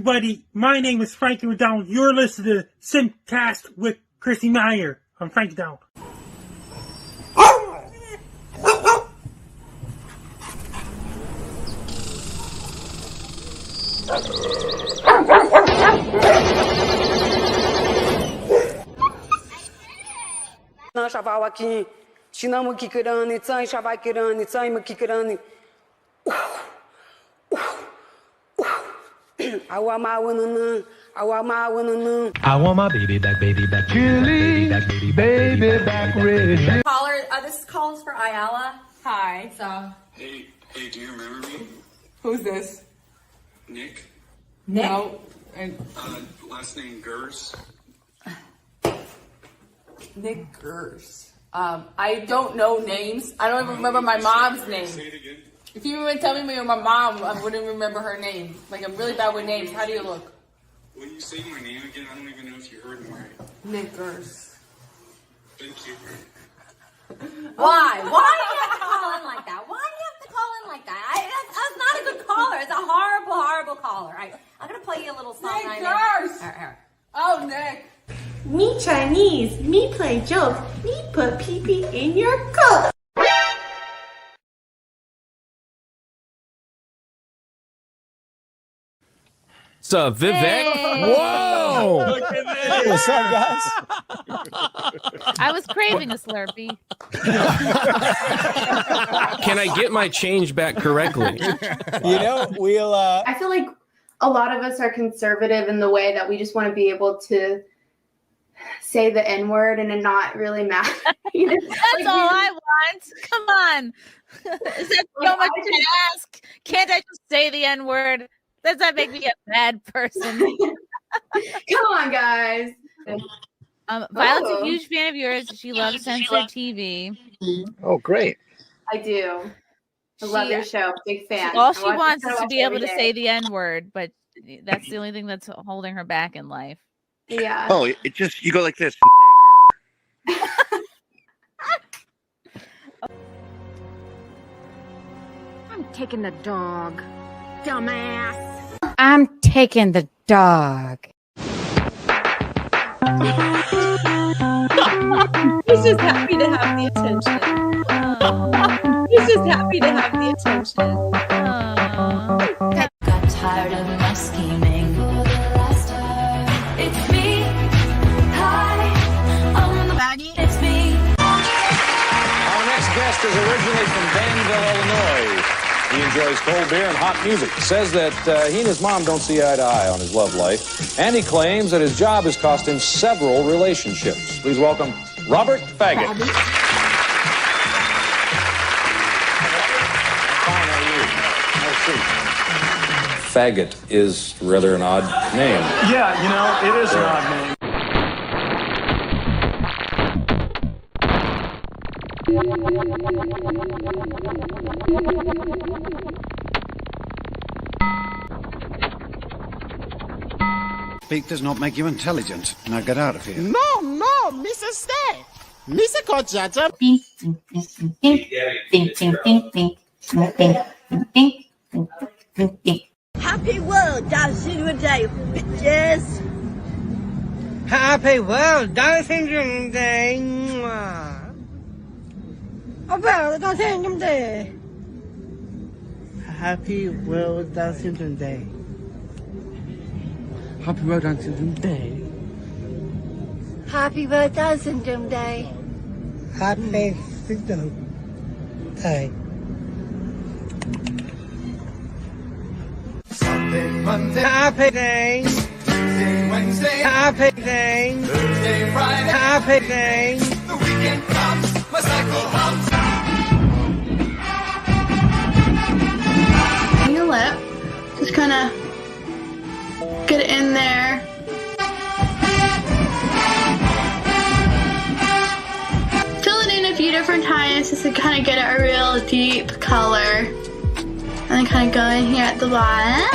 everybody. My name is Frankie McDonald. You're listening to SimpCast with Chrissie Mayr. I'm Frankie McDonald. Aqui, tinamo kikirani, tsai shavakirani, tsai makikirani. I want my baby back, Chili, baby back, red. Caller, this is calls for Ayala. Hi. So. Hey, do you remember me? Who's this? Nick. No. Last name Gers. Nick Gers. I don't know names. I don't even remember my mom's name. Say it again. If you even tell me you're my mom, I wouldn't remember her name. Like, I'm really bad with names. How do you look? When you say my name again, I don't even know if you heard me right. Nick Gers. Thank you. Why? Why do you have to call in like that? Why do you have to call in like that? That's not a good caller. It's a horrible, horrible caller. I'm going to play you a little song. Nick Gers! All right. Oh, Nick. Me Chinese, me play jokes, me put pee-pee in your coat. What's up, Vivek? Hey. Whoa! Look at this. Hey, what's up, guys? I was craving a Slurpee. Can I get my change back correctly? You know, we'll. I feel like a lot of us are conservative in the way that we just want to be able to say the N-word and it not really matter. That's all I want. Come on. Is that so much to ask? Can't I just say the N-word? Does that make me a bad person? Come on, guys. Violet's a huge fan of yours. She loves censored TV. Oh, great. I do. I love your show. Big fan. All she wants is to be able to say the N-word, but that's the only thing that's holding her back in life. Yeah. Oh, it just, you go like this. I'm taking the dog. Dumbass. I'm taking the dog. He's just happy to have the attention. He's just happy to have the attention. Got tired of my scheming for the last time. It's me. Hi, I'm the baggy. It's me. Our next guest is originally from Danville, Illinois. He enjoys cold beer and hot music. Says that he and his mom don't see eye to eye on his love life. And he claims that his job has cost him several relationships. Please welcome Robert Faggot. Fine, how are you? Faggot is rather an odd name. Yeah, you know, it is an odd name. Speak does not make you intelligent. Now get out of here. No, Mr. Stay. Mr. Kochata. Ding, ding, ding, ding, ding, ding, ding, ding, ding, ding, ding, ding. Happy World Down Syndrome Day, bitches. Happy World Down Syndrome Day. World Down Syndrome Day. Happy World Down Syndrome Day. Happy World Down Syndrome Day. Happy World Down Syndrome Day. Happy Syndrome Day. Sunday, Monday, Happy Day. Tuesday, Wednesday, Happy Day. Thursday, Friday, Happy Day. the weekend comes, my cycle hums. Your lip. Just kind of get it in there. Fill it in a few different times just to kind of get a real deep color. And then kind of go in here at the bottom.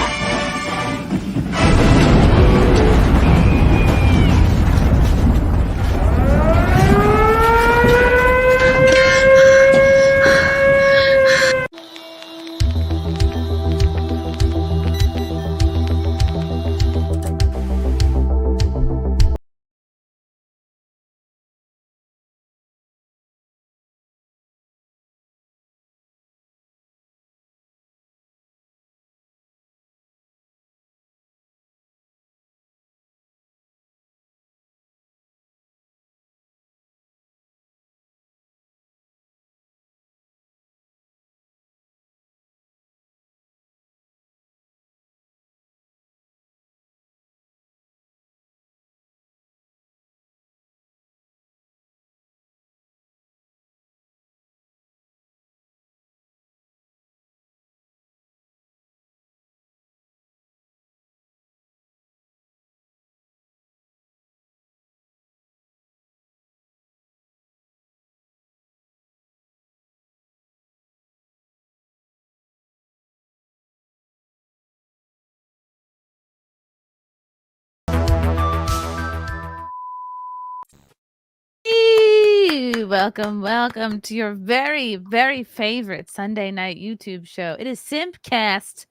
welcome to your very, very favorite Sunday night YouTube show. It is SimpCast.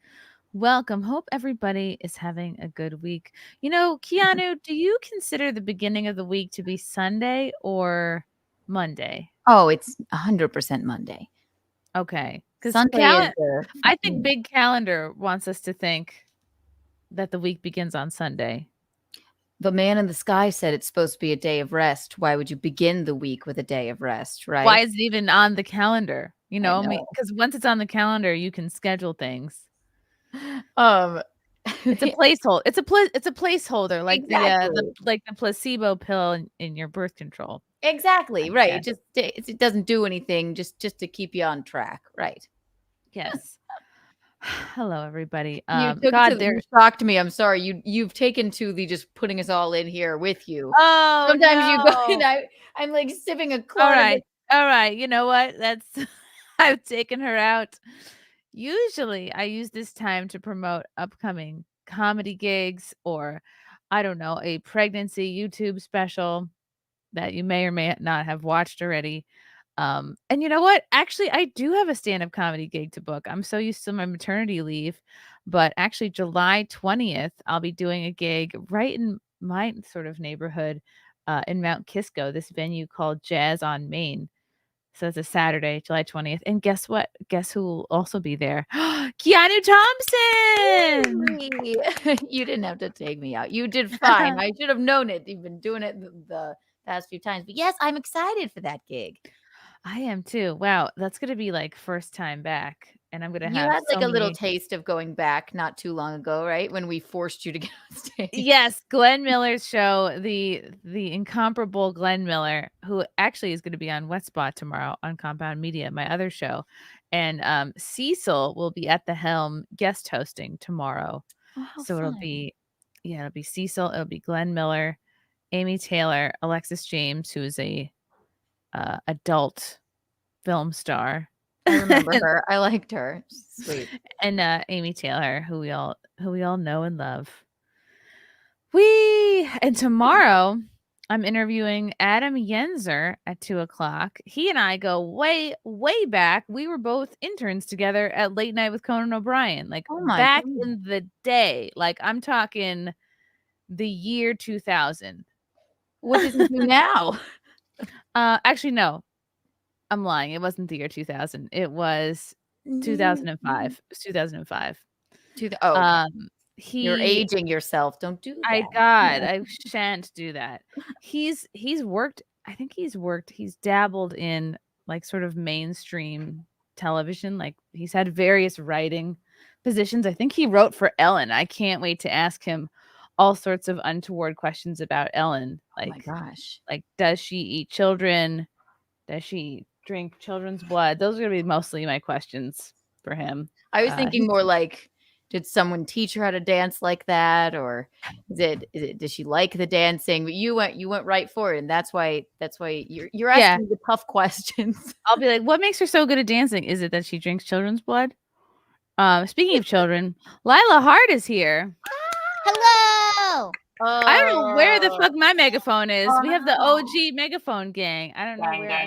Welcome. Hope everybody is having a good week. You know, Keanu, do you consider the beginning of the week to be Sunday or Monday? Oh, it's 100% Monday. Okay. Because Sunday I think Big Calendar wants us to think that the week begins on Sunday. The man in the sky said it's supposed to be a day of rest. Why would you begin the week with a day of rest, right? Why is it even on the calendar? You know, know. because once it's on the calendar, you can schedule things. It's a placeholder. It's a placeholder, like Exactly. the placebo pill in your birth control. Exactly, right. It doesn't do anything just to keep you on track, right? Yes. Hello, everybody. You shocked me. I'm sorry. You've taken to the just putting us all in here with you. Oh, Sometimes you go no. and I'm like sipping a corn. All right. You know what? That's I've taken her out. Usually, I use this time to promote upcoming comedy gigs or, I don't know, a pregnancy YouTube special that you may or may not have watched already. And you know what? Actually, I do have a stand-up comedy gig to book. I'm so used to my maternity leave, but actually July 20th, I'll be doing a gig right in my sort of neighborhood in Mount Kisco, this venue called Jazz on Main. So it's a Saturday, July 20th. And guess what? Guess who will also be there? Keanu Thompson! You didn't have to take me out. You did fine. I should have known it. You've been doing it the past few times. But yes, I'm excited for that gig. I am too. Wow, that's gonna be like first time back. And I'm gonna You have had like so a little many... taste of going back not too long ago, right? When we forced you to get on stage. Yes, Glenn Miller's show, the incomparable Glenn Miller, who actually is going to be on Wet Spot tomorrow on Compound Media, my other show. And Cecil will be at the helm guest hosting tomorrow. So it'll be Cecil, it'll be Glenn Miller, Amy Taylor, Alexis James, who is a adult film star. I remember her. I liked her. Sweet. And Amy Taylor, who we all know and love. And tomorrow I'm interviewing Adam Yenzer at 2:00. He and I go way, way back. We were both interns together at Late Night with Conan O'Brien, like back in the day. Like I'm talking the year 2000. What does he do now? Actually, no. I'm lying. It wasn't the year 2000. It was 2005. It was 2005. You're aging yourself. Don't do that. I shan't do that. He's worked. I think he's dabbled in like sort of mainstream television. Like he's had various writing positions. I think he wrote for Ellen. I can't wait to ask him all sorts of untoward questions about Ellen. Like, oh my gosh. Like, does she eat children? Does she drink children's blood? Those are going to be mostly my questions for him. I was thinking more like, did someone teach her how to dance like that? Or does she like the dancing? But you went right for it. And that's why you're asking the tough questions. I'll be like, what makes her so good at dancing? Is it that she drinks children's blood? Speaking of children, Lila Hart is here. Hello. I don't know where the fuck my megaphone is. We have the OG megaphone gang. I don't know where. I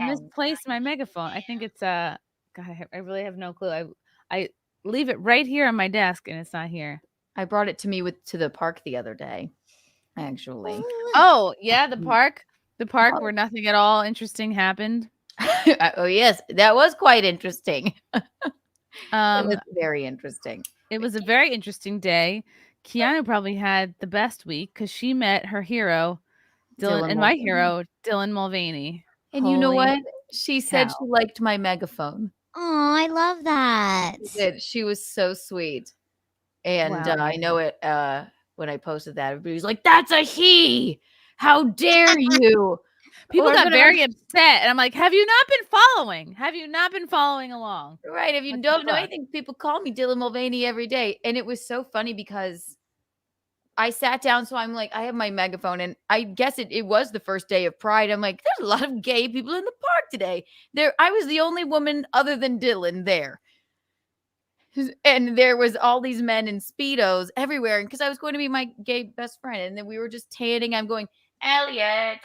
misplaced my megaphone. I think it's God, I really have no clue. I leave it right here on my desk and it's not here. I brought it to me to the park the other day, actually. Oh yeah, the park where nothing at all interesting happened. Oh yes, that was quite interesting. It was very interesting. It was a very interesting day. Keanu probably had the best week because she met her hero, Dylan, and my hero, Dylan Mulvaney. And you know what? She said she liked my megaphone. Oh, I love that. She did. She was so sweet. And I know it when I posted that, everybody was like, that's a he. How dare you? People got very upset. And I'm like, have you not been following? Have you not been following along? Right. If you don't know anything, people call me Dylan Mulvaney every day. And it was so funny because I sat down. So I'm like, I have my megaphone. And I guess it was the first day of Pride. I'm like, there's a lot of gay people in the park today. I was the only woman other than Dylan there. And there was all these men in Speedos everywhere. And because I was going to be my gay best friend. And then we were just tanning. I'm going, Elliot,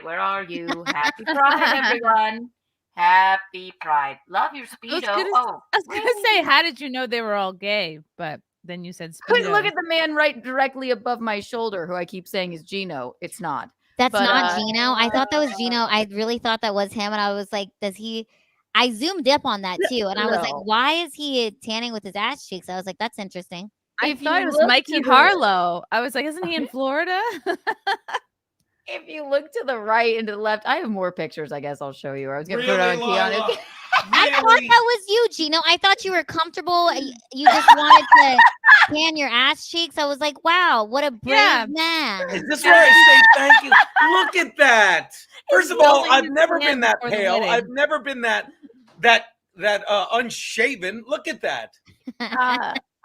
where are you? Happy Pride, everyone. Happy Pride. Love your Speedo. I was gonna say, how did you know they were all gay? But then you said Speedo. Look at the man right directly above my shoulder, who I keep saying is Gino. It's not. That's not Gino. I thought that was Gino. I really thought that was him, and I was like, does he? I zoomed up on that too, and I was like, why is he tanning with his ass cheeks? I was like, that's interesting. I thought it was Mikey Harlow. I was like, isn't he in Florida? If you look to the right and to the left, I have more pictures. I guess I'll show you. I was going to put on Keanu. I thought that was you, Gino. I thought you were comfortable. You just wanted to tan your ass cheeks. I was like, wow, what a brave man. Is this where I say thank you? Look at that. First of all, I've never been that pale. I've never been that unshaven. Look at that.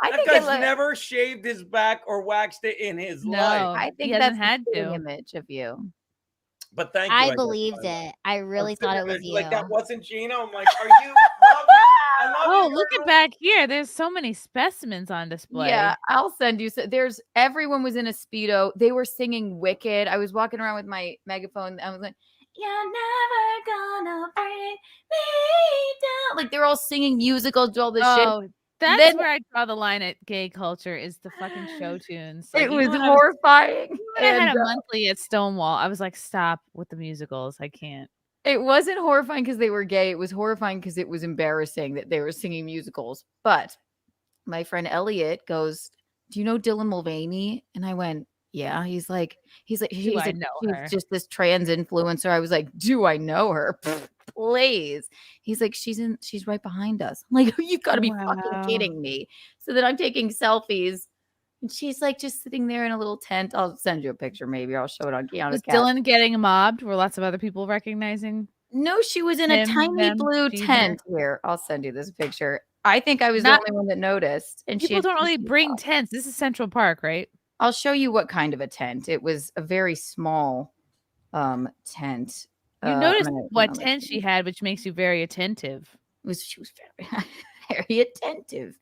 That guy's never shaved his back or waxed it in his life. I think that's had to image of you. But thank you. I believed it. I really thought it was you. Like that wasn't Gino. I'm like, are you? I love you, look at back here. There's so many specimens on display. Yeah, I'll send you. Everyone was in a Speedo. They were singing Wicked. I was walking around with my megaphone. I was like, "You're never gonna bring me down." Like they're all singing musicals, all this shit. That's where I draw the line at gay culture is the fucking show tunes. Like, it was horrifying. I had a monthly at Stonewall. I was like, stop with the musicals. I can't. It wasn't horrifying because they were gay. It was horrifying because it was embarrassing that they were singing musicals. But my friend Elliot goes, "Do you know Dylan Mulvaney?" And I went, "Yeah." He's like, she's just this trans influencer. I was like, "Do I know her?" Please. He's like, she's right behind us. I'm like, you've got to be fucking kidding me. So then I'm taking selfies and she's like just sitting there in a little tent. I'll send you a picture, maybe I'll show it on Keanu's Was Dylan getting mobbed? Were lots of other people recognizing? No, she was in a tiny blue tent. Here, I'll send you this picture. I think I was the only one that noticed. And people don't really bring tents. This is Central Park, right? I'll show you what kind of a tent. It was a very small tent. You noticed what tent she had, which makes you very attentive. She was very, very attentive.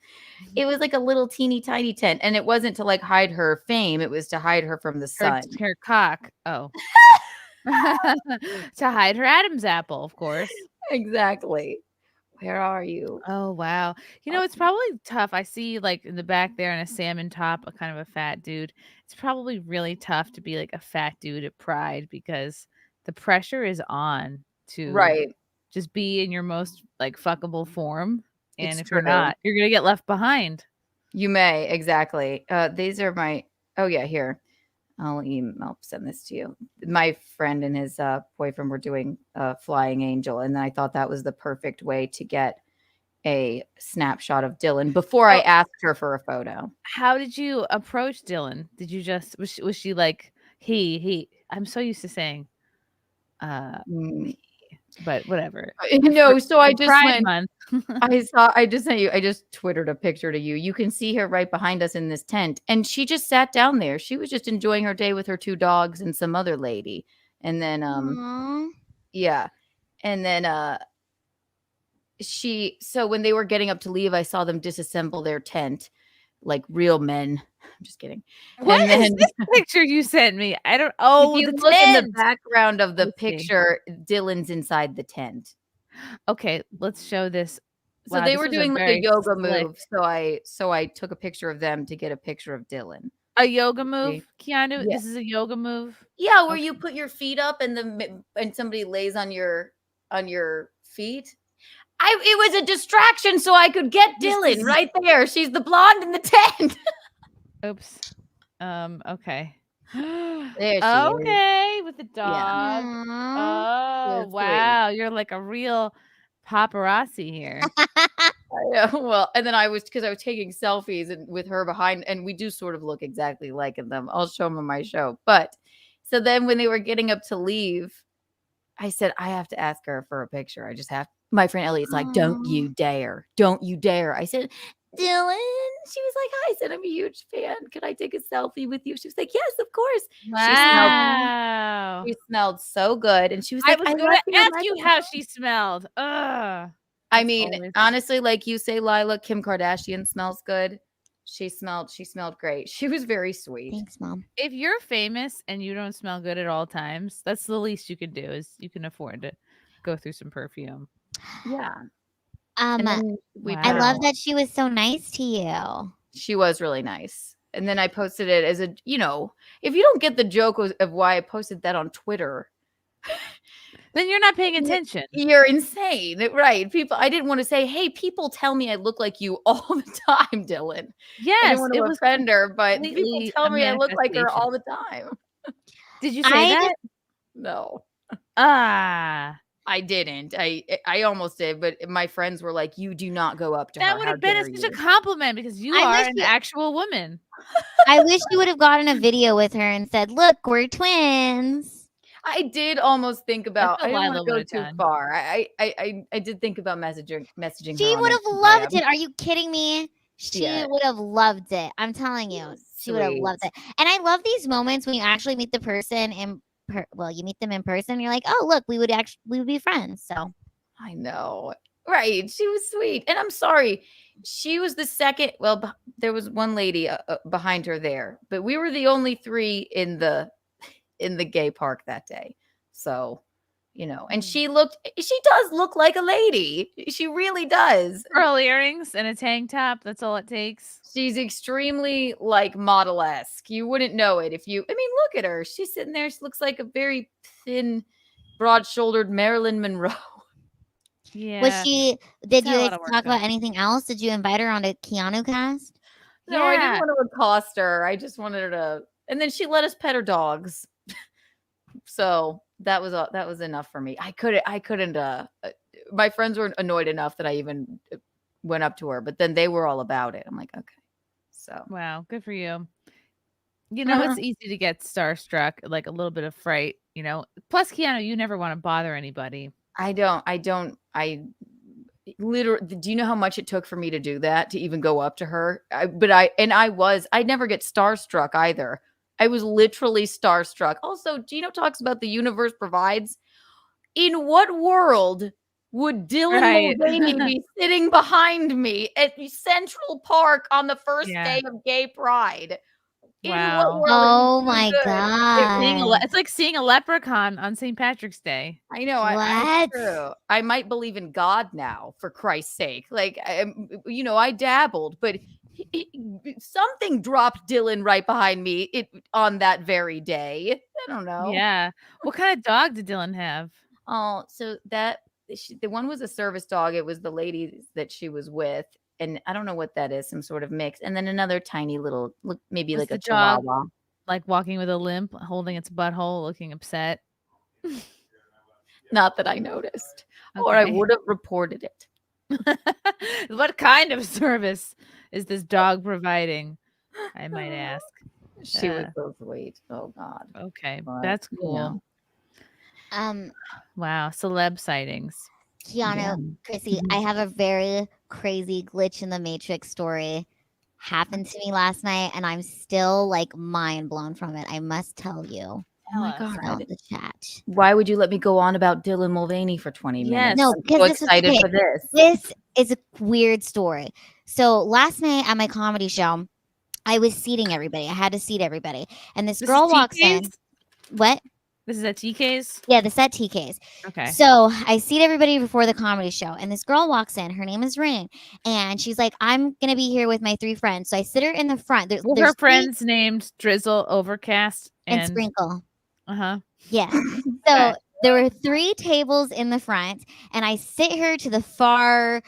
It was like a little teeny tiny tent, and it wasn't to like hide her fame. It was to hide her from the sun. Her cock. Oh, to hide her Adam's apple, of course. Exactly. Where are you? Oh wow. You know, it's probably tough. I see like in the back there in a salmon top, a kind of a fat dude. It's probably really tough to be like a fat dude at Pride because the pressure is on to just be in your most like fuckable form. And if you're not, you're going to get left behind. You may. Exactly. These are my, here. I'll send this to you. My friend and his boyfriend were doing Flying Angel. And I thought that was the perfect way to get a snapshot of Dylan before I asked her for a photo. How did you approach Dylan? Did you just, was she like, he, I'm so used to saying, but whatever. No, so I just Pride Month. I just sent you. I just Twittered a picture to you. You can see her right behind us in this tent, and she just sat down there. She was just enjoying her day with her 2 dogs and some other lady. And then, yeah, and then So when they were getting up to leave, I saw them disassemble their tent like real men. I'm just kidding. What is this picture you sent me? I don't. Oh, if you look in the background of the picture, Dylan's inside the tent. Okay, let's show this. So they were doing like a yoga move. So I took a picture of them to get a picture of Dylan. A yoga move, Keanu. Yeah. This is a yoga move. Yeah, where you put your feet up and somebody lays on your feet. It was a distraction so I could get Dylan right there. She's the blonde in the tent. Oops. Okay. There she is. Okay, with the dog. Yeah. Oh, wow. You're like a real paparazzi here. Yeah, well, and then because I was taking selfies and with her behind, and we do sort of look exactly like in them. I'll show them on my show. But so then when they were getting up to leave, I said, I have to ask her for a picture. I just have. My friend Elliot's like, don't you dare. Don't you dare. I said, Dylan. She was like, hi. I said, I'm a huge fan. Could I take a selfie with you? She was like, yes, of course. Wow. She smelled so good. And she was like, I was going to ask you how she smelled. Ugh. I mean, honestly, like you say, Lila, Kim Kardashian smells good. She smelled great. She was very sweet. Thanks, Mom. If you're famous and you don't smell good at all times, that's the least you can do is you can afford to go through some perfume. Yeah. I love that she was so nice to you. She was really nice. And then I posted it as a, you know, if you don't get the joke of why I posted that on Twitter, then you're not paying attention. You're insane. Right. People, I didn't want to say, hey, people tell me I look like you all the time, Dylan. Yes. I didn't want to offend her, but people tell me I look like her all the time. Did you say that? No. I didn't. I almost did, but my friends were like, you do not go up to her. That would have been such a compliment because you are an actual woman. I wish you would have gotten a video with her and said, look, we're twins. I did almost think about. I didn't want to go too done. far. I did think about messaging. She her would have on loved Instagram. it. Are you kidding me? She Yeah. would have loved it. I'm telling you, she would have Sweet. loved it. And I love these moments when you actually meet the person you meet them in person. You're like, oh, look, we would be friends. So I know, right? She was sweet, and I'm sorry. She was the second. Well, there was one lady behind her there, but we were the only three in the gay park that day. So, you know, and she does look like a lady. She really does. Pearl earrings and a tank top. That's all it takes. She's extremely like model-esque. You wouldn't know it if you, I mean, look at her. She's sitting there. She looks like a very thin, broad-shouldered Marilyn Monroe. Yeah. was she? Did you Got a guys lot of work talk about done. anything else? Did you invite her on a Keanu cast? No, I didn't want to accost her. I just wanted her to, and then she let us pet her dogs. So that was enough for me. I couldn't. My friends were annoyed enough that I even went up to her, but then they were all about it. I'm like, okay. So Wow, good for you. You know, it's easy to get starstruck, like a little bit of fright, you know. Plus, Keanu, you never want to bother anybody. I literally, do you know how much it took for me to do that, to even go up to her? I never get starstruck either. I was literally starstruck. Also, Gino talks about the universe provides. In what world would Dylan Mulvaney be sitting behind me at Central Park on the first day of Gay Pride? Wow. Oh my God. It's like seeing a leprechaun on St. Patrick's Day. I know. What? True. I might believe in God now, for Christ's sake. Like, I dabbled, but something dropped Dylan right behind me on that very day. I don't know. Yeah. What kind of dog did Dylan have? Oh, so the one was a service dog. It was the lady that she was with. And I don't know what that is, some sort of mix. And then another tiny little, maybe Was like a the dog chihuahua. like walking with a limp, holding its butthole, looking upset? Not that I noticed. Or I Okay. would have reported it. What kind of service is this dog providing? I might ask. She was so sweet. Oh God. Okay, But, that's you cool. know. Wow, celeb sightings. Keanu, Chrissy, I have a very crazy glitch in the Matrix story happened to me last night, and I'm still like mind blown from it. I must tell you. Oh my It's God. on the chat. Why would you let me go on about Dylan Mulvaney for 20 minutes? No, I'm because so this is excited okay. for this. This is a weird story. So last night at my comedy show, I was seating everybody. I had to seat everybody, and this girl is walks in. TK's? What? This is at TK's? Yeah, the set TK's. Okay. So I seat everybody before the comedy show, and this girl walks in. Her name is Rain, and she's like, "I'm gonna be here with my 3 friends." So I sit her in the front. Well, there's her 3 friends named Drizzle, Overcast, and Sprinkle. Uh-huh. Yeah. So there were 3 tables in the front, and I sit her to the far,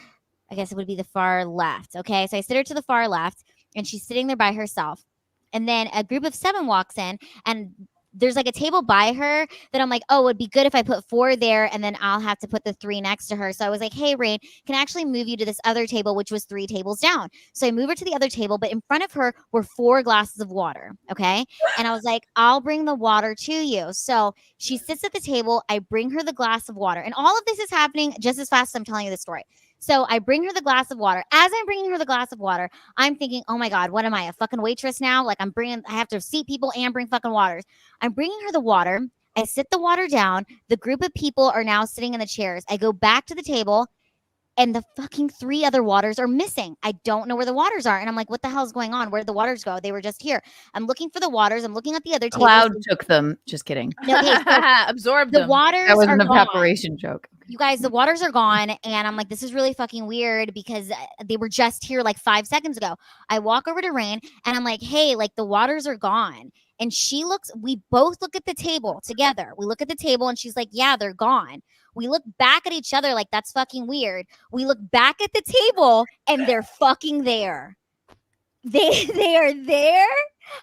I guess it would be the far left. Okay. So I sit her to the far left, and she's sitting there by herself. And then a group of 7 walks in, and there's like a table by her that I'm like, oh, it would be good if I put 4 there, and then I'll have to put the 3 next to her. So I was like, hey, Rain, can I actually move you to this other table, which was 3 tables down? So I move her to the other table, but in front of her were 4 glasses of water. Okay. And I was like, I'll bring the water to you. So she sits at the table. I bring her the glass of water. And all of this is happening just as fast as I'm telling you the story. So I bring her the glass of water. As I'm bringing her the glass of water, I'm thinking, oh my God, what am I, a fucking waitress now? Like I have to seat people and bring fucking waters. I'm bringing her the water. I sit the water down. The group of people are now sitting in the chairs. I go back to the table. and the fucking 3 other waters are missing. I don't know where the waters are. And I'm like, what the hell's going on? Where did the waters go? They were just here. I'm looking for the waters. I'm looking at the other Cloud tables. took them. Just kidding. No, okay, so Absorbed the them. waters That was are an gone. evaporation joke. You guys, the waters are gone. And I'm like, this is really fucking weird because they were just here like 5 seconds ago. I walk over to Rain and I'm like, hey, like the waters are gone. And we both look at the table together. We look at the table and she's like, yeah, they're gone. We look back at each other like that's fucking weird. We look back at the table and they're fucking there. They are there.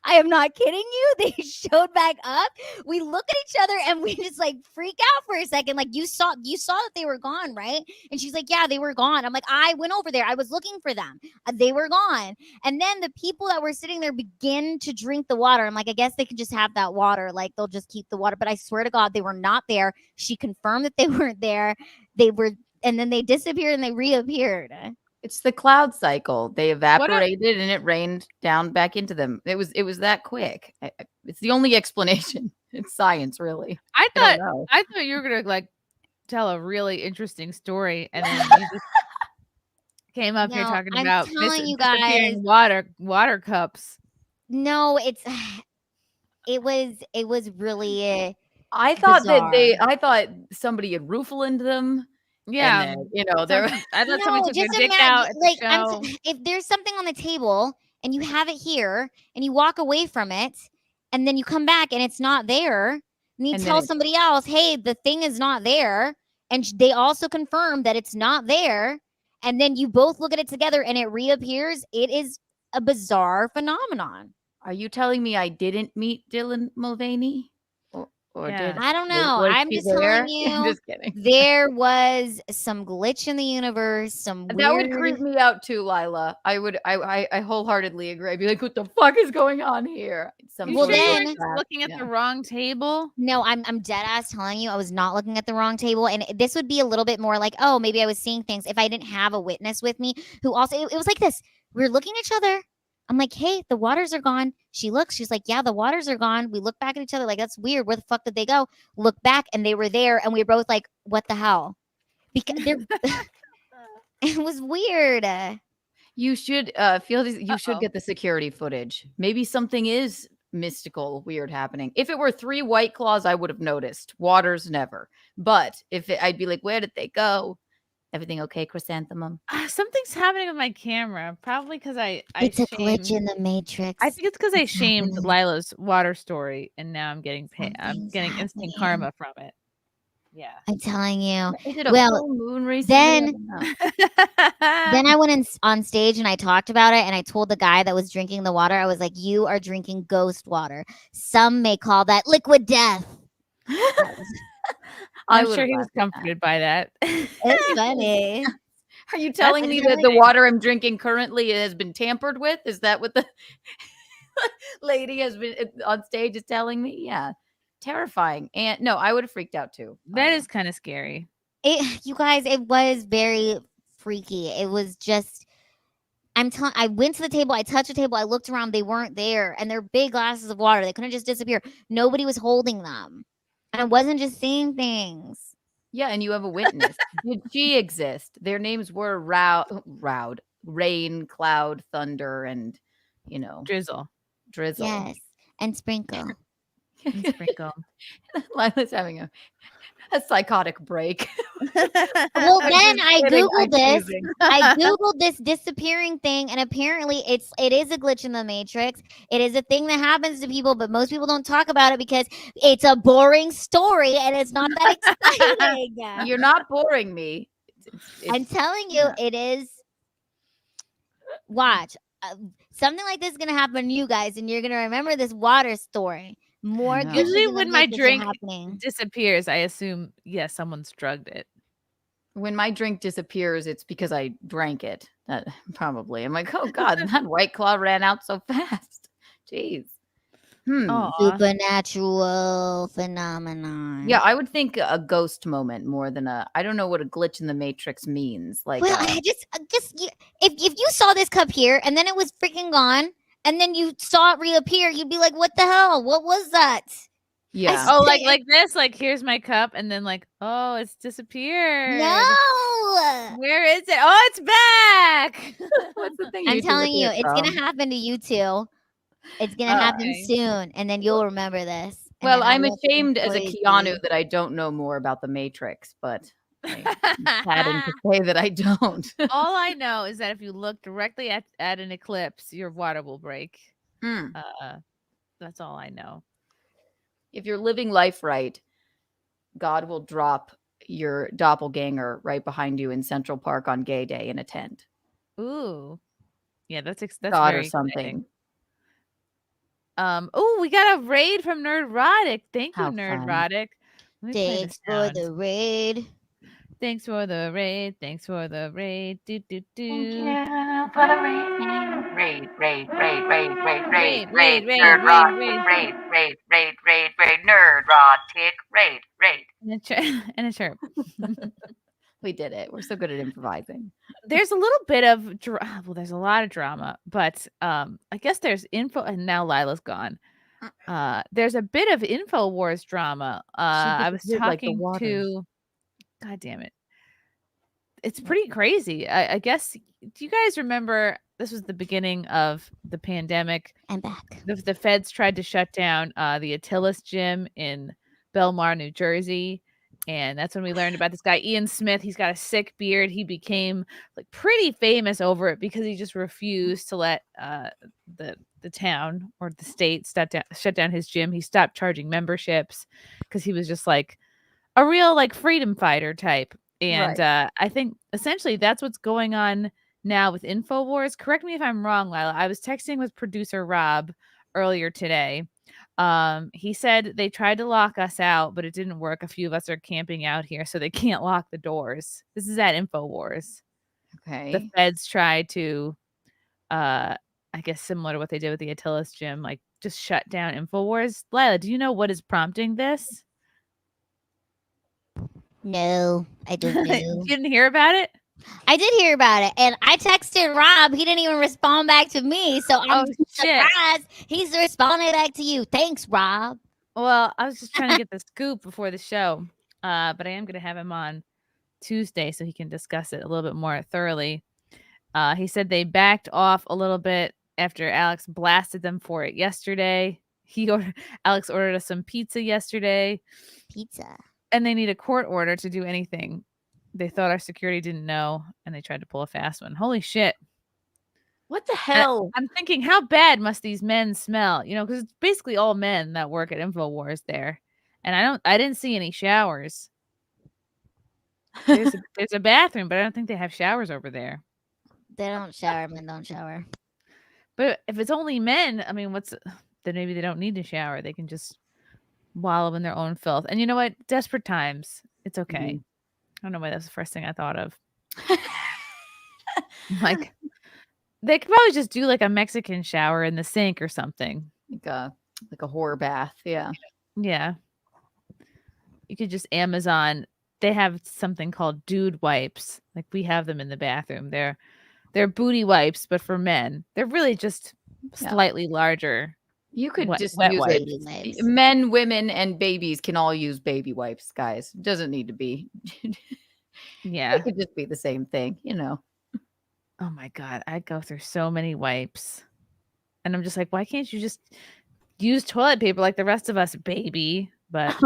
I am not kidding you. They showed back up. We look at each other and we just like freak out for a second. Like you saw that they were gone, right? And she's like, yeah, they were gone. I'm like, I went over there. I was looking for them. They were gone. And then the people that were sitting there begin to drink the water. I'm like, I guess they can just have that water. Like they'll just keep the water. But I swear to God, they were not there. She confirmed that they weren't there. They were, and then they disappeared and they reappeared. It's the cloud cycle. They evaporated and it rained down back into them. It was that quick. It's the only explanation. It's science, really. I thought you were gonna like tell a really interesting story, and then you just came up here talking about disappearing water cups. No, it was really. I thought bizarre. I thought somebody had rooflined them. Yeah, and then, there. I thought No, somebody took just their dick out. imagine, At the like, show. if there's something on the table and you have it here and you walk away from it and then you come back and it's not there, and you And then tell it's- somebody else, hey, the thing is not there, and they also confirm that it's not there, and then you both look at it together and it reappears, it is a bizarre phenomenon. Are you telling me I didn't meet Dylan Mulvaney? Or Yeah. did I don't know. was I'm she just there? telling you. I'm just kidding. There was some glitch in the universe, some weird. That would creep me out too, Lila. I wholeheartedly agree. I'd be like, what the fuck is going on here? You Well, sure you then- weren't just looking at the wrong table? No, I'm dead ass telling you I was not looking at the wrong table. And this would be a little bit more like, oh, maybe I was seeing things if I didn't have a witness with me who also, it was like this. We were looking at each other. I'm like, hey, the waters are gone. She's like, yeah, the waters are gone. We look back at each other like, that's weird. Where the fuck did they go? Look back and they were there. And we were both like, what the hell? Because it was weird. You should you should get the security footage. Maybe something is mystical, weird happening. If it were 3 White Claws, I would have noticed. Waters, never. But I'd be like, where did they go? Everything okay, Chrysanthemum? Something's happening with my camera. Probably because It's a glitch in the matrix. I think it's because I shamed happening. Lila's water story, and now I'm getting paid. I'm Something's getting instant happening. karma from it. Yeah. I'm telling you. Is it a Well, full moon recently? I then don't know. then I went on stage and I talked about it and I told the guy that was drinking the water, I was like, you are drinking ghost water. Some may call that liquid death. I'm would've sure he was laughed at that. comforted by that. It's funny. Are you telling me that the water I'm drinking currently has been tampered with? Is that what the lady has been on stage is telling me? Yeah. Terrifying. And no, I would have freaked out too. That is kind of scary. You guys, it was very freaky. It was just, I went to the table, I touched the table, I looked around, they weren't there. And they're big glasses of water. They couldn't just disappear. Nobody was holding them. And I wasn't just seeing things. Yeah, and you have a witness. Did she exist? Their names were Rain, Cloud, Thunder, and Drizzle. Yes. And Sprinkle. And Sprinkle. Lila's having a psychotic break. Well, then I kidding, googled I'm this. teasing. I googled this disappearing thing, and apparently it is a glitch in the matrix. It is a thing that happens to people, but most people don't talk about it because it's a boring story and it's not that exciting. You're not boring me. I'm telling you, it is. Watch. Something like this is gonna happen to you guys, and you're gonna remember this water story. More glitches Usually in the when my matrix are drink happening. disappears, I assume, yes, someone's drugged it. When my drink disappears, it's because I drank it. Probably. I'm like, oh God, that White Claw ran out so fast. Jeez. Supernatural phenomenon. Yeah, I would think a ghost moment more than I don't know what a glitch in the matrix means. Like, Well, I just if you saw this cup here and then it was freaking gone, and then you saw it reappear, you'd be like, "What the hell? What was that?" Yeah. Oh, like this. Like here's my cup, and then like, oh, it's disappeared. No. Where is it? Oh, it's back. What's the thing? I'm telling you, it's gonna happen to you two. It's gonna happen soon, and then you'll remember this. and Well, then I I'm won't be ashamed as a crazy. Keanu that I don't know more about the Matrix, but I'm saddened to say that I don't. All I know is that if you look directly at an eclipse, your water will break. That's all I know. If you're living life right, God will drop your doppelganger right behind you in Central Park on Gay Day in a tent. Ooh, yeah, that's God very or something. exciting. Oh, we got a raid from Nerdrotic. Thank you, How fun. Nerdrotic. Let me play Thanks this for sound. the raid. Thanks for the raid. Thanks for the raid. Do do do. For the raid, Raid. Nerdrotic, raid. And a chirp. We did it. We're so good at improvising. There's a little bit of there's a lot of drama, but I guess there's info, and now Lila's gone. There's a bit of InfoWars drama. I was talking to God damn it. It's pretty crazy. I guess, do you guys remember this was the beginning of the pandemic? I'm back. The feds tried to shut down the Attilas gym in Belmar, New Jersey. And that's when we learned about this guy, Ian Smith. He's got a sick beard. He became like pretty famous over it because he just refused to let the town or the state shut down his gym. He stopped charging memberships because he was just like a real like freedom fighter type. And I think essentially that's what's going on now with InfoWars. Correct me if I'm wrong, Lila. I was texting with producer Rob earlier today. He said they tried to lock us out, but it didn't work. A few of us are camping out here, so they can't lock the doors. This is at InfoWars. Okay. The feds tried to, I guess similar to what they did with the Attilas gym, like just shut down InfoWars. Lila, do you know what is prompting this? No, I don't know. You didn't hear about it? I did hear about it, and I texted Rob. He didn't even respond back to me, so I'm surprised he's responding back to you. Thanks, Rob. Well, I was just trying to get the scoop before the show, but I am going to have him on Tuesday so he can discuss it a little bit more thoroughly. He said they backed off a little bit after Alex blasted them for it yesterday. Alex ordered us some pizza yesterday. Pizza. And they need a court order to do anything. They thought our security didn't know, and they tried to pull a fast one. Holy shit. What the hell? I'm thinking, how bad must these men smell? You know, because it's basically all men that work at InfoWars there. And I didn't see any showers. There's a bathroom, but I don't think they have showers over there. They don't shower. Men don't shower. But if it's only men, I mean, then maybe they don't need to shower. They can just wallow in their own filth. And you know what? Desperate times. It's okay. Mm-hmm. I don't know why that's the first thing I thought of. Like, they could probably just do like a Mexican shower in the sink or something. Like a horror bath. Yeah. Yeah. You could just Amazon. They have something called dude wipes. Like we have them in the bathroom. They're booty wipes, but for men. They're really just slightly larger. You could just wet use wipes. it. Men, women, and babies can all use baby wipes, guys. It doesn't need to be. Yeah. It could just be the same thing, you know. Oh my God. I go through so many wipes. And I'm just like, why can't you just use toilet paper like the rest of us, baby? But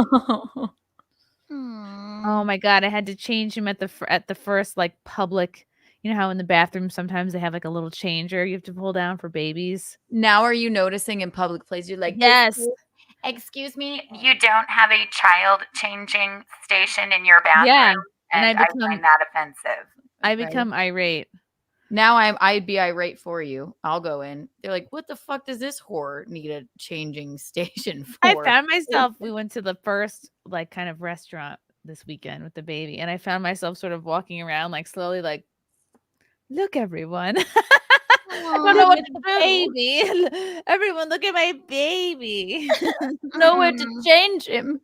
oh my God. I had to change him at the first like public. You know how in the bathroom sometimes they have like a little changer you have to pull down for babies? Now are you noticing in public places? You're like, yes. Excuse me, you don't have a child changing station in your bathroom? Yeah. And I find that offensive. I become irate. Now I'd be irate for you. I'll go in. They're like, what the fuck does this whore need a changing station for? I found myself, we went to the first like kind of restaurant this weekend with the baby. And I found myself sort of walking around like slowly like, look, everyone. I don't know what to do. Baby. Everyone, look at my baby. Nowhere to change him.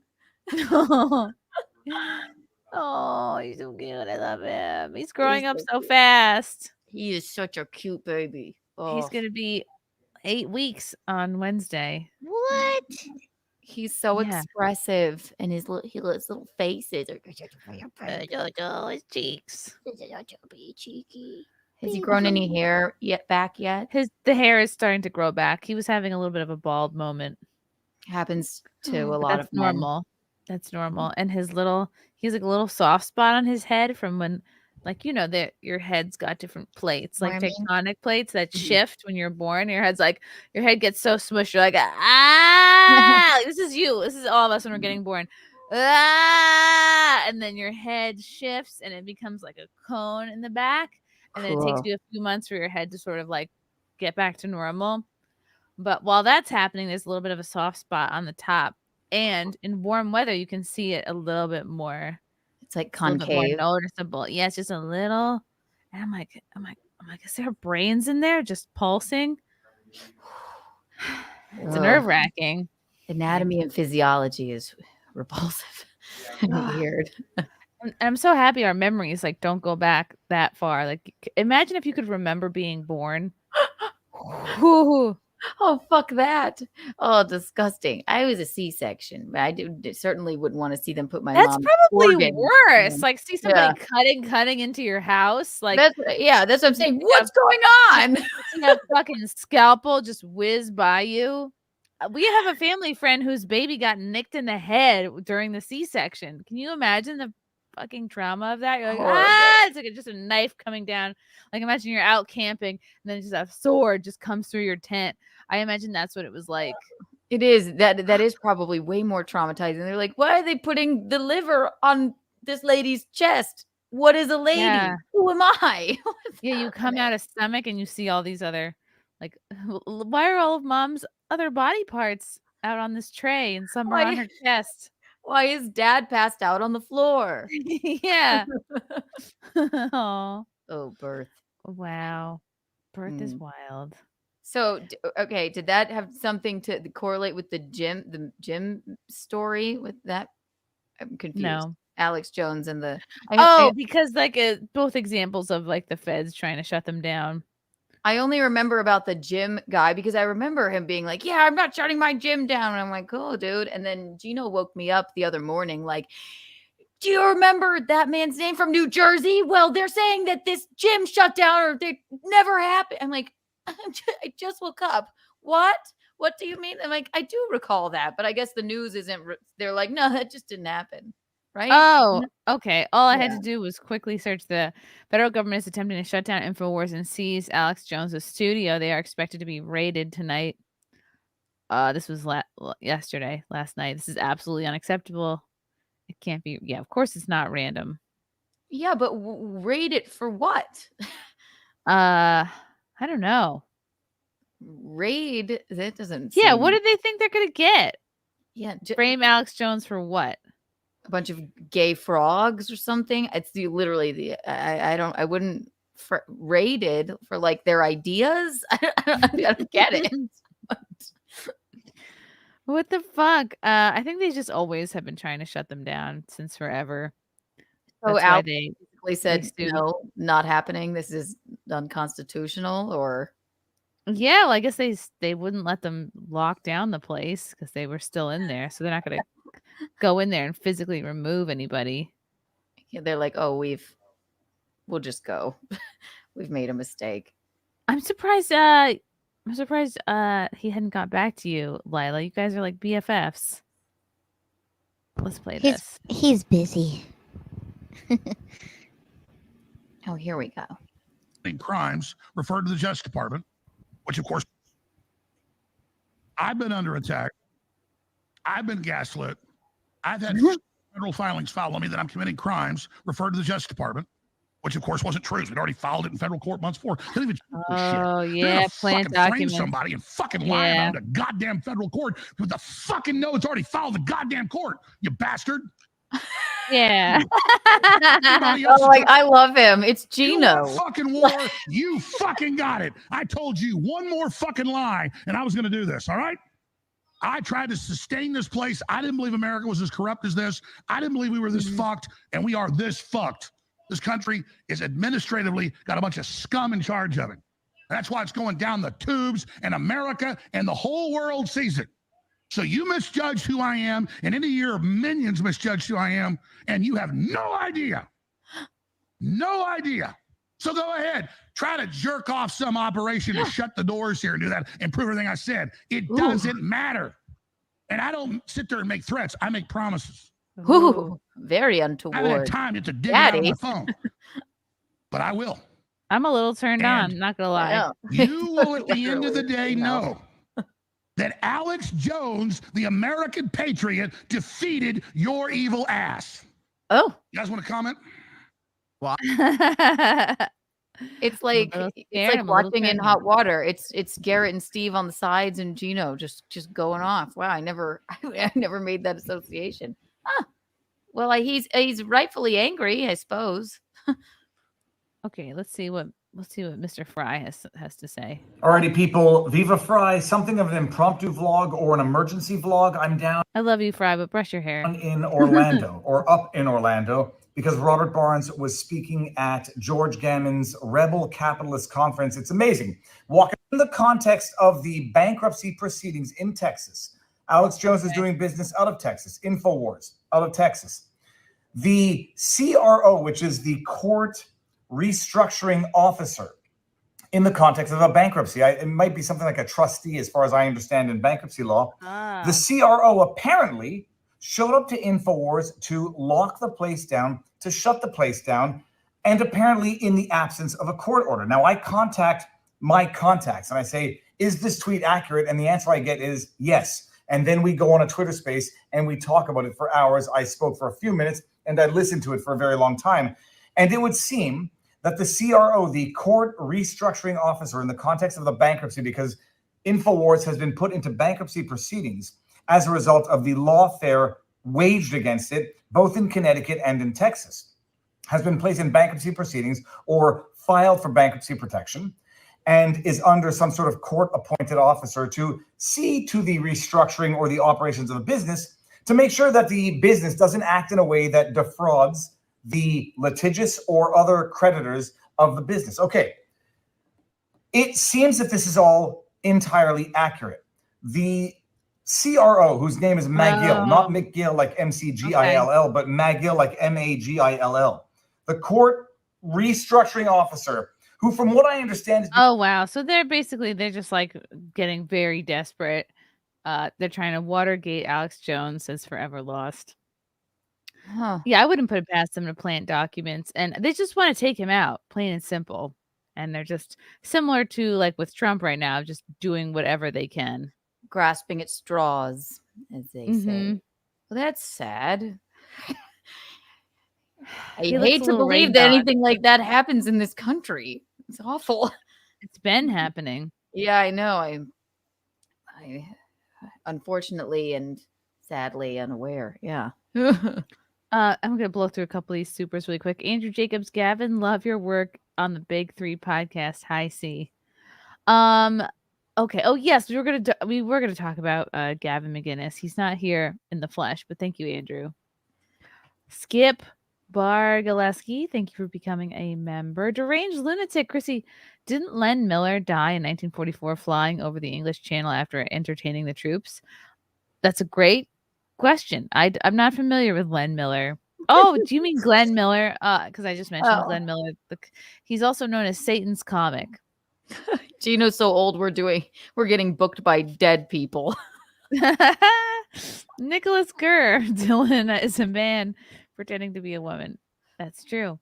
Oh, he's so cute. I love him. He's growing up so fast. He is such a cute baby. Oh. He's going to be 8 weeks on Wednesday. What? He's so Yeah. expressive, and his little faces are His cheeks. cheeky. Has he grown any hair back yet? The hair is starting to grow back. He was having a little bit of a bald moment. Happens to a But lot that's of men. normal. That's normal. And he has like a little soft spot on his head from when, like, your head's got different plates, like tectonic plates that shift when you're born. Your head gets so smushed. You're like, like, this is you. This is all of us when we're getting born. And then your head shifts and it becomes like a cone in the back. And then it takes Cool. you a few months for your head to sort of like get back to normal. But while that's happening, there's a little bit of a soft spot on the top. And in warm weather, you can see it a little bit more. It's like A little bit more concave. noticeable. Yeah, it's just a little. And I'm like, is there brains in there just pulsing? It's Ugh. nerve wracking. Anatomy and physiology is repulsive and weird. And I'm so happy our memories like don't go back that far. Like, imagine if you could remember being born. Whew. Oh, fuck that. Oh, disgusting. I was a C-section. I certainly wouldn't want to see them put my That's mom's probably organs worse. in. Like, see somebody Yeah. cutting into your house. Like, That's what I'm saying. What's going on? See a fucking scalpel just whiz by you. We have a family friend whose baby got nicked in the head during the C-section. Can you imagine the fucking trauma of that? You're like, Horrible. it's like just a knife coming down. Like, imagine you're out camping and then just a sword just comes through your tent. I imagine that's what it was like. It is. That is probably way more traumatizing. They're like, why are they putting the liver on this lady's chest? What is a lady? Yeah. Who am I? Yeah, you come out of stomach and you see all these other, like, why are all of mom's other body parts out on this tray and some are on her chest? Why is dad passed out on the floor? Yeah. Oh, birth. Wow. Birth is Mm. wild. So, okay, did that have something to correlate with the gym story with that? I'm confused. No. Alex Jones and the because like both examples of like the feds trying to shut them down. I only remember about the gym guy because I remember him being like, yeah, I'm not shutting my gym down. And I'm like, cool, dude. And then Gino woke me up the other morning like, do you remember that man's name from New Jersey? Well, they're saying that this gym shut down or they never happened. I'm like, I just woke up. What? What do you mean? I'm like, I do recall that, but I guess the news isn't. They're like, no, that just didn't happen. Right? Oh, okay. All I had to do was quickly search the federal government is attempting to shut down InfoWars and seize Alex Jones's studio. They are expected to be raided tonight. This was last night. This is absolutely unacceptable. It can't be. Yeah, of course it's not random. Yeah, but raid it for what? I don't know. Raid? That doesn't. Yeah, seem... what did they think they're gonna get? Yeah, frame Alex Jones for what? A bunch of gay frogs or something. It's literally I wouldn't raided for like their ideas. I don't get it. What the fuck? I think they just always have been trying to shut them down since forever. So That's why they said no, not happening. This is unconstitutional, or yeah, well, I guess they wouldn't let them lock down the place because they were still in there, so they're not gonna go in there and physically remove anybody. Yeah, they're like, oh, we'll just go. We've made a mistake. I'm surprised. He hadn't got back to you, Lila. You guys are like BFFs. Let's play this. He's busy. Oh, here we go. Crimes referred to the Justice Department, which of course I've been under attack. I've been gaslit. I've had federal filings filed on me that I'm committing crimes referred to the Justice Department, which of course wasn't true. We'd already filed it in federal court months before. They didn't even Oh shit. yeah, plant frame documents. somebody and fucking lie about the goddamn federal court with the fucking know it's already filed the goddamn court. You bastard. Yeah. Oh, like I love him. It's Gino. Fucking war. You fucking got it. I told you one more fucking lie, and I was going to do this. All right. I tried to sustain this place. I didn't believe America was as corrupt as this. I didn't believe we were this fucked, and we are this fucked. This country is administratively got a bunch of scum in charge of it. That's why it's going down the tubes, and America and the whole world sees it. So you misjudged who I am, and in a year of minions misjudged who I am, and you have no idea. No idea. So go ahead. Try to jerk off some operation and shut the doors here and do that and prove everything I said. It doesn't matter. And I don't sit there and make threats. I make promises. Ooh, very I haven't had untoward. time to dig it out of Daddy. my phone. But I will. I'm a little turned on, And not gonna lie. You will, at the end of the day, No. know that Alex Jones, the American patriot, defeated your evil ass. Oh. You guys want to comment? It's like watching in hot water. It's Garrett and Steve on the sides and Gino just going off. Wow, I never made that association. Huh. Well, he's rightfully angry, I suppose. Okay, let's see what Mr. Fry has to say. Alrighty, people. Viva Fry, something of an impromptu vlog or an emergency vlog. I'm down I love you, Fry, but brush your hair. in Orlando or up in Orlando because Robert Barnes was speaking at George Gammon's Rebel Capitalist Conference. It's amazing. Walking in the context of the bankruptcy proceedings in Texas. Alex Jones is doing business out of Texas. InfoWars out of Texas. The CRO, which is the court restructuring officer in the context of a bankruptcy. It might be something like a trustee as far as I understand in bankruptcy law. The CRO apparently showed up to InfoWars to lock the place down, to shut the place down, and apparently in the absence of a court order. Now I contact my contacts and I say, is this tweet accurate? And the answer I get is yes. And then we go on a Twitter space and we talk about it for hours. I spoke for a few minutes and I listened to it for a very long time. And it would seem that the CRO, the court restructuring officer in the context of the bankruptcy, because InfoWars has been put into bankruptcy proceedings as a result of the lawfare waged against it, both in Connecticut and in Texas, has been placed in bankruptcy proceedings or filed for bankruptcy protection and is under some sort of court-appointed officer to see to the restructuring or the operations of the business to make sure that the business doesn't act in a way that defrauds the litigious or other creditors of the business. Okay. It seems that this is all entirely accurate. The CRO, whose name is McGill, not McGill like McGill, but McGill like Magill. The court restructuring officer, who from what I understand is Oh wow. So they're just like getting very desperate. They're trying to Watergate Alex Jones as forever lost. Huh. Yeah, I wouldn't put it past them to plant documents, and they just want to take him out, plain and simple. And they're just similar to like with Trump right now, just doing whatever they can, grasping at straws, as they say. Well, that's sad. I hate to believe that anything like that happens in this country. It's awful. It's been happening. Yeah, I know. I unfortunately and sadly unaware. Yeah. I'm gonna blow through a couple of these supers really quick. Andrew Jacobs, Gavin, love your work on the Big Three podcast. Hi, C. Okay. Oh yes, we were gonna talk about Gavin McInnes. He's not here in the flesh, but thank you, Andrew. Skip Bargaleski, thank you for becoming a member. Deranged Lunatic, Chrissy, didn't Len Miller die in 1944 flying over the English Channel after entertaining the troops? That's a great question. I'm not familiar with Len Miller. Oh, do you mean Glenn Miller? Because I just mentioned Glenn Miller. He's also known as Satan's comic. Gino's so old. We're getting booked by dead people. Nicholas Gurr, Dylan is a man pretending to be a woman. That's true.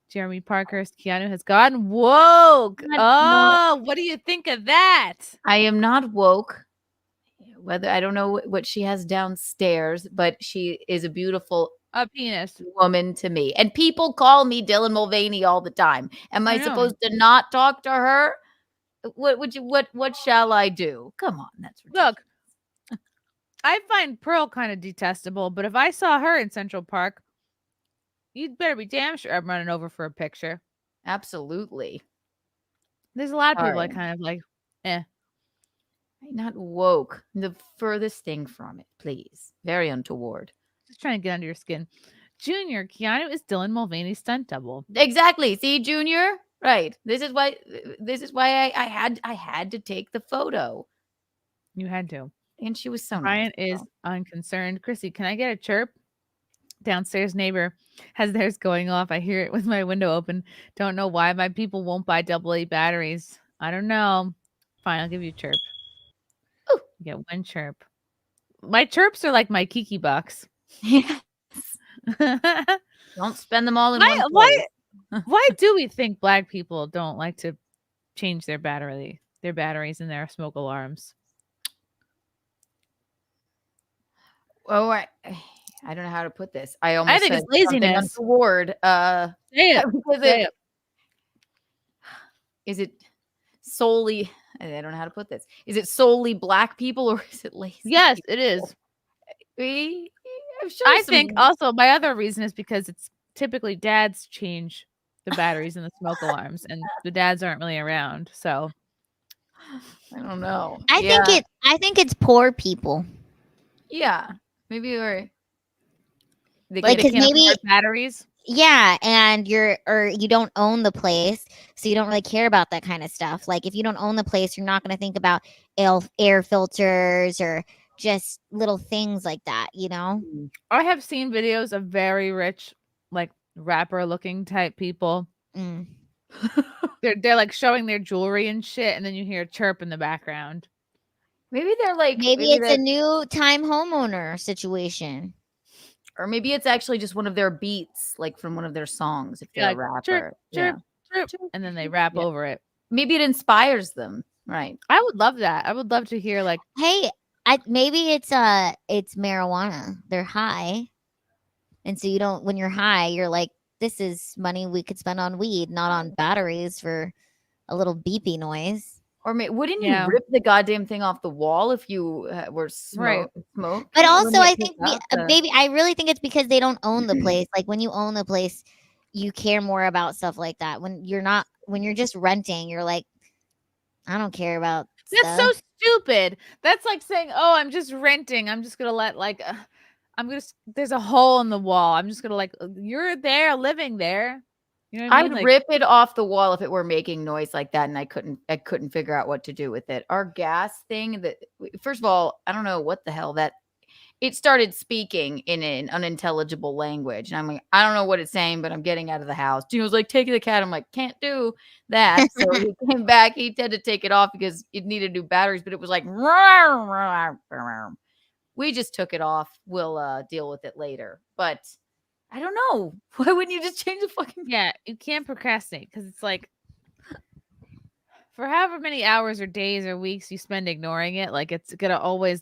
Jeremy Parkhurst, Keanu has gotten woke. What do you think of that? I am not woke. I don't know what she has downstairs, but she is a beautiful penis woman to me. And people call me Dylan Mulvaney all the time. Am I supposed to not talk to her? What shall I do? Come on, that's ridiculous. Look, I find Pearl kind of detestable, but if I saw her in Central Park, you'd better be damn sure I'm running over for a picture. Absolutely. There's a lot of people I kind of like, Not woke. The furthest thing from it, please. Very untoward. Just trying to get under your skin. Junior, Keanu is Dylan Mulvaney's stunt double. Exactly. See, Junior? Right. This is why I had to take the photo. You had to. And she was so Brian nice. is unconcerned. Chrissy, can I get a chirp? Downstairs neighbor has theirs going off. I hear it with my window open. Don't know why my people won't buy AA batteries. I don't know. Fine, I'll give you a chirp. Oh, you get one chirp. My chirps are like my Kiki bucks. Yes. Don't spend them all in one place. Why do we think Black people don't like to change their batteries and their smoke alarms? Oh, I don't know how to put this. I almost think said it's laziness. something untoward. Say it. Say it. Is it solely? I don't know how to put this. Is it solely Black people or is it lazy? Yes, it is. I'm sure I some- think also my other reason is because it's typically dads change the batteries and the smoke alarms, and the dads aren't really around. So I don't know. I think it's poor people. Yeah, maybe or Like, because can't maybe afford batteries. Yeah, and you don't own the place, so you don't really care about that kind of stuff. Like if you don't own the place, you're not going to think about air filters or just little things like that, you know? I have seen videos of very rich, like rapper looking type people. They're like showing their jewelry and shit, and then you hear a chirp in the background. Maybe they're like Maybe it's a new time homeowner situation. Or maybe it's actually just one of their beats, like from one of their songs, if they're Like, a rapper. chirp, chirp, and then they rap over it. Maybe it inspires them, right? I would love that. I would love to hear like, hey, maybe it's marijuana. They're high, and so you don't. When you're high, you're like, this is money we could spend on weed, not on batteries for a little beepy noise. Or wouldn't you rip the goddamn thing off the wall if you were smoke? But also, I think maybe I really think it's because they don't own the place. Like when you own the place, you care more about stuff like that. When you're just renting, you're like, I don't care about. That's so stupid. That's like saying, "Oh, I'm just renting. I'm just gonna let like, there's a hole in the wall. I'm just gonna like, you're there, living there." You know what I mean? I'd Like, rip it off the wall if it were making noise like that, and I couldn't figure out what to do with it. Our gas thing, that first of all, I don't know what the hell that. It started speaking in an unintelligible language, and I'm like, I don't know what it's saying, but I'm getting out of the house. Gino's like, take the cat. I'm like, can't do that. So he came back. He had to take it off because it needed new batteries, but it was like, we just took it off. We'll deal with it later. But I don't know. Why wouldn't you just change the fucking? Yeah, you can't procrastinate because it's like, for however many hours or days or weeks you spend ignoring it, like it's gonna always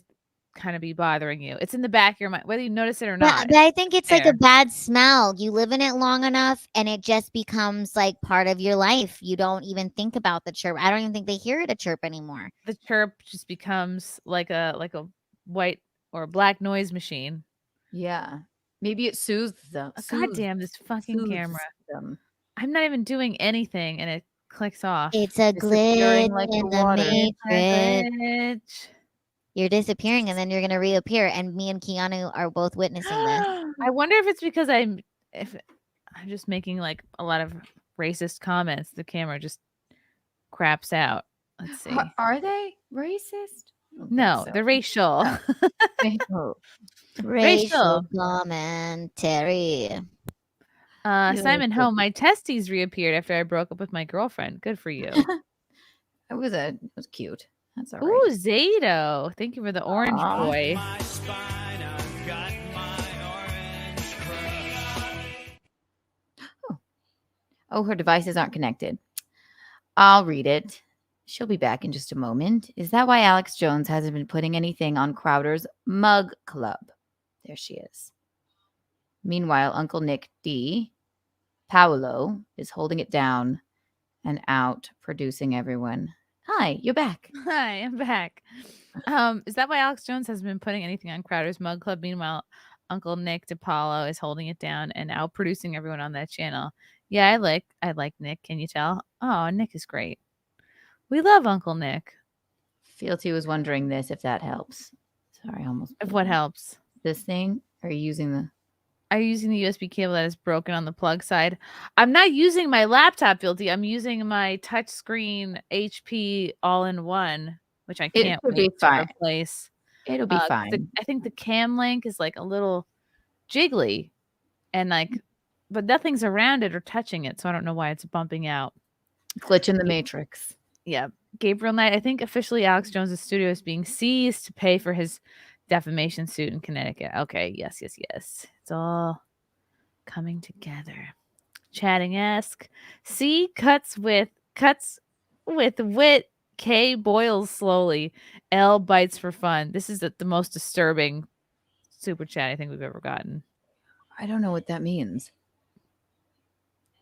kind of be bothering you. It's in the back of your mind, whether you notice it or not. But I think it's like a bad smell. You live in it long enough, and it just becomes like part of your life. You don't even think about the chirp. I don't even think they hear it a chirp anymore. The chirp just becomes like a white or black noise machine. Yeah. Maybe it soothes them. God damn this fucking camera. I'm not even doing anything and it clicks off. It's a glitch like in the the water. matrix. You're disappearing and then you're gonna reappear. And me and Keanu are both witnessing this. I wonder if it's because I'm just making like a lot of racist comments. The camera just craps out. Let's see. Are they racist? No, they're racial. Racial commentary. Simon Ho, my testes reappeared after I broke up with my girlfriend. Good for you. It was cute. That's all right. Ooh, Zato. Thank you for the orange boy. Oh, her devices aren't connected. I'll read it. She'll be back in just a moment. Is that why Alex Jones hasn't been putting anything on Crowder's Mug Club? There she is. Meanwhile, Uncle Nick D. Paolo is holding it down and out producing everyone. Hi, you're back. Hi, I'm back. Is that why Alex Jones hasn't been putting anything on Crowder's Mug Club? Meanwhile, Uncle Nick DiPaolo is holding it down and out producing everyone on that channel. Yeah, I like Nick. Can you tell? Oh, Nick is great. We love Uncle Nick. Fealty was wondering this, if that helps. Sorry, almost. If what helps? This thing? Are you using the USB cable that is broken on the plug side? I'm not using my laptop, Fealty. I'm using my touchscreen HP all-in-one, which I can't wait to replace. It'll be I fine. think the cam link is like a little jiggly, and like, but nothing's around it or touching it, so I don't know why it's bumping out. Glitch in the matrix. Yeah. Gabriel Knight, I think officially Alex Jones' studio is being seized to pay for his defamation suit in Connecticut. Okay, yes. It's all coming together. Chatting-esque. C cuts with wit. K boils slowly. L bites for fun. This is the most disturbing super chat I think we've ever gotten. I don't know what that means.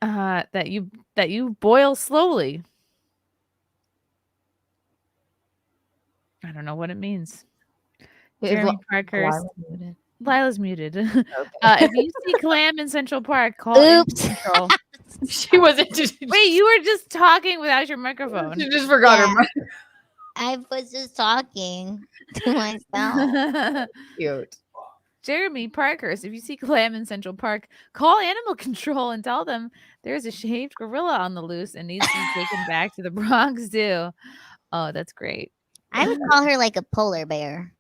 That you boil slowly. I don't know what it means. Jeremy Parker's Lila's muted. If you see Clam in Central Park, call Oops. Control. She wasn't. Wait, you were just talking without your microphone. She just forgot her. I was just talking to myself. Cute. Jeremy Parkers, if you see Clam in Central Park, call Animal Control and tell them there's a shaved gorilla on the loose and needs to be taken back to the Bronx Zoo. Oh, that's great. I would call her like a polar bear.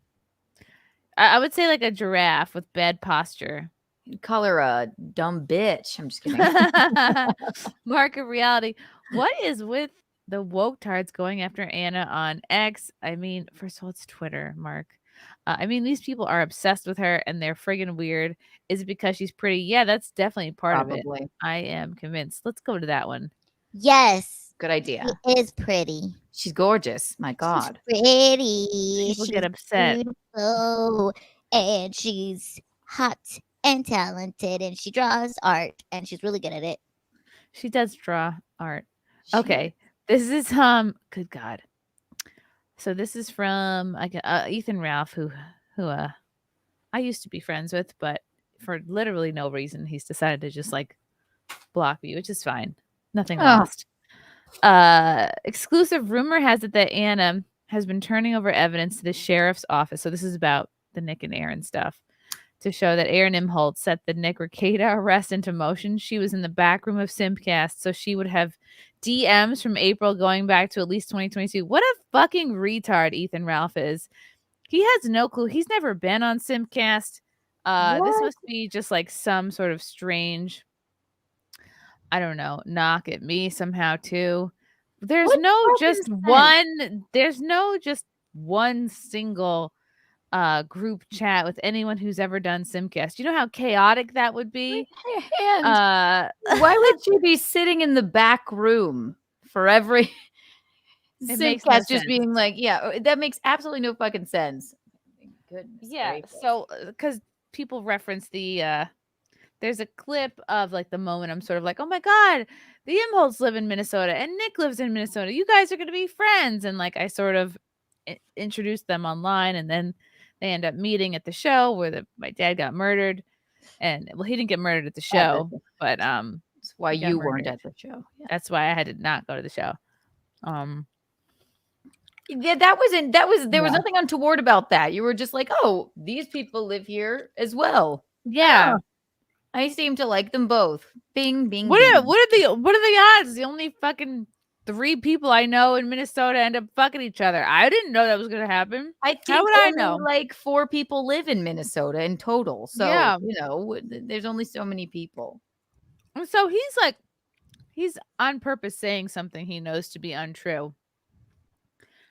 I would say like a giraffe with bad posture. You'd call her a dumb bitch. I'm just kidding. Mark of reality. What is with the woke tards going after Anna on X? I mean, first of all, it's Twitter, Mark. I mean, these people are obsessed with her and they're friggin' weird. Is it because she's pretty? Yeah, that's definitely part of it. I am convinced. Let's go to that one. Yes. Good idea. She is pretty. She's gorgeous. My God. She's pretty. People she's get upset. Beautiful, and she's hot and talented, and she draws art, and she's really good at it. She does draw art. Okay. This is good God. So this is from Ethan Ralph, who I used to be friends with, but for literally no reason, he's decided to just like block me, which is fine. Nothing lost. Exclusive rumor has it that Anna has been turning over evidence to the sheriff's office. So this is about the Nick and Aaron stuff to show that Aaron Imholt set the Nick Rekieta arrest into motion. She was in the back room of SimpCast, so she would have DMs from April going back to at least 2022. What a fucking retard Ethan Ralph is. He has no clue. He's never been on SimpCast. This must be just like some sort of strange, I don't know, knock at me somehow too. There's no just one single group chat with anyone who's ever done SimpCast. You know how chaotic that would be? Why would you be sitting in the back room for every SimpCast just being like, yeah, that makes absolutely no fucking sense. Goodness gracious. So because people reference the there's a clip of like the moment I'm sort of like, oh my God, the Imholts live in Minnesota and Nick lives in Minnesota. You guys are going to be friends. And like, I sort of introduced them online, and then they end up meeting at the show where my dad got murdered. And well, he didn't get murdered at the show, but that's why you weren't at the show. Yeah. That's why I had to not go to the show. Yeah, there was nothing untoward about that. You were just like, oh, these people live here as well. Yeah. I seem to like them both. Bing, bing. What are the odds? The only fucking 3 people I know in Minnesota end up fucking each other. I didn't know that was gonna happen. How would I know? Like 4 people live in Minnesota in total. So yeah, there's only so many people. And so he's on purpose saying something he knows to be untrue.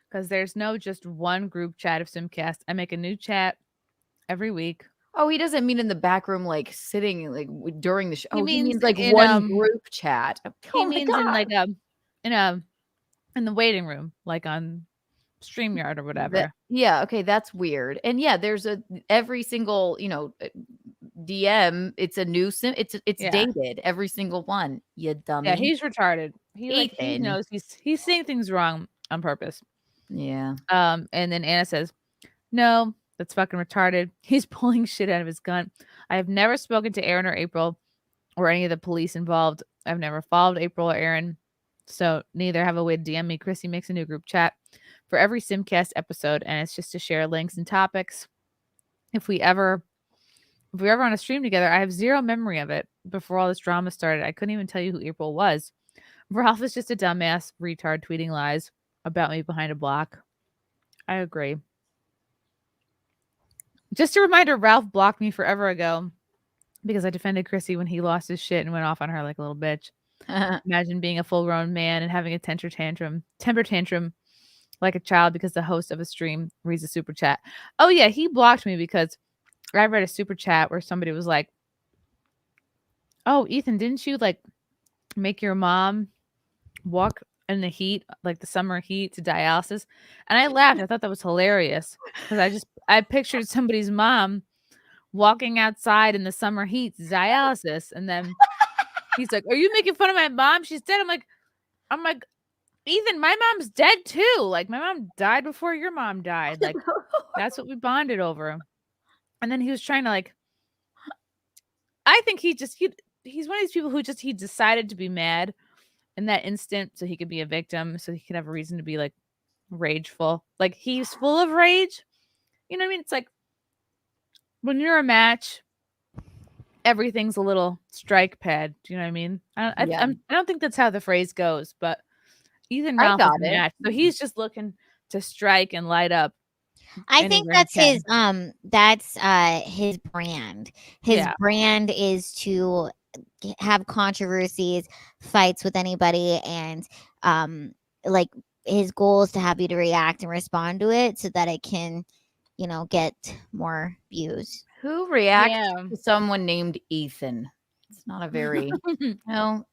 Because there's no just one group chat of SimpCast. I make a new chat every week. Oh, he doesn't mean in the back room, like sitting like during the show. He means like in, one group chat. He means in like in the waiting room, like on StreamYard or whatever. Okay, that's weird. And yeah, there's every single DM. It's a new it's dated every single one. You dummy. Yeah, he's retarded. He knows he's saying things wrong on purpose. Yeah. And then Anna says, no. That's fucking retarded. He's pulling shit out of his gun. I have never spoken to Aaron or April or any of the police involved. I've never followed April or Aaron. So neither have a way to DM me. Chrissie makes a new group chat for every SimpCast episode, and it's just to share links and topics. If we ever on a stream together, I have zero memory of it. Before all this drama started, I couldn't even tell you who April was. Ralph is just a dumbass retard tweeting lies about me behind a block. I agree. Just a reminder, Ralph blocked me forever ago because I defended Chrissie when he lost his shit and went off on her like a little bitch. Imagine being a full-grown man and having a temper tantrum like a child because the host of a stream reads a super chat. Oh yeah, he blocked me because I read a super chat where somebody was like, "Oh, Ethan, didn't you like make your mom walk in the heat, like the summer heat, to dialysis?" And I laughed. I thought that was hilarious because I pictured somebody's mom walking outside in the summer heat to dialysis, and then he's like, "Are you making fun of my mom? She's dead." I'm like, Ethan, my mom's dead too. Like, my mom died before your mom died. Like, that's what we bonded over. And then he was trying to like, I think he's one of these people who he decided to be mad in that instant so he could be a victim, so he could have a reason to be like rageful. Like, he's full of rage. You know what I mean? It's like when you're a match, everything's a little strike pad. Do you know what I mean? I don't think that's how the phrase goes, but Ethan Ralph is a match, so he's just looking to strike and light up. I think that's his brand. His brand is to have controversies, fights with anybody, and like his goal is to have you to react and respond to it so that it can, get more views. Who reacts to someone named Ethan? It's not a very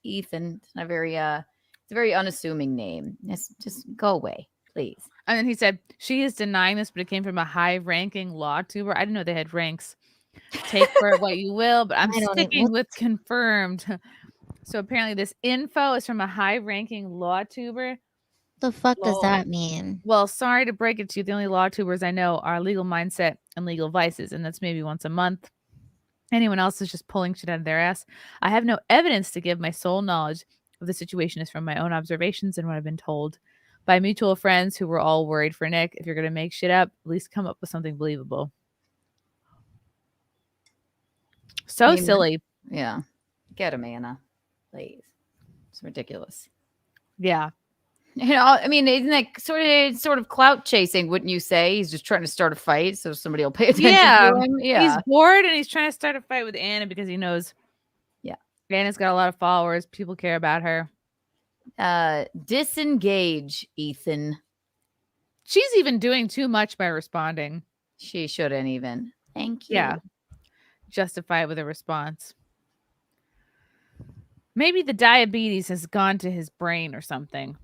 Ethan. It's not very it's a very unassuming name. Just go away, please. And then he said, she is denying this, but it came from a high-ranking Lawtuber. I didn't know they had ranks. Take for it what you will, but I'm sticking with confirmed. So apparently this info is from a high-ranking Lawtuber. The fuck does that mean? Well, sorry to break it to you. The only Lawtubers I know are Legal Mindset and Legal Vices, and that's maybe once a month. Anyone else is just pulling shit out of their ass. I have no evidence to give. My sole knowledge of the situation is from my own observations and what I've been told by mutual friends who were all worried for Nick. If you're going to make shit up, at least come up with something believable. So silly. Yeah. Get him, Anna. Please. It's ridiculous. Yeah. I mean, isn't that sort of clout chasing, wouldn't you say? He's just trying to start a fight so somebody will pay attention to him. Yeah. He's bored and he's trying to start a fight with Anna because he knows Anna's got a lot of followers. People care about her. Disengage, Ethan. She's even doing too much by responding. She shouldn't even. Thank you. Yeah. Justify it with a response. Maybe the diabetes has gone to his brain or something.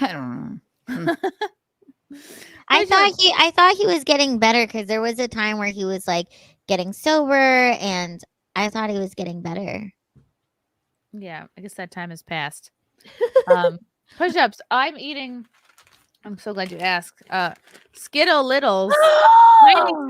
I don't know. I thought he was getting better because there was a time where he was like getting sober, and I thought he was getting better. Yeah, I guess that time has passed. Push-ups. I'm so glad you asked. Skittle Littles.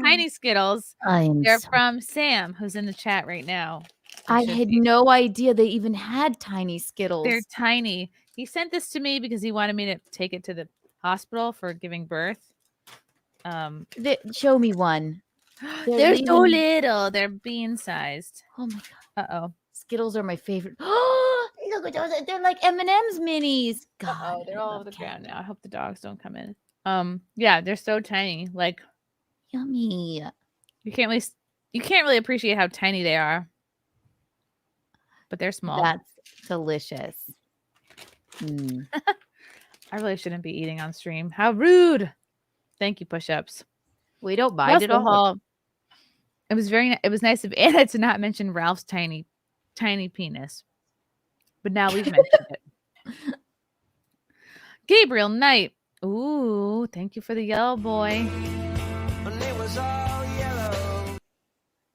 tiny Skittles. They're from Sam, who's in the chat right now. I had no idea they even had tiny Skittles. They're tiny. He sent this to me because he wanted me to take it to the hospital for giving birth. Show me one. They're so little. They're bean-sized. Oh my god. Uh-oh. Skittles are my favorite. Oh, look at those. They're like M&M's minis. God, they're all over the ground now. I hope the dogs don't come in. Yeah, they're so tiny. Like, yummy. You can't really appreciate how tiny they are. But they're small. That's delicious. I really shouldn't be eating on stream. How rude. Thank you, push-ups. We don't mind it all. It was nice of Anna to not mention Ralph's tiny penis. But now we've mentioned it. Gabriel Knight. Ooh, thank you for the yellow boy.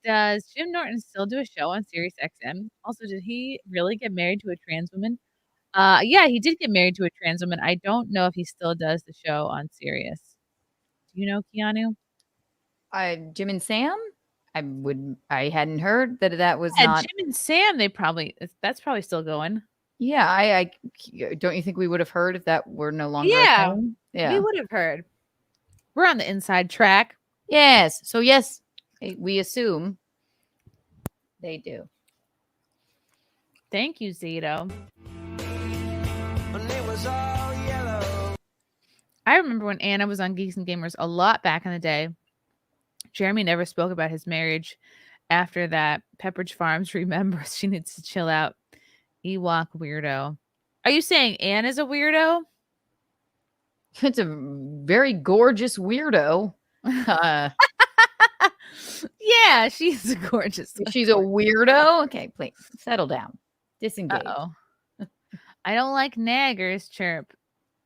Does Jim Norton still do a show on Sirius XM? Also, did he really get married to a trans woman? Yeah, he did get married to a trans woman. I don't know if he still does the show on Sirius. Do you know, Keanu? Jim and Sam? I hadn't heard that was not Jim and Sam. That's probably still going. Yeah, I don't you think we would have heard if that were no longer yeah, a thing? Yeah, we would have heard. We're on the inside track. Yes. So yes, we assume they do. Thank you, Zito. I remember when Anna was on Geeks and Gamers a lot back in the day. Jeremy never spoke about his marriage after that. Pepperidge Farms remembers she needs to chill out. Ewok weirdo. Are you saying Anne is a weirdo? It's a very gorgeous weirdo. Yeah, she's a gorgeous. She's a weirdo. Okay, please settle down. Disengage. Uh-oh. I don't like naggers. Chirp.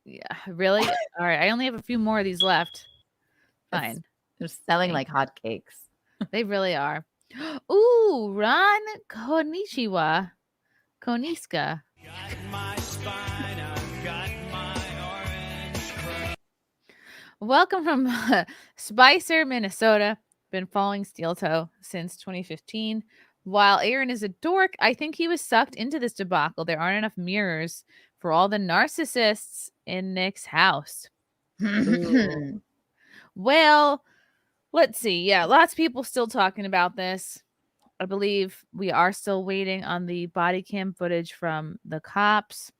Yeah, really? All right, I only have a few more of these left. Fine. They're selling like hotcakes. They really are. Ooh, Ron Konnichiwa. Koniska. Welcome from Spicer, Minnesota. Been following Steel Toe since 2015. While Aaron is a dork, I think he was sucked into this debacle. There aren't enough mirrors for all the narcissists in Nick's house. Well, let's see. Yeah, lots of people still talking about this. I believe we are still waiting on the body cam footage from the cops.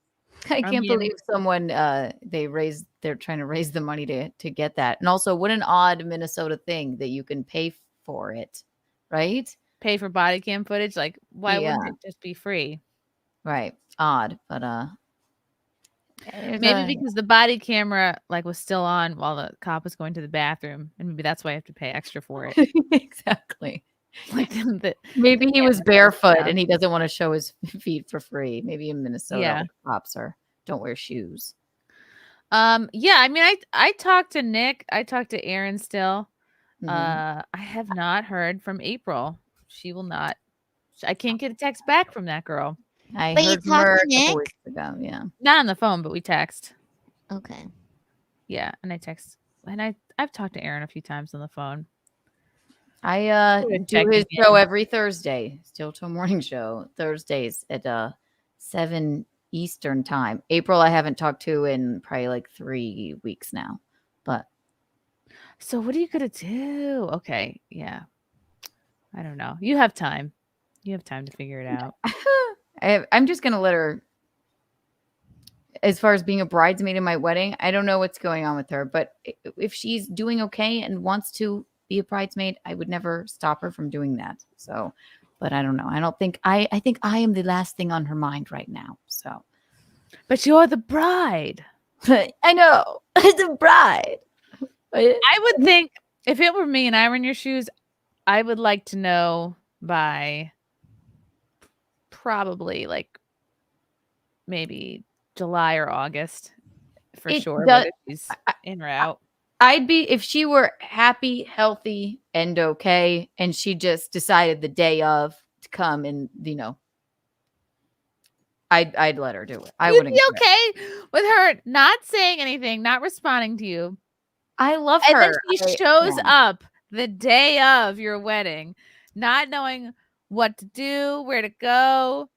I can't believe someone they're trying to raise the money to get that. And also, what an odd Minnesota thing that you can pay for it, right? Pay for body cam footage? Like, why wouldn't it just be free? Right. Odd, but maybe because the body camera was still on while the cop was going to the bathroom, and maybe that's why I have to pay extra for it. Exactly. Maybe he was barefoot and he doesn't want to show his feet for free. Maybe in Minnesota, cops don't wear shoes. Yeah, I mean, I talked to Nick. I talked to Aaron still. I have not heard from April. She will not. I can't get a text back from that girl. I heard from her a couple weeks ago. Yeah, not on the phone, but we text. Okay. Yeah, and I text, and I've talked to Aaron a few times on the phone. I do his show every Thursday, Steel Toe Morning Show, Thursdays at 7 Eastern time. April, I haven't talked to in probably 3 weeks now. But so what are you gonna do? Okay, yeah, I don't know. You have time. You have time to figure it out. I'm just gonna let her. As far as being a bridesmaid in my wedding, I don't know what's going on with her, but if she's doing okay and wants to be a bridesmaid, I would never stop her from doing that. So, but I don't know. I think I am the last thing on her mind right now. So, but you're the bride. I know. The bride. I would think if it were me and I were in your shoes, I would like to know by probably maybe July or August for sure. But if she's in or out. I'd be if she were happy, healthy, and okay, and she just decided the day of to come, and I'd let her do it. I wouldn't be okay with her not saying anything, not responding to you. I love her. And then she shows up the day of your wedding, not knowing what to do, where to go.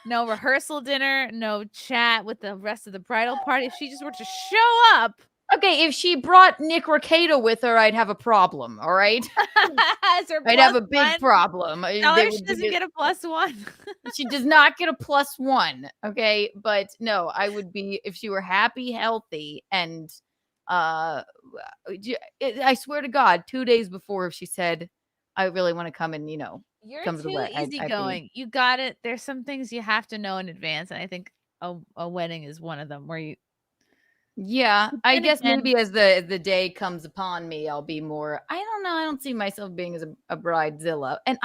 No rehearsal dinner, no chat with the rest of the bridal party. If she just were to show up. Okay, if she brought Nick Rekieta with her, I'd have a problem. All right, I'd have a big problem. Tell her she doesn't get a +1. She does not get a +1. Okay, but no, I would be if she were happy, healthy, and I swear to God, 2 days before, if she said, "I really want to come and You're come to the wedding," easygoing. You got it. There's some things you have to know in advance, and I think a wedding is one of them where you. Yeah, I guess maybe as the day comes upon me, I'll be more. I don't know. I don't see myself being as a bridezilla, and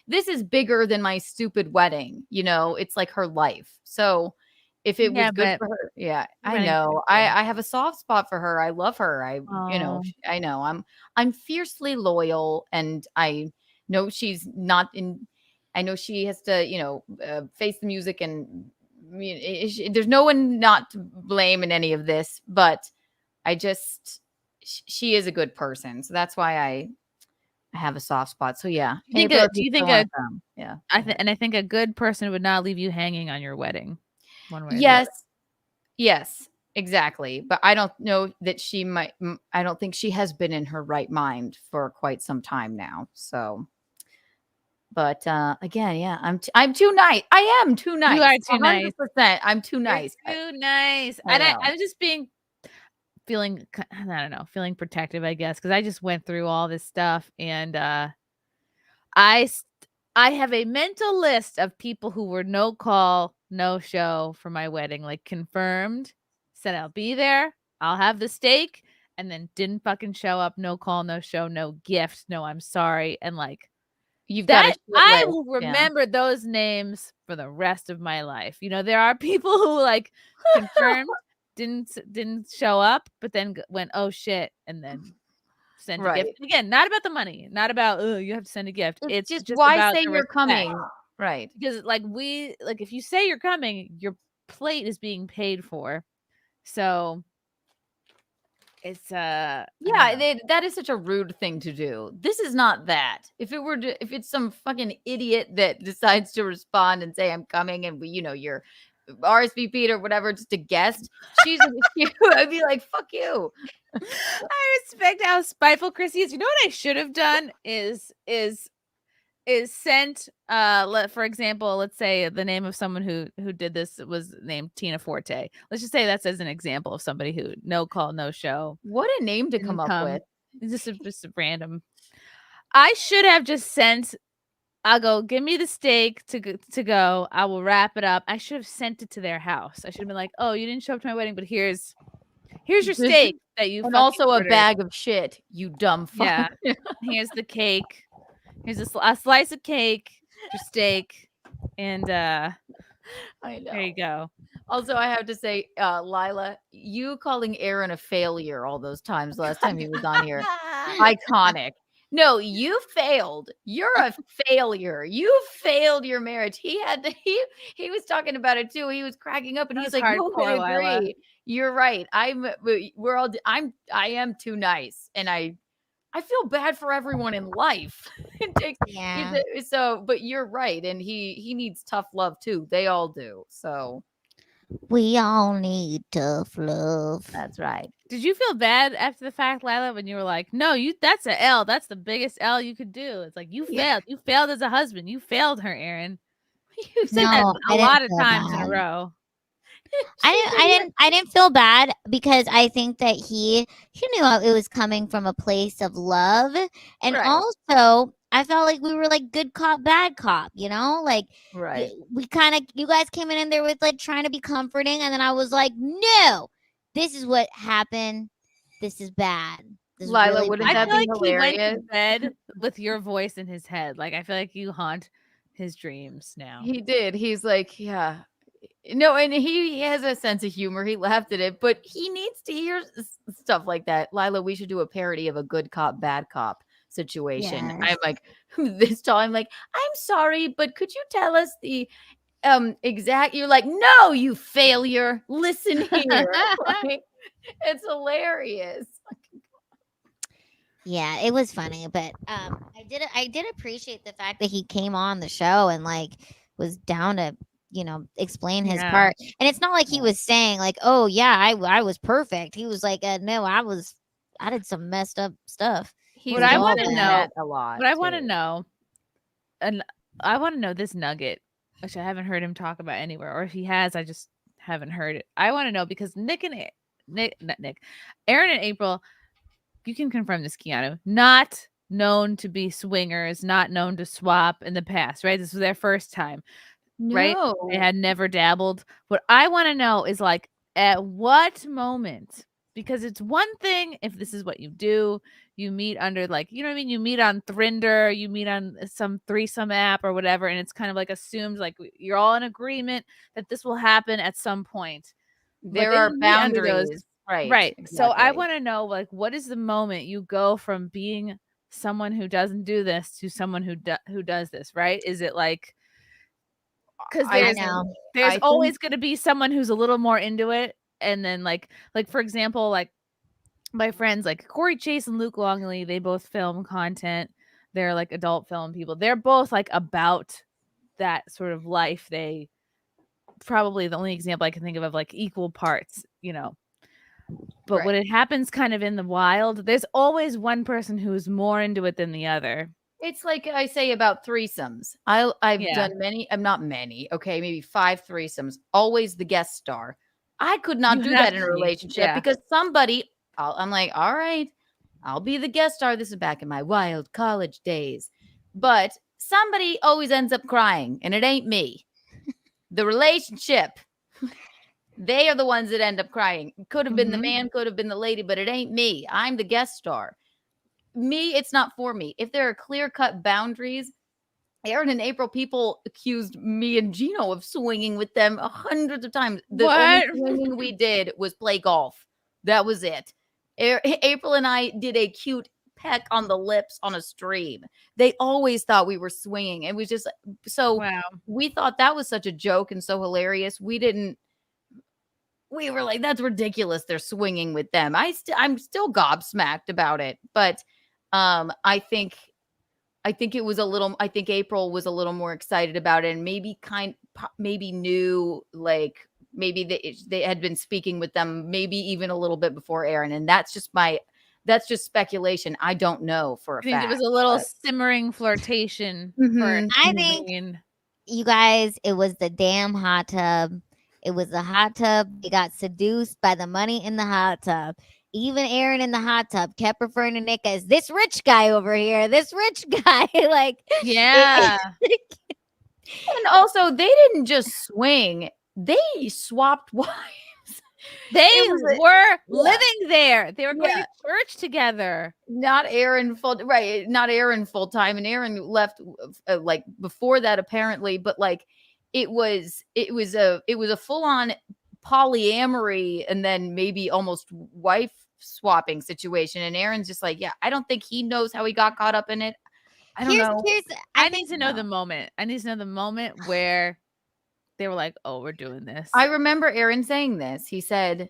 this is bigger than my stupid wedding. It's like her life. So if it was good for her, I know. I have a soft spot for her. I love her. I know. I'm fiercely loyal, and I know she's not in. I know she has to face the music and. There's no one not to blame in any of this, but she is a good person, so that's why I have a soft spot. So yeah, do you think I think a good person would not leave you hanging on your wedding. One way. Yes, exactly. But I don't know that she might. I don't think she has been in her right mind for quite some time now. So. But again, yeah, I'm too nice. I am too nice. You are too 100%. nice. I'm too nice. You're too nice. And I'm just being. feeling, I don't know, feeling protective, I guess, because I just went through all this stuff, and I have a mental list of people who were no call, no show for my wedding, like confirmed, said I'll be there, I'll have the steak, and then didn't fucking show up, no call, no show, no gift, no I'm sorry, and like You've got a that shit I list, will yeah. remember those names for the rest of my life. You know, there are people who like confirmed didn't show up, but then went, oh shit, and then sent a gift. And again, not about the money, not about you have to send a gift. It's just why about say the you're respect. coming, right? Because like if you say you're coming, your plate is being paid for. So it's that is such a rude thing to do. This is not that. If it's some fucking idiot that decides to respond and say I'm coming, and you're RSVP'd or whatever, just a guest, she's I'd be like, fuck you. I respect how spiteful Chrissie is. You know what I should have done is sent for example, let's say the name of someone who did this was named Tina Forte. Let's just say that's as an example of somebody who no call, no show. What a name to come up with. Just a random. I should have just sent, I'll go, give me the steak to go. I will wrap it up. I should have sent it to their house. I should have been like, oh, you didn't show up to my wedding, but here's your steak that you and fucking also ordered. a bag of shit, you dumb fuck. Yeah. Here's the cake. Here's a slice of cake, your steak, and I know. there you go. Also, I have to say, Lila, you calling Aaron a failure all those times last time he was on here, iconic. No, you failed. You're a failure. You failed your marriage. He was talking about it too. He was cracking up, and he's like, "No, I agree. Lila. You're right. I am too nice, and I feel bad for everyone in life." But you're right, and he needs tough love too. They all do. So we all need tough love. That's right. Did you feel bad after the fact, Lila, when you were like, no, that's an L. That's the biggest L you could do. It's like, you failed. You failed as a husband. You failed her, Aaron. You've said that a lot of times in a row. I didn't feel bad because I think that he knew it was coming from a place of love. And also I felt like we were like good cop, bad cop, like we kind of, you guys came in there with like trying to be comforting. And then I was like, no, this is what happened. This is bad. This Lila, really wouldn't bad. that be He went hilarious? to bed with your voice in his head. Like, I feel like you haunt his dreams now. He did. He's like, yeah. No, and he has a sense of humor. He laughed at it, but he needs to hear stuff like that. Lila, we should do a parody of a good cop, bad cop situation. Yes. I'm like, this time, like, I'm sorry, but could you tell us the exact? You're like, no, you failure. Listen here. Like, it's hilarious. Yeah, it was funny, but I did appreciate the fact that he came on the show and like was down to explain his part. And it's not like he was saying like, oh yeah, I was perfect. He was like, no, I did some messed up stuff. What I want to know a lot. What I want to know, and I want to know this nugget, which I haven't heard him talk about anywhere, or if he has, I just haven't heard it. I want to know because Aaron and April, you can confirm this, Keanu, not known to be swingers, not known to swap in the past, right? This was their first time, right? They had never dabbled. What I want to know is like, at what moment? Because it's one thing if this is what you do, you meet under like, you know what I mean? You meet on Thrinder, you meet on some threesome app or whatever, and it's kind of like assumed like you're all in agreement that this will happen at some point. There are boundaries. Right. Exactly. So I want to know, like, what is the moment you go from being someone who doesn't do this to someone who does this, right? Is it like, because there's always going to be someone who's a little more into it. And then like for example, like my friends like Corey Chase and Luke Longley, they both film content. They're like adult film people. They're both like about that sort of life. They probably the only example I can think of like equal parts, But when it happens kind of in the wild, there's always one person who's more into it than the other. It's like I say about threesomes. I've done many. I'm not many. Okay, maybe 5 threesomes. Always the guest star. I could not do that in a relationship because somebody I'm like, all right, I'll be the guest star. This is back in my wild college days. But somebody always ends up crying, and it ain't me. The relationship. They are the ones that end up crying. Could have been the man, could have been the lady, but it ain't me. I'm the guest star. Me, it's not for me. If there are clear-cut boundaries, Aaron and April, people accused me and Gino of swinging with them hundreds of times. The only swinging we did was play golf. That was it. April and I did a cute peck on the lips on a stream. They always thought we were swinging. It was just so we thought that was such a joke and so hilarious. We were like, that's ridiculous. They're swinging with them. I'm still gobsmacked about it. But I think it was a little, I think April was a little more excited about it and maybe knew, like, maybe they had been speaking with them maybe even a little bit before Aaron. And that's just speculation. I don't know for a fact. I think it was a little simmering flirtation. I think, you guys, it was the damn hot tub. It was the hot tub. They got seduced by the money in the hot tub. Even Aaron in the hot tub kept referring to Nick as this rich guy over here, this rich guy. Like, yeah. And also, they didn't just swing, they swapped wives. They were living there. They were going to church together. Not Aaron full time. And Aaron left like before that, apparently. But like, it was a full on polyamory and then maybe almost wife swapping situation. And Aaron's just like, yeah, I don't think he knows how he got caught up in it. I don't know. I need to know the moment. I need to know the moment where they were like, oh, we're doing this. I remember Aaron saying this. He said,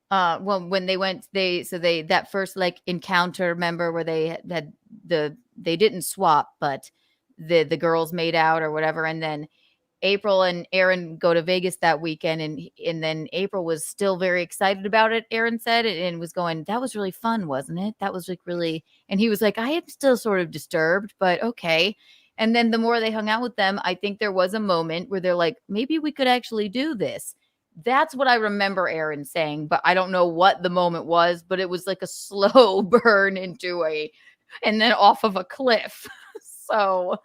well, when they went, that first like encounter, remember, where they didn't swap, but the girls made out or whatever. And then April and Aaron go to Vegas that weekend. And then April was still very excited about it, Aaron said, and was going, that was really fun, wasn't it? That was like really, and he was like, I am still sort of disturbed, but okay. And then the more they hung out with them, I think there was a moment where they're like, maybe we could actually do this. That's what I remember Aaron saying, but I don't know what the moment was, but it was like a slow burn and then off of a cliff. So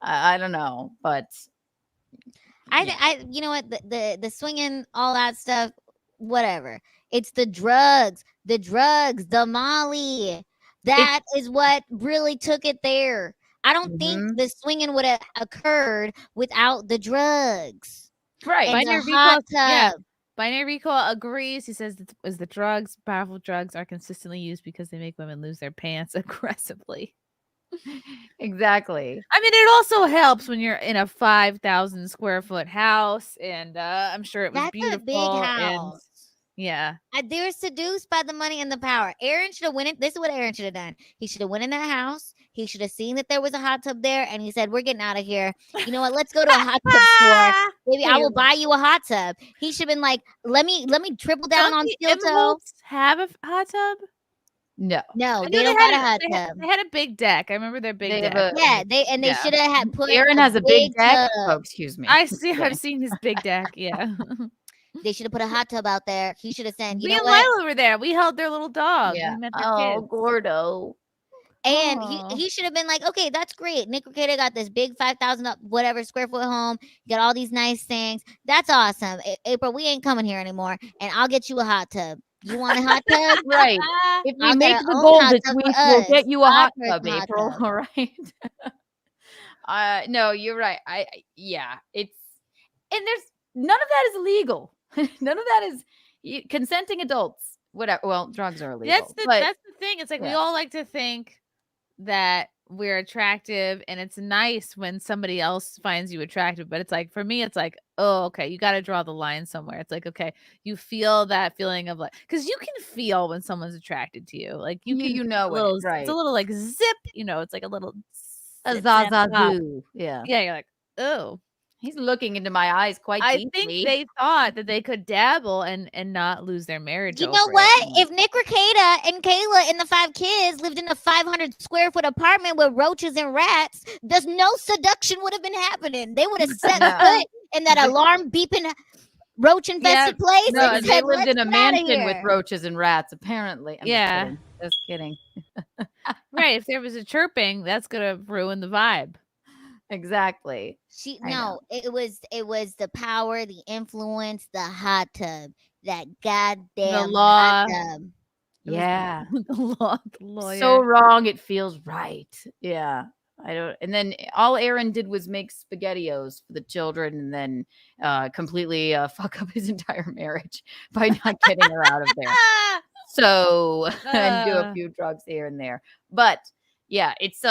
I don't know, but I you know what, the swinging, all that stuff, whatever. It's the drugs, the Molly. That is what really took it there. I don't think the swinging would have occurred without the drugs. Right. Binary Recall agrees. He says it was the drugs. Powerful drugs are consistently used because they make women lose their pants aggressively. Exactly. I mean, it also helps when you're in a 5,000 square foot house, and I'm sure it was beautiful. A big house. Yeah. They were seduced by the money and the power. Aaron should have went in. This is what Aaron should have done. He should have went in that house. He should have seen that there was a hot tub there, and he said, we're getting out of here. You know what? Let's go to a hot tub store. Maybe I will buy you a hot tub. He should have been like, let me triple down on steel toe. Have a hot tub? No, they don't have a hot tub. They had a big deck. I remember their big deck. They should have had put. Aaron has a big deck. Oh, excuse me. I've seen his big deck. Yeah. They should have put a hot tub out there. He should have said, you me know and what? Lyle were there. We held their little dog. Yeah. We met their kids. Gordo. And he should have been like, okay, that's great. Nick Rekieta got this big 5,000 whatever square foot home. Got all these nice things. That's awesome. April, we ain't coming here anymore. And I'll get you a hot tub. You want a hot tub? Right. If we make the goal this week, we'll get you a hot tub, April. Hot tub. All right. No, you're right. It's, and there's none of that is illegal. None of that is consenting adults. Whatever. Well, drugs are illegal. That's the thing. It's like we all like to think that we're attractive, and it's nice when somebody else finds you attractive. But it's like, for me, it's like, oh, okay, you got to draw the line somewhere. It's like, okay, you feel that feeling of like, because you can feel when someone's attracted to you. Like you know, right? It's a little like zip. You know, it's like a little zazazoo. Yeah. You're like, oh. He's looking into my eyes quite deeply. I think they thought that they could dabble and not lose their marriage. You know what? If Nick Rekieta and Kayla and the 5 kids lived in a 500 square foot apartment with roaches and rats, there's no seduction would have been happening. They would have set foot in that alarm beeping roach infested place. No, and they said, lived in "Let's a get outta mansion with here." roaches and rats, apparently. I'm Yeah. Just kidding. Right. If there was a chirping, that's gonna ruin the vibe. Exactly. I know. It was the power, the influence, the hot tub, that goddamn law. hot tub. Yeah. The law, the lawyer. So wrong it feels right. Yeah. I don't and then all Aaron did was make spaghettios for the children and then completely fuck up his entire marriage by not getting her out of there. So and do a few drugs here and there. But yeah, it's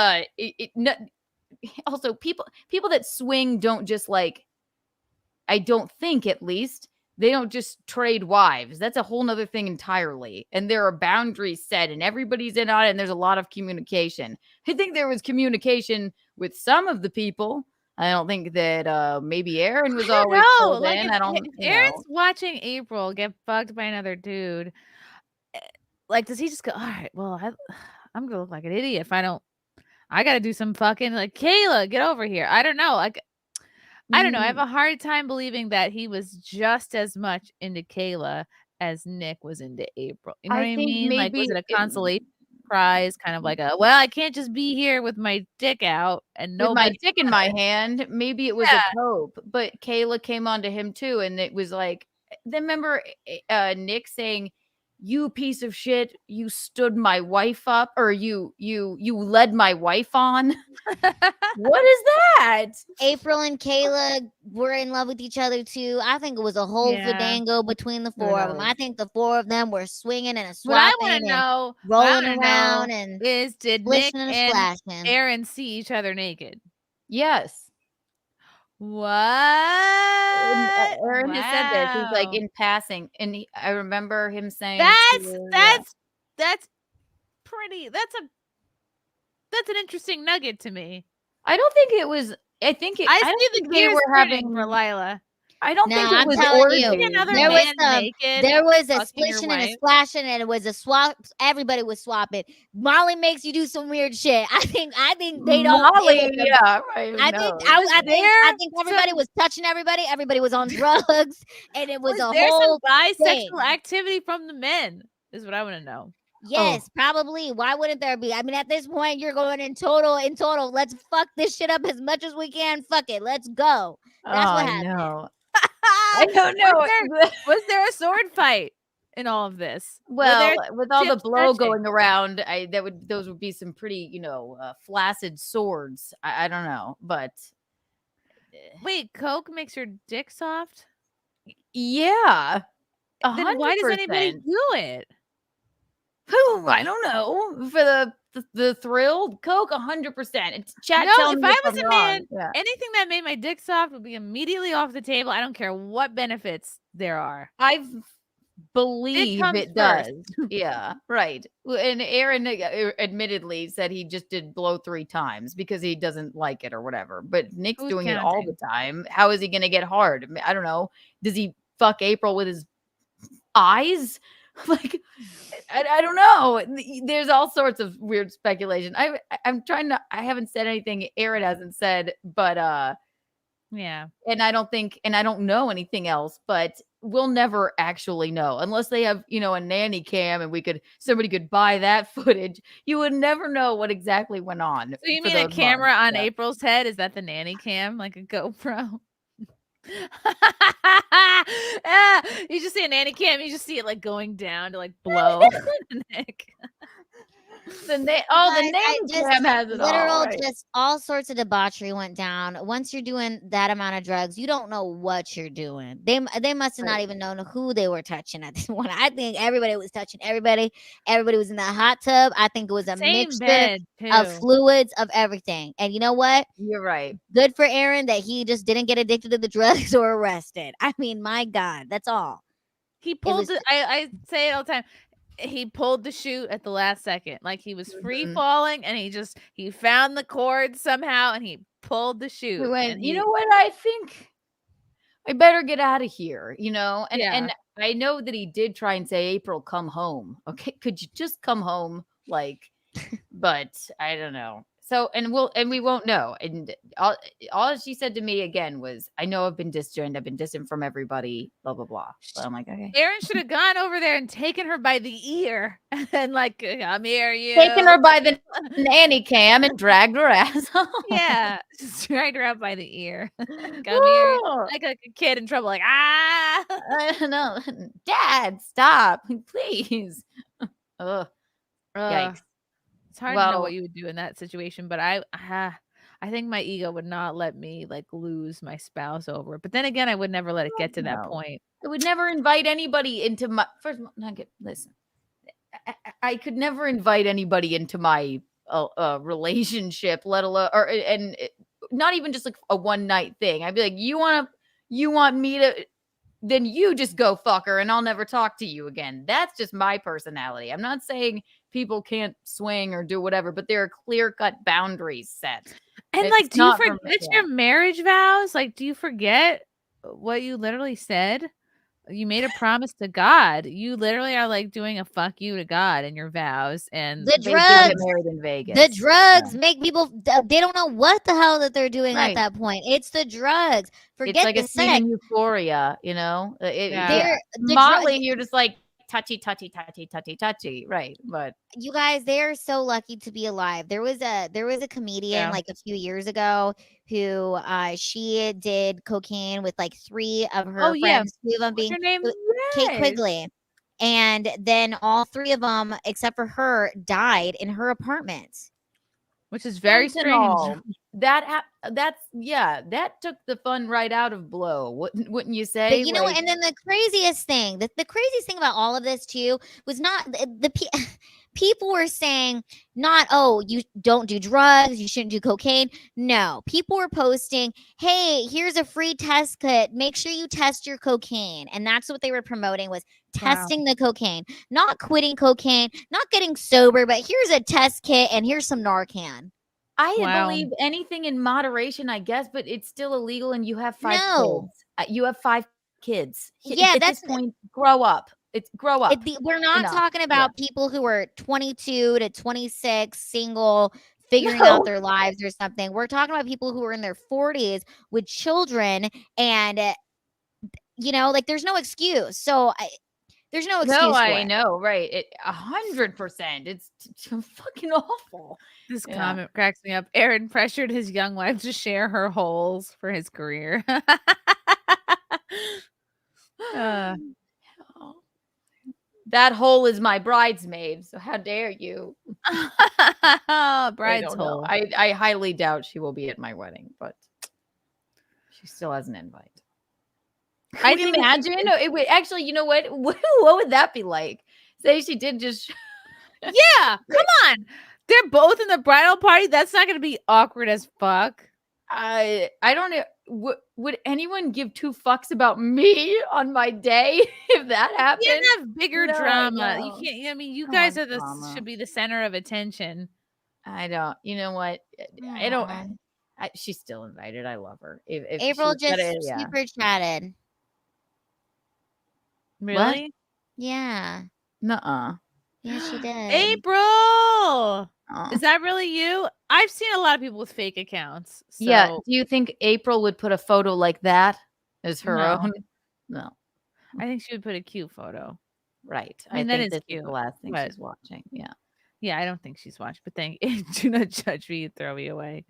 also people that swing don't just like, I don't think at least they don't just trade wives. That's a whole nother thing entirely. And there are boundaries set and everybody's in on it and there's a lot of communication. I think there was communication with some of the people. I don't think that maybe Aaron was always pulled in. I don't if Aaron's watching April get fucked by another dude, like, does he just go, all right, well, I'm gonna look like an idiot if I gotta do some fucking, like, Kayla, get over here. I don't know. Like, I don't know. I have a hard time believing that he was just as much into Kayla as Nick was into April. You know what I mean? Like, was it a consolation prize? Kind of like well, I can't just be here with my dick out and with my dick in my hand. Maybe it was a cope, but Kayla came onto him too. And it was like, then remember Nick saying, "You piece of shit, you stood my wife up, or you led my wife on." What is that? April and Kayla were in love with each other too. I think it was a whole fandango between the four of them. I think the four of them were swinging and What I swapping want to and know, rolling around and did Nick splishing and and splashing. Aaron see each other naked? Yes. What? Aaron has said this. He's like in passing, and I remember him saying, That's pretty. That's an interesting nugget to me. I don't think it was. I think I don't see the think they gears were turning having for Lila. I don't think it I'm was telling you, orgy. there was a fucking your splishing and a wife. splashing, and it was a swap. Everybody was swapping. Molly makes you do some weird shit. I think they don't. Molly, yeah, right. I think everybody was touching everybody. Everybody was on drugs, and it was a there whole some thing. bisexual activity from the men? Is what I want to know. Yes, probably. Why wouldn't there be? I mean, at this point, you're going in total. Let's fuck this shit up as much as we can. Fuck it. Let's go. That's what happened. No. I don't know. Was there a sword fight in all of this? Well, with all the tips blow touching? going around, those would be some pretty, flaccid swords. I don't know, but wait, Coke makes your dick soft? Yeah. Then why does anybody 100%. do it? I don't know. For the thrill, Coke, 100%. It's chat. No, tell if me I I'm was a wrong. man, Yeah. anything that made my dick soft would be immediately off the table. I don't care what benefits there are. I believe comes it does. first. Yeah, right. And Aaron admittedly said he just did blow 3 times because he doesn't like it or whatever. But Nick's Who's doing it all the time. How is he going to get hard? I don't know. Does he fuck April with his eyes? Like, I don't know. There's all sorts of weird speculation. I'm trying to. I haven't said anything Aaron hasn't said, but yeah. And I don't know anything else, but we'll never actually know unless they have, a nanny cam and somebody could buy that footage. You would never know what exactly went on. So you for mean a those camera months. on Yeah. April's head? Is that the nanny cam, like a GoPro? You just see a nanny cam. You just see it like going down to like blow Nick. The nanny cam has it all. Right. Just all sorts of debauchery went down. Once you're doing that amount of drugs, you don't know what you're doing. They must have not even known who they were touching at this point. I think everybody was touching everybody. Everybody was in that hot tub. I think it was a mixture of fluids of everything. And you know what? You're right. Good for Aaron that he just didn't get addicted to the drugs or arrested. I mean, my God, that's all. He pulled I say it all the time. He pulled the chute at the last second. Like he was free falling and he found the cord somehow and he pulled the chute. He went, you know what? I think I better get out of here, and I know that he did try and say, April, come home. Okay. Could you just come home? Like, but I don't know. So and we won't know. And all she said to me again was, "I know I've been distant. I've been distant from everybody. Blah blah blah." So I'm like, okay. Aaron should have gone over there and taken her by the ear and like, "Come here, you." Taken her by the nanny cam and dragged her ass home. Yeah, just dragged her out by the ear. Come here, like a kid in trouble. Like, ah, no, Dad, stop, please. Ugh. Yikes. It's hard to know what you would do in that situation, but I think my ego would not let me like lose my spouse over it. But then again, I would never let it get to that point. I would never invite anybody into my listen. I could never invite anybody into my relationship, let alone not even just like a one night thing. I'd be like, you want me to, then you just go fuck her and I'll never talk to you again. That's just my personality. I'm not saying people can't swing or do whatever, but there are clear-cut boundaries set. And like, do you forget your marriage vows? Like, do you forget what you literally said? You made a promise to God. You literally are like doing a fuck you to God in your vows, and the they drugs get married in Vegas. The drugs make people, they don't know what the hell that they're doing at that point. It's the drugs. Forget it's like the a scene sex. in Euphoria, you know? The Motley, drugs- you're just like touchy, right? But you guys, they are so lucky to be alive. There was a comedian like a few years ago who she did cocaine with like 3 of her friends, 2 of them being her name? Kate Yes. Quigley. And then all 3 of them, except for her, died in her apartment. Which is very strange. That took the fun right out of Blow. Wouldn't you say? But you know what? And then the craziest thing about all of this too was not people were saying not, oh, you don't do drugs, you shouldn't do cocaine. No, people were posting, hey, here's a free test kit. Make sure you test your cocaine. And that's what they were promoting, was testing the cocaine, not quitting cocaine, not getting sober, but here's a test kit and here's some Narcan. I believe anything in moderation, I guess, but it's still illegal and you have 5 kids. You have 5 kids. Yeah, at that's this point, grow up. Grow up. We're not talking about people who are 22 to 26, single, figuring out their lives or something. We're talking about people who are in their 40s with children, and like there's no excuse. So there's no excuse. No, for I it. know, right? 100%. It's fucking awful. This comment cracks me up. Aaron pressured his young wife to share her holes for his career. That hole is my bridesmaid, so how dare you? Bride's hole. I highly doubt she will be at my wedding, but she still has an invite. I can imagine. It would actually. You know what? What would that be like? Say she did just. Yeah, come on. They're both in the bridal party. That's not going to be awkward as fuck. I don't know. Would anyone give 2 fucks about me on my day if that happened? You can't have bigger drama. No. You can't. I mean, you guys are should be the center of attention. I don't. You know what? I don't. She's still invited. I love her. If April just super chatted. Really? What? Yeah. Nuh-uh. Yeah, she did. April! Is that really you? I've seen a lot of people with fake accounts. So. Yeah. Do you think April would put a photo like that as her own? No. I think she would put a cute photo. Right. I mean, that is cute. The last thing she's watching. Yeah. Yeah, I don't think she's watched, but do not judge me and throw me away.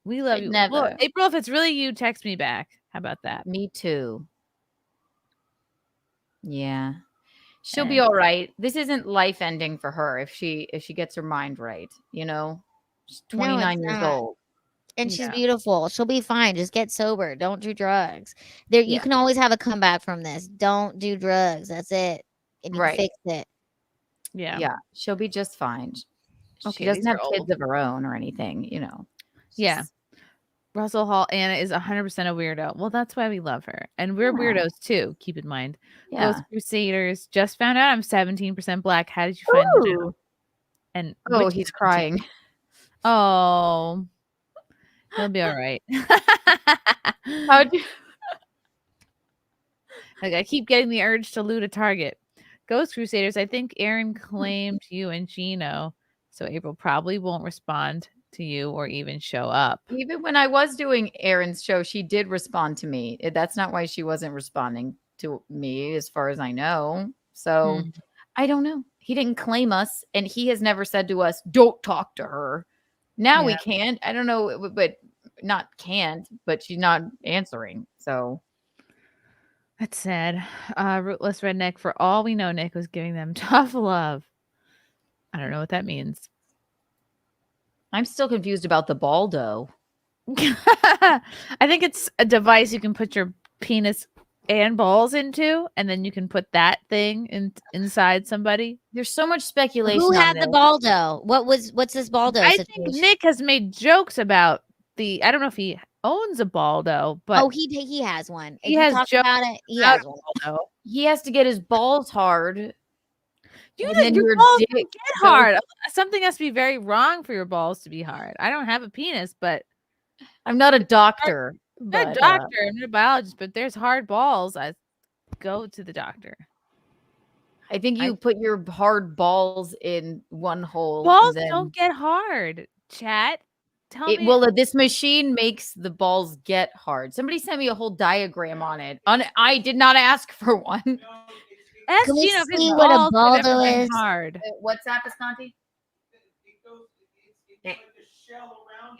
We love you. Never. Well, April, if it's really you, text me back. How about that? Me too. Yeah. She'll be all right. This isn't life ending for her if she gets her mind right, you know? She's 29 years old. And she's beautiful. She'll be fine. Just get sober. Don't do drugs. You can always have a comeback from this. Don't do drugs. That's it. And you can fix it. Yeah. Yeah. She'll be just fine. Okay, She doesn't these have are kids old. of her own or anything, you know. Yeah. Russell Hall, Anna is 100% a weirdo. Well, that's why we love her. And we're weirdos too, keep in mind. Yeah. Those Crusaders just found out I'm 17% black. How did you find the channel? And He's crying. Oh, he'll be all right. How'd you? Like, I keep getting the urge to loot a Target. Ghost Crusaders, I think Aaron claimed you and Gino. So April probably won't respond to you or even show up. Even when I was doing Aaron's show, she did respond to me. That's not why she wasn't responding to me, as far as I know. So I don't know. He didn't claim us, and he has never said to us, "Don't talk to her." Now we can't. I don't know, but not can't, but she's not answering. So that's sad. Rootless redneck. For all we know, Nick was giving them tough love. I don't know what that means. I'm still confused about the Baldo. I think it's a device you can put your penis and balls into, and then you can put that thing inside somebody. There's so much speculation. Who had the Baldo? What's this Baldo I situation? think Nick has made jokes about the. I don't know if he owns a Baldo, but he has one. He has talked jokes about it. He has one. Baldo. He has to get his balls hard. Your your balls dick don't get hard. Something has to be very wrong for your balls to be hard. I don't have a penis, but I'm not a doctor. I'm not a doctor. I'm not a biologist, but there's hard balls. I go to the doctor. I think you put your hard balls in one hole. Balls don't get hard. Chat. Tell me. Well, this machine makes the balls get hard. Somebody sent me a whole diagram on it. I did not ask for one. Ask Can we Gino if his see what a balls have Baldo ever been is? hard. What's that, Visconti?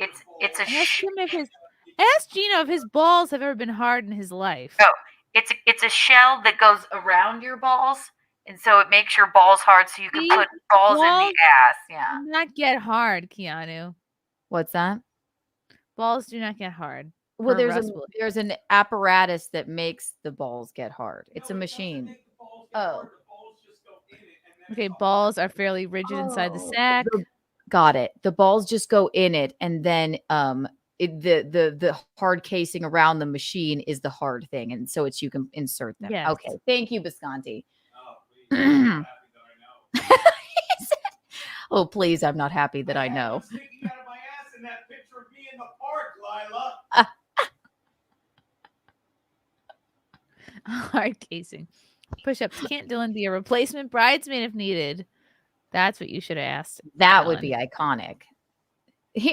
It's a Ask Gino if his balls have ever been hard in his life. Oh, it's a shell that goes around your balls, and so it makes your balls hard, so you can put balls in the ass. Yeah. Do not get hard, Keanu. What's that? Balls do not get hard. Well, Per there's Russ Williams. there's an apparatus that makes the balls get hard. It's a machine. Oh. Okay, balls are fairly rigid inside the sack. Got it. The balls just go in it, and then the hard casing around the machine is the hard thing, and so you can insert them. Yes. Okay, thank you, Visconti. Oh, please, I'm not happy that I know. Hard casing. Push-ups. Can't Dylan be a replacement bridesmaid if needed? That's what you should have asked. That Dylan. would be iconic.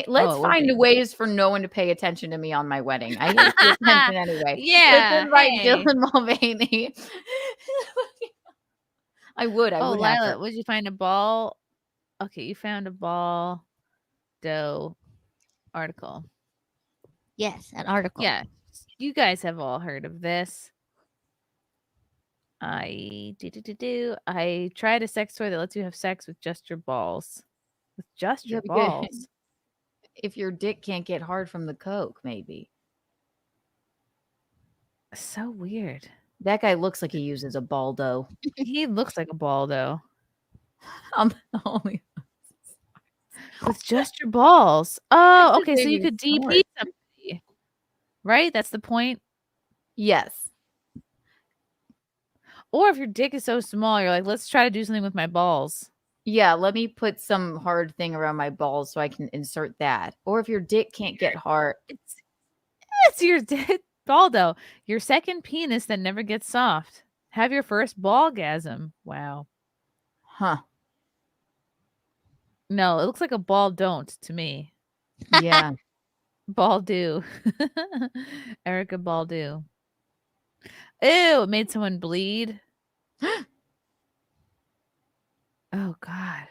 Let's find ways for no one to pay attention to me on my wedding. I hate the attention anyway. Yeah, Let's invite hey. Dylan Mulvaney. I would. Oh, would have Lila, her. would you find a ball? Okay, you found a ball dough article. Yes, an article. Yeah, you guys have all heard of this. I tried a sex toy that lets you have sex with just your balls. With just your balls. If your dick can't get hard from the coke, maybe. So weird. That guy looks like he uses a Baldo. He looks like a Baldo. Only with just your balls. Oh, okay. So you could DP somebody, right? That's the point. Yes. Or if your dick is so small, you're like, let's try to do something with my balls. Yeah, let me put some hard thing around my balls so I can insert that. Or if your dick can't get hard, it's your dick, Baldo. Your second penis that never gets soft. Have your first ballgasm. Wow. Huh. No, it looks like a ball don't to me. Yeah. Ball do. Erica Ball do. Ew, it made someone bleed. Oh, God.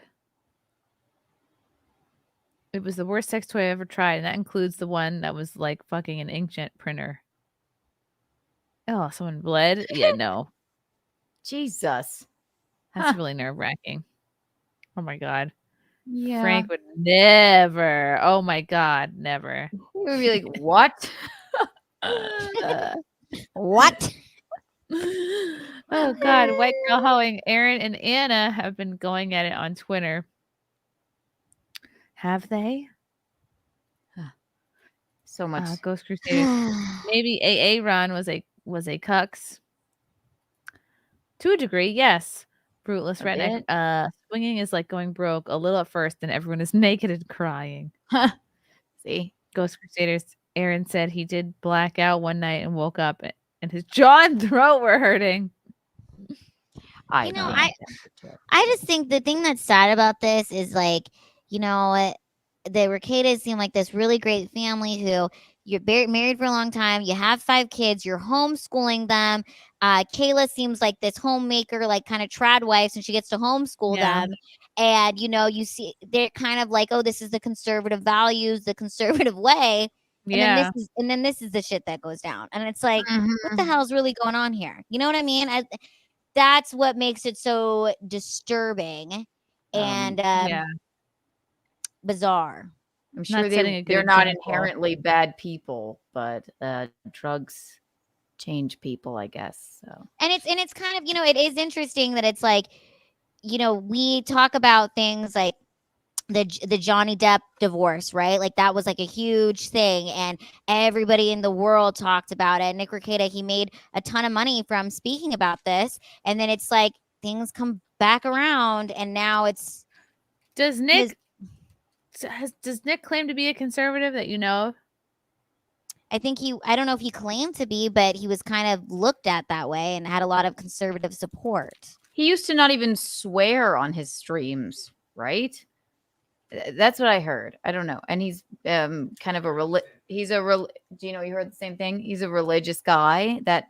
It was the worst sex toy I ever tried, and that includes the one that was like fucking an inkjet printer. Oh, someone bled? Yeah, no. Jesus. That's really nerve-wracking. Oh, my God. Yeah. Frank would never. Oh, my God, never. He would be like, what? What? Oh God, White Girl Hoeing. Aaron and Anna have been going at it on Twitter. Have they? So much. Ghost Crusaders. Maybe AA Ron was a cucks. To a degree, yes. Brutalist redneck. Swinging is like going broke a little at first, and everyone is naked and crying. See? Ghost Crusaders. Aaron said he did black out one night and woke up and his jaw and throat were hurting. I just think the thing that's sad about this is like you know, the Reketas seem like this really great family who you're married for a long time. You have 5 kids. You're homeschooling them. Kayla seems like this homemaker, like kind of trad wife, and she gets to homeschool them. And, you know, you see they're kind of like, oh, this is the conservative values, the conservative way. Yeah. And then this is the shit that goes down. And it's like, what the hell is really going on here? You know what I mean? That's what makes it so disturbing and bizarre. I'm sure they're not inherently bad people, but drugs change people, I guess. So and it's kind of, you know, it is interesting that it's like, you know, we talk about things like the Johnny Depp divorce, right? Like that was like a huge thing, and everybody in the world talked about it. Nick Rekieta, he made a ton of money from speaking about this, and then it's like things come back around, and now it's does Nick claim to be a conservative that you know of? I think I don't know if he claimed to be, but he was kind of looked at that way and had a lot of conservative support. He used to not even swear on his streams, right? That's what I heard. I don't know. And he's kind of do you know, you heard the same thing? He's a religious guy that,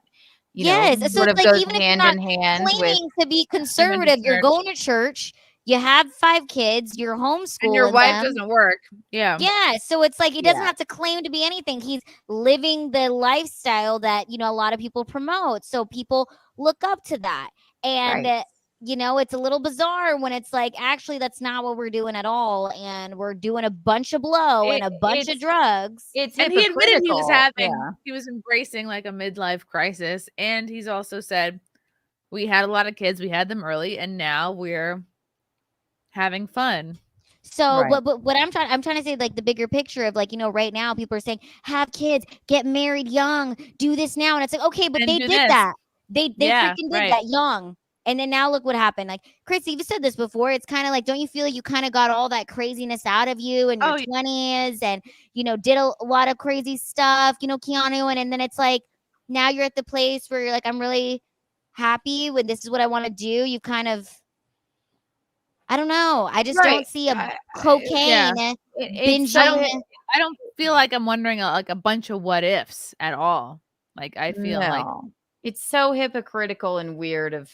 you know, so sort of it's like, goes even if hand you're in not hand claiming to be conservative, you're going to church, you have 5 kids, you're homeschooling and your wife them. doesn't work. Yeah. Yeah. So it's like he doesn't have to claim to be anything. He's living the lifestyle that, you know, a lot of people promote. So people look up to that. And you know, it's a little bizarre when it's like, actually, that's not what we're doing at all. And we're doing a bunch of blow and a bunch of drugs. And he admitted he was embracing like a midlife crisis. And he's also said, we had a lot of kids, we had them early, and now we're having fun. So what I'm trying to say, like the bigger picture of like, you know, right now people are saying, have kids, get married young, do this now. And it's like, okay, but they did that. They freaking did that young. And then now look what happened. Like, Chrissie, you've said this before. It's kind of like, don't you feel like you kind of got all that craziness out of you in your 20s and, you know, did a lot of crazy stuff, you know, Keanu. And then it's like, now you're at the place where you're like, I'm really happy when this is what I want to do. You kind of, I don't know. I just don't see a cocaine binging. I don't feel like I'm wondering like a bunch of what ifs at all. Like, I feel like it's so hypocritical and weird of,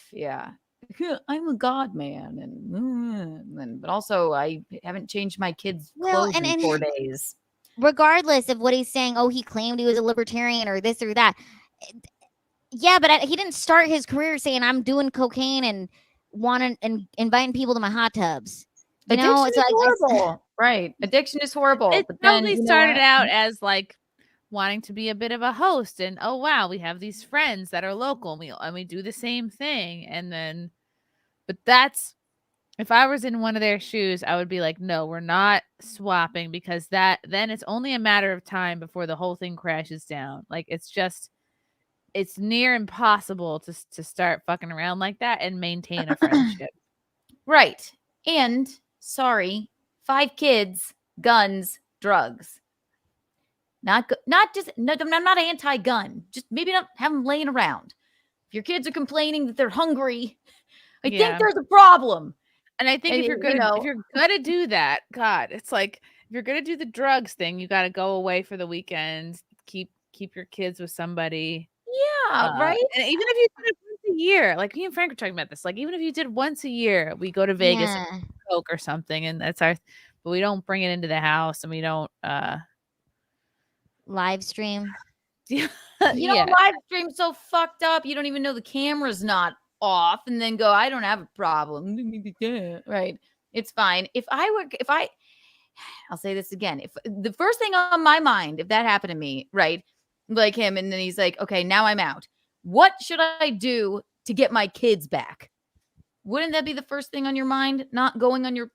I'm a god man. And but also I haven't changed my kids' clothes in 4 days. Regardless of what he's saying, oh, he claimed he was a libertarian or this or that. Yeah, but he didn't start his career saying I'm doing cocaine and inviting people to my hot tubs. You know, it's like horrible. Right. Addiction is horrible. It but probably then, started out as like wanting to be a bit of a host, and oh wow, we have these friends that are local, and we do the same thing, and then, but that's, if I was in one of their shoes, I would be like, no, we're not swapping, because then it's only a matter of time before the whole thing crashes down. Like, it's near impossible to start fucking around like that and maintain a friendship. Right. And sorry, 5 kids, guns, drugs. I'm not anti-gun. Just maybe not have them laying around. If your kids are complaining that they're hungry, I think there's a problem. And I think if you're gonna do that, God, it's like, if you're gonna do the drugs thing, you got to go away for the weekend. Keep your kids with somebody. Yeah, right. And even if you did it once a year, like me and Frank were talking about this, like even if you did once a year, we go to Vegas and Coke or something, and that's but we don't bring it into the house, and we don't live stream. You know, live stream so fucked up. You don't even know the camera's not off, and then go, I don't have a problem. Right. It's fine. I'll say this again. If the first thing on my mind, if that happened to me, right, like him, and then he's like, okay, now I'm out. What should I do to get my kids back? Wouldn't that be the first thing on your mind? Not going on your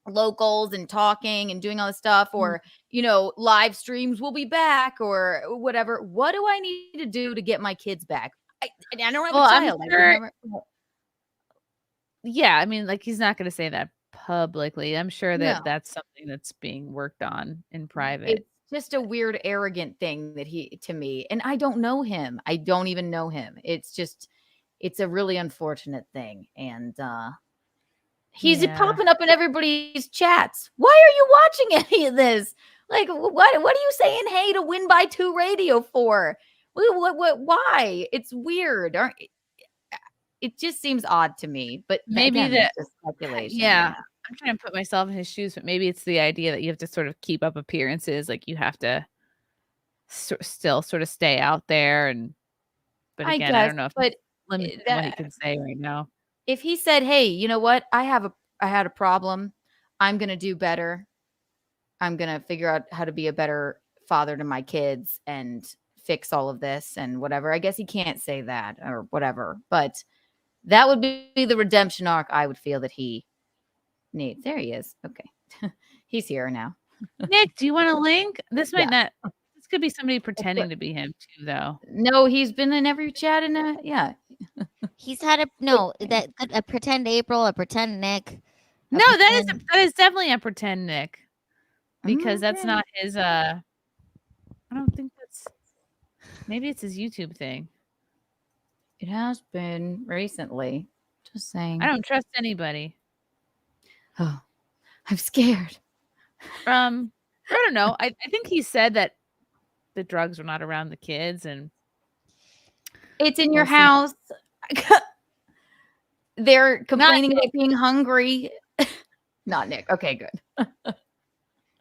locals and talking and doing all this stuff, or you know, live streams will be back or whatever. What do I need to do to get my kids back? I don't have a child. I mean, like, he's not going to say that publicly. I'm sure that that's something that's being worked on in private. It's just a weird, arrogant thing that to me, and I don't know him. I don't even know him. It's a really unfortunate thing. And He's Yeah. popping up in everybody's chats. Why are you watching any of this? Like, what are you saying hey to Win by 2 radio for? Why? It's weird. It just seems odd to me. But Maybe again, that. that's just speculation. Yeah. I'm trying to put myself in his shoes, but maybe it's the idea that you have to sort of keep up appearances. Like you have to still sort of stay out there. But I again, I guess, don't know if but it's limited to what he can say right now. if he said, "Hey, you know what? I had a problem. I'm gonna do better. I'm gonna figure out how to be a better father to my kids and fix all of this and whatever." I guess he can't say that or whatever, but that would be the redemption arc I would feel that he needs. There he is. Okay, he's here now. Nick, do you want a link? This might Yeah. not. This could be somebody pretending to be him too, though. No, he's been in every chat and yeah. He's had a pretend April, a pretend Nick. No, that is definitely a pretend Nick, because that's not his. I don't think that's. Maybe it's his YouTube thing. It has been recently. Just saying. I don't trust anybody. Oh, I'm scared. I don't know. I think he said that the drugs were not around the kids, and it's in your we'll see. house. They're complaining about being hungry. Not Nick. Okay, good.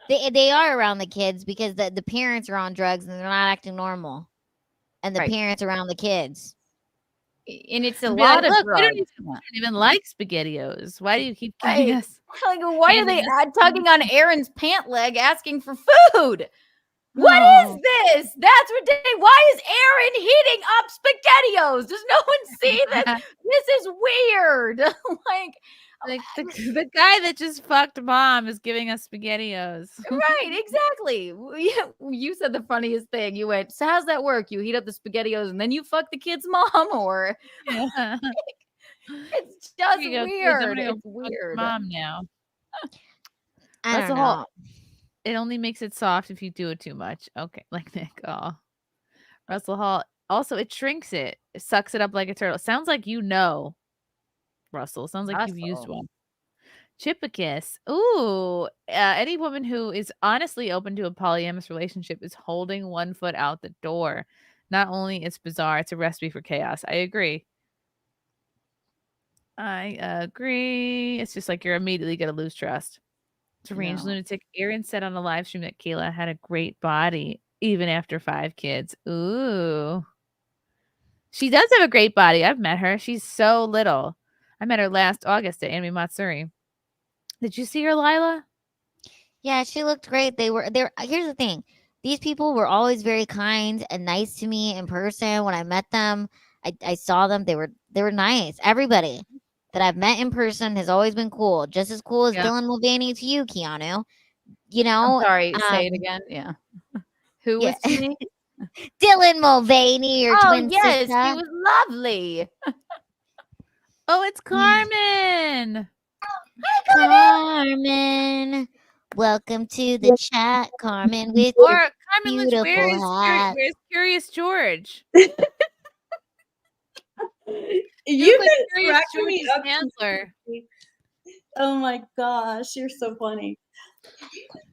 They are around the kids because the parents are on drugs and they're not acting normal, and the Right. parents around the kids. And it's a Be lot like, of look, we drugs. don't even like SpaghettiOs. Why do you keep giving Right. us? Like, why are they handing us- tugging on Aaron's pant leg asking for food? What is this? That's ridiculous. Why is Aaron heating up SpaghettiOs? Does no one see this? This is weird. Like the guy that just fucked mom is giving us SpaghettiOs. Right, exactly. You said the funniest thing. You went, so how's that work? You heat up the SpaghettiOs and then you fuck the kid's mom, or Yeah. it's just Here you go, kids. I'm weird. gonna go It's fuck weird. mom now. I That's don't the whole. know. It only makes it soft if you do it too much. Okay, like Nick. Oh, Russell Hall. Also, it shrinks it. It sucks it up like a turtle. Sounds like you know, Russell. Sounds like you've used Russell. one. Chipicus. Ooh, any woman who is honestly open to a polyamorous relationship is holding one foot out the door. Not only it's bizarre, it's a recipe for chaos. I agree. It's just like you're immediately going to lose trust. Deranged No. lunatic. Aaron said on a live stream that Kayla had a great body even after 5 kids. Ooh. She does have a great body. I've met her. She's so little. I met her last August at Anime Matsuri. Did you see her, Lila? Yeah, she looked great. They were there. Here's the thing. These people were always very kind and nice to me in person. When I met them, I saw them. They were nice. Everybody that I've met in person has always been cool. Just as cool as Yeah. Dylan Mulvaney to you, Keanu. You know, I'm sorry, say it again. Yeah. Who was yeah. to me? Dylan Mulvaney, your Oh, twin yes, sister. he was lovely. Oh, it's Carmen. Carmen. Welcome to the chat, Carmen, with Or your Carmen was beautiful hat. where's Curious George? You've like been Curious cracking me George's up. Chancellor. Oh my gosh, you're so funny.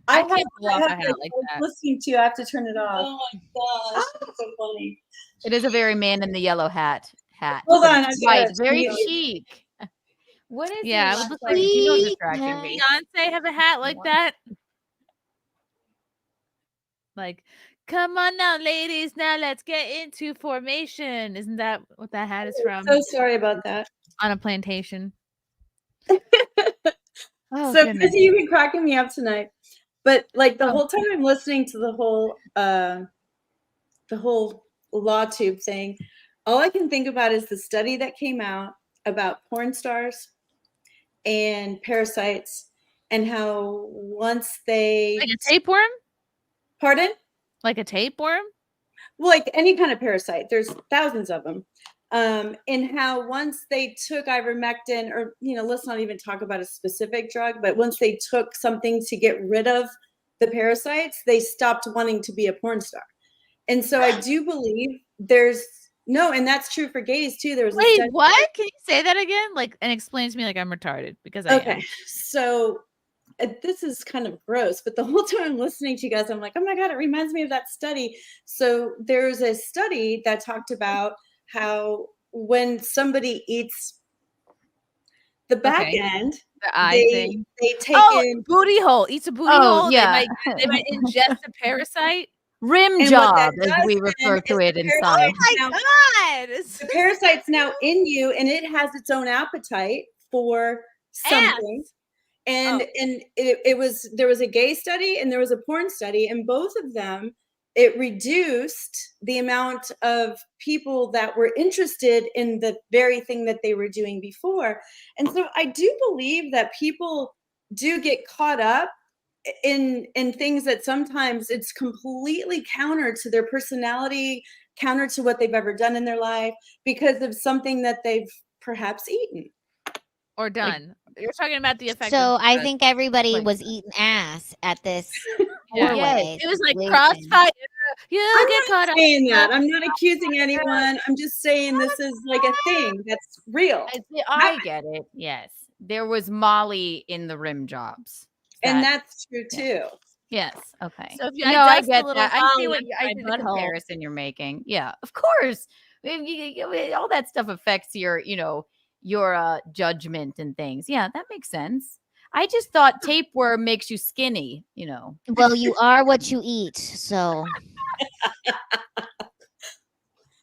I can't pull off a have hat to- like I'm that. listening to you, I have to turn it off. Oh my gosh, that's so funny. It is a very man in the yellow hat. Hold but on, it's I've white, got it. very You- chic. What is Yeah, it? I would look Like, like you know, Beyonce distracting me. have a hat like that. Like, come on now, ladies. Now let's get into formation. Isn't that what that hat is from? So sorry about that. On a plantation. Oh, So goodness. Chrissie, you've been cracking me up tonight. But like the whole time I'm listening to the whole Lawtube thing, all I can think about is the study that came out about porn stars and parasites, and how once they Like a tapeworm? Pardon? Like a tapeworm? Well, like any kind of parasite, there's thousands of them. And how once they took ivermectin, or let's not even talk about a specific drug, but once they took something to get rid of the parasites, they stopped wanting to be a porn star. And so I do believe there's No, and that's true for gays too. There was a Wait, study. what? Can you say that again? Like, and explain to me like I'm retarded because I am. So this is kind of gross, but the whole time I'm listening to you guys, I'm like, oh my God, it reminds me of that study. So there's a study that talked about how when somebody eats the back end, The eye they thing. take in booty hole. Eats a booty Oh, hole. yeah. They might ingest a parasite. Rim And what job, that as does we then refer to is it the in parasite science. now- God. The parasite's now in you, and it has its own appetite for something. And there was a gay study and there was a porn study, and both of them, it reduced the amount of people that were interested in the very thing that they were doing before. And so I do believe that people do get caught up in things that sometimes it's completely counter to their personality, counter to what they've ever done in their life, because of something that they've perhaps eaten or done. You're talking about the effect. So I think everybody was eating ass at this four-way. It was like situation. crossfire. You I'm get not caught saying up. that. I'm not accusing anyone. I'm just saying this is like a thing that's real. I get it. Yes. There was Molly in the rim jobs. And that's true too. Yes. Okay. So if you no, I dust a get little that. I see Molly I in see my the butthole. comparison you're making. Yeah, of course. All that stuff affects your, your judgment and things. Yeah, that makes sense. I just thought tapeworm makes you skinny. Well, you are what you eat, so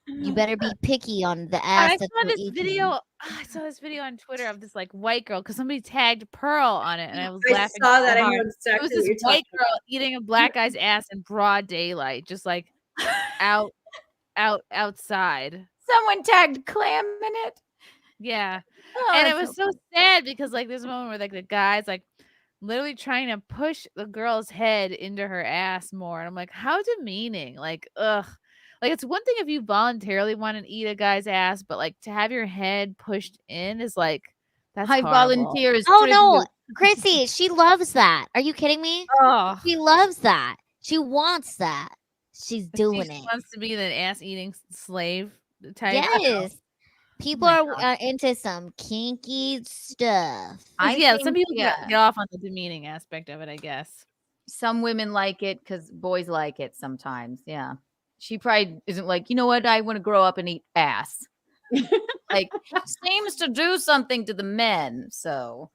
you better be picky on the ass I that saw you're this eating. video. I saw this video on Twitter of this like white girl because somebody tagged Pearl on it, and I was I laughing. saw so that. I know hard. exactly It was what this you're white talking girl eating a black guy's ass in broad daylight, just like outside. Someone tagged Clam in it. Yeah, Oh, and it that's was so sad because like there's a moment where like the guy's like literally trying to push the girl's head into her ass more, and I'm like, how demeaning! Like, ugh. Like, it's one thing if you voluntarily want to eat a guy's ass, but like to have your head pushed in is like that's I horrible. volunteer as Oh no, tribute. Chrissy, she loves that. Are you kidding me? Oh, She loves that. She wants that. She's doing she it. wants to be the ass eating slave type. Yes. People are into some kinky stuff. Yeah, some people yeah. get off on the demeaning aspect of it, I guess. Some women like it because boys like it sometimes. Yeah. She probably isn't like, you know what? I want to grow up and eat ass. Like, seems to do something to the men. So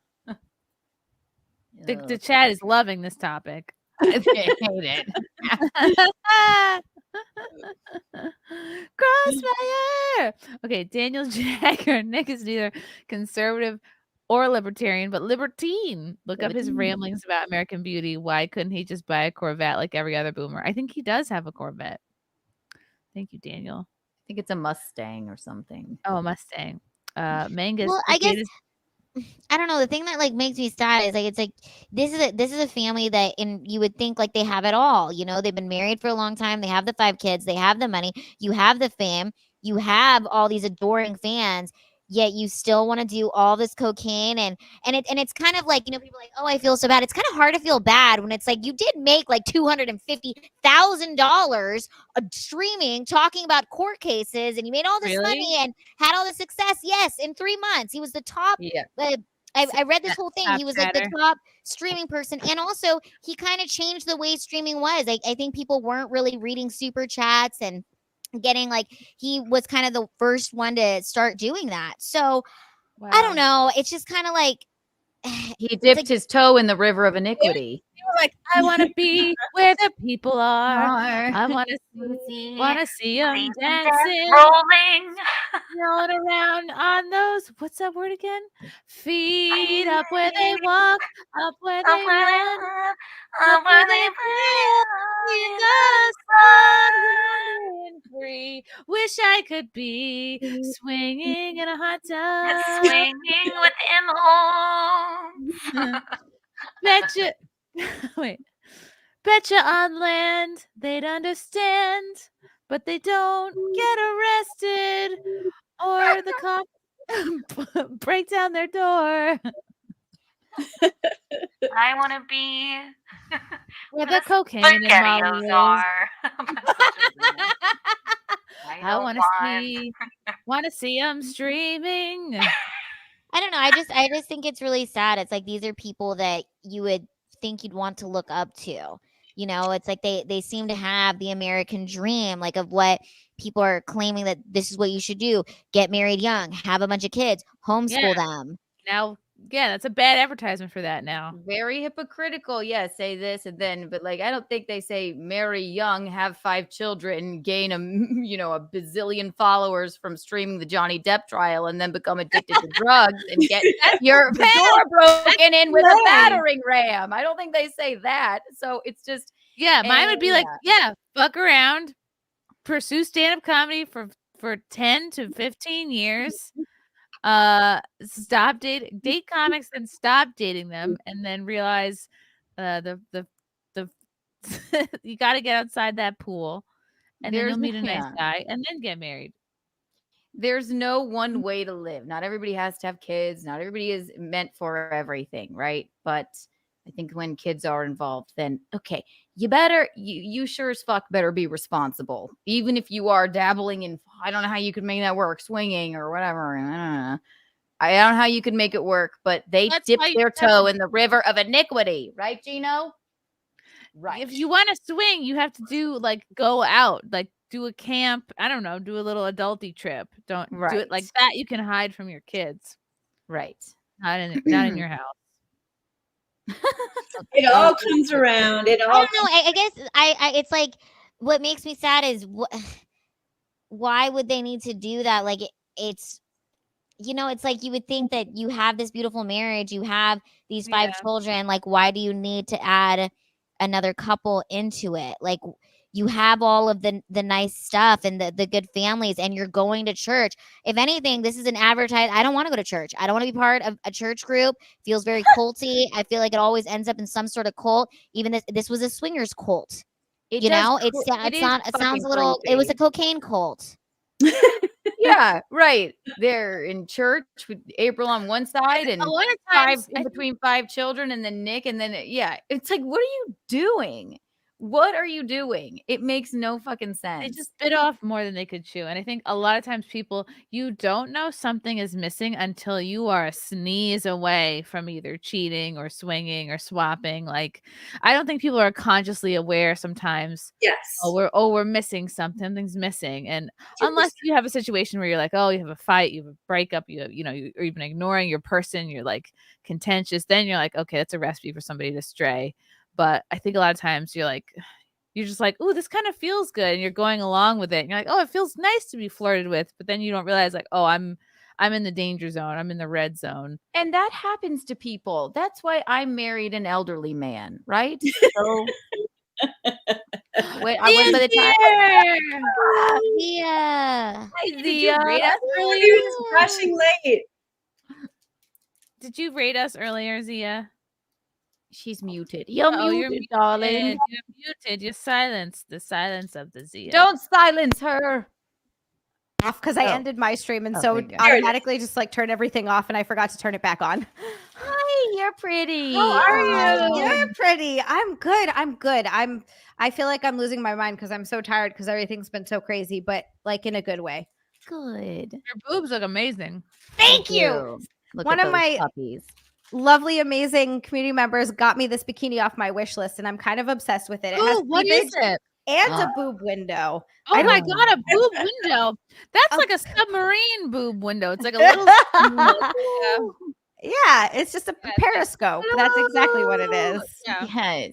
The chat is loving this topic. they hate it. Crossfire. Okay, Daniel Jagger. Nick is neither conservative or libertarian, but libertine. Look up his ramblings about American Beauty. Why couldn't he just buy a Corvette like every other boomer? I think he does have a Corvette. Thank you, Daniel. I think it's a Mustang or something. Oh, a Mustang. Mangus. Well, I guess I don't know. The thing that like makes me sad is like it's like this is a family that you would think like they have it all. They've been married for a long time. They have the 5 kids. They have the money. You have the fame. You have all these adoring fans. Yet you still want to do all this cocaine and it's kind of like people are like, oh, I feel so bad. It's kind of hard to feel bad when it's like you did make like $250,000 streaming talking about court cases and you made all this money and had all the success. Yes, in 3 months he was the top. Yeah. I read this whole thing. Top He was like the chatter. top streaming person, and also he kind of changed the way streaming was. I think people weren't really reading super chats and getting like he was kind of the first one to start doing that. So I don't know. It's just kind of like he dipped his toe in the river of iniquity. You were like, I want to be where the people are. I want to see them dancing, rolling. rolling around on those. What's that word again? Feet up where they walk, up where they run, up where they live. In the sun, and free. Wish I could be swinging in a hot tub, Swinging with him home. Betcha. Wait. Betcha on land they'd understand, but they don't get arrested or the cops break down their door. I want to be Where the cocaine and Molly SpaghettiOs is. are. I want to see them streaming. I don't know. I just think it's really sad. It's like these are people that you would think you'd want to look up to. You know, it's like they seem to have the American dream, like of what people are claiming that this is what you should do. Get married young, have a bunch of kids, homeschool them. Now, yeah, that's a bad advertisement for that now. Very hypocritical. Yeah, say this and then, but like I don't think they say marry young, have 5 children, gain a a bazillion followers from streaming the Johnny Depp trial, and then become addicted to drugs and get your door broken in with a battering ram. I don't think they say that. So it's just mine would be like, fuck around, pursue stand-up comedy for 10 to 15 years. Stop date comics and stop dating them, and then realize the you got to get outside that pool, and then you'll meet a nice guy and then get married. There's no one way to live. Not everybody has to have kids. Not everybody is meant for everything, right? But I think when kids are involved, then okay, you sure as fuck better be responsible. Even if you are dabbling in, I don't know how you could make that work, swinging or whatever. I don't know how you could make it work, but they dipped their toe in the river of iniquity, right, Gino? Right. If you want to swing, you have to go out, do a camp. I don't know, do a little adulty trip. Don't do it like that. You can hide from your kids. Right. Not in your house. It all comes around. It all. I don't know. I guess it's like what makes me sad is why would they need to do that? Like it's it's like you would think that you have this beautiful marriage, you have these 5 children. Like, why do you need to add another couple into it? Like, you have all of the nice stuff and the good families, and you're going to church. If anything, this is an advertise. I don't want to go to church. I don't want to be part of a church group. It feels very culty. I feel like it always ends up in some sort of cult. Even this was a swingers cult. It sounds a little. It was a cocaine cult. Yeah, right. They're in church with April on one side and a lot of times between 5 children, and then Nick, and then it's like, what are you doing? What are you doing? It makes no fucking sense. They just bit off more than they could chew. And I think a lot of times you don't know something is missing until you are a sneeze away from either cheating or swinging or swapping. Like, I don't think people are consciously aware sometimes. Yes. We're missing something. Something's missing. And unless you have a situation where you're like, oh, you have a fight, you have a breakup, you're even ignoring your person, you're like contentious, then you're like, okay, that's a recipe for somebody to stray. But I think a lot of times you're just like, oh, this kind of feels good, and you're going along with it. And you're like, oh, it feels nice to be flirted with, but then you don't realize, like, oh, I'm in the danger zone. I'm in the red zone. And that happens to people. That's why I married an elderly man, right? So wait, I went by the time. Zia. Hi, Zia. Did you rate us earlier? He was rushing late. Did you rate us earlier, Zia? She's muted. You're muted, darling. You're muted. You're silenced. The silence of the Zia. Don't silence her. Off because I ended my stream, and so automatically just turned everything off, and I forgot to turn it back on. Hi, you're pretty. How are you? You're pretty. I'm good. I feel like I'm losing my mind because I'm so tired because everything's been so crazy, but in a good way. Good. Your boobs look amazing. Thank you. Look One at of those my puppies. Lovely, amazing community members got me this bikini off my wish list, and I'm kind of obsessed with it. It has what is it? And a boob window. Oh my god, a boob window. That's like a submarine boob window. It's like a little Yeah, it's just a periscope. That's exactly what it is. Yes.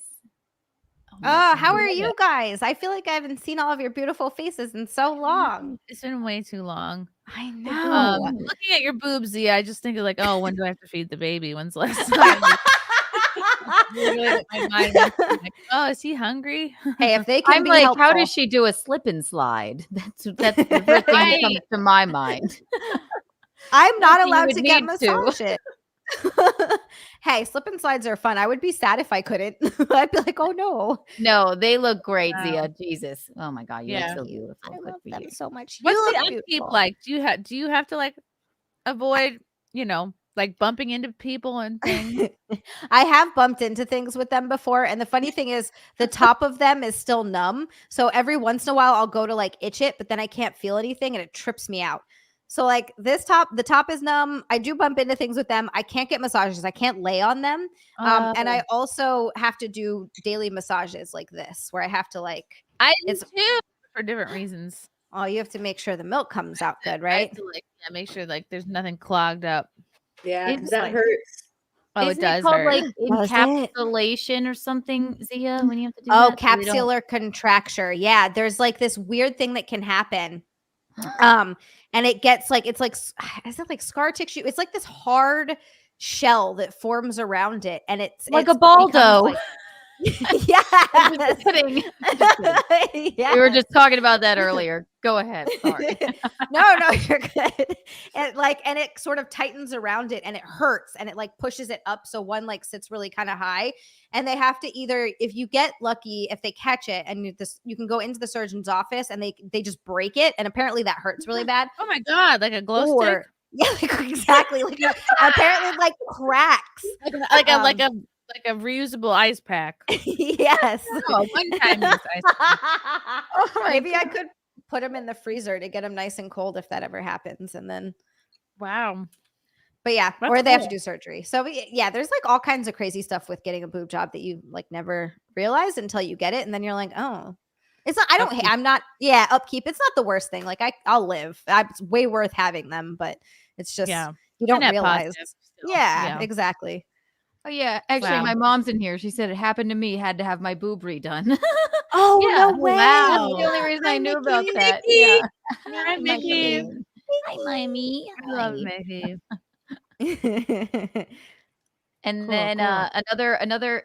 Oh, how are you guys? I feel like I haven't seen all of your beautiful faces in so long. It's been way too long. I know. Looking at your boobs, Zia, I just think when do I have to feed the baby? When's the last time? My mind went like, oh, is he hungry? Hey, if they can I'm be like, helpful. how does she do a slip and slide? That's the first thing that comes to my mind. I'm not You allowed would to get need to. massages. Hey, slip and slides are fun. I would be sad if I couldn't. I'd be like, oh no. No, they look great, Zia. Jesus. Oh my god, you look so beautiful. I love them so much. What's You the look upkeep beautiful. like? Do you have to avoid, like bumping into people and things? I have bumped into things with them before, and the funny thing is the top of them is still numb. So every once in a while I'll go to like itch it, but then I can't feel anything and it trips me out. So like the top is numb. I do bump into things with them. I can't get massages. I can't lay on them. And I also have to do daily massages like this, where I have to like it's too for different reasons. Oh, you have to make sure the milk comes out good, I right? have to, like, make sure like there's nothing clogged up. Yeah, It's that like- hurts. Oh, Isn't it does called hurt. like Does it? encapsulation or something, Zia? When you have to do Oh, that, so they don't- capsular contracture. Yeah, there's like this weird thing that can happen. And it gets like is it like scar tissue? It's like this hard shell that forms around it, and it's like it's a Baldo. becomes, like, yeah. I'm just kidding. Yeah. We were just talking about that earlier. Go ahead. Sorry. No, you're good. And it sort of tightens around it, and it hurts, and it like pushes it up. So one like sits really kind of high, and they have to either, if you get lucky, if they catch it, and you can go into the surgeon's office, and they just break it, and apparently that hurts really bad. Oh my god, like a glow stick. Or yeah, like, exactly. Like apparently like cracks. Like a reusable ice pack. Yes. Oh, one time use ice pack. Maybe I could put them in the freezer to get them nice and cold if that ever happens, and then Wow. But yeah, That's or they have to cool. do surgery. So yeah, there's like all kinds of crazy stuff with getting a boob job that you like never realize until you get it, and then you're like, oh, it's not. I don't. Upkeep. I'm not. Yeah, upkeep. It's not the worst thing. Like I'll live. It's way worth having them, but it's just Yeah. you don't Net realize. positive still. Yeah, Yeah. exactly. Oh yeah, actually, Wow. my mom's in here. She said it happened to me. Had to have my boob redone. Oh Yeah. no way! That's the only reason I knew about that. Yeah. Hi, Mickey. Hi, Mommy. I love Mickey. And Cool, then cool. another.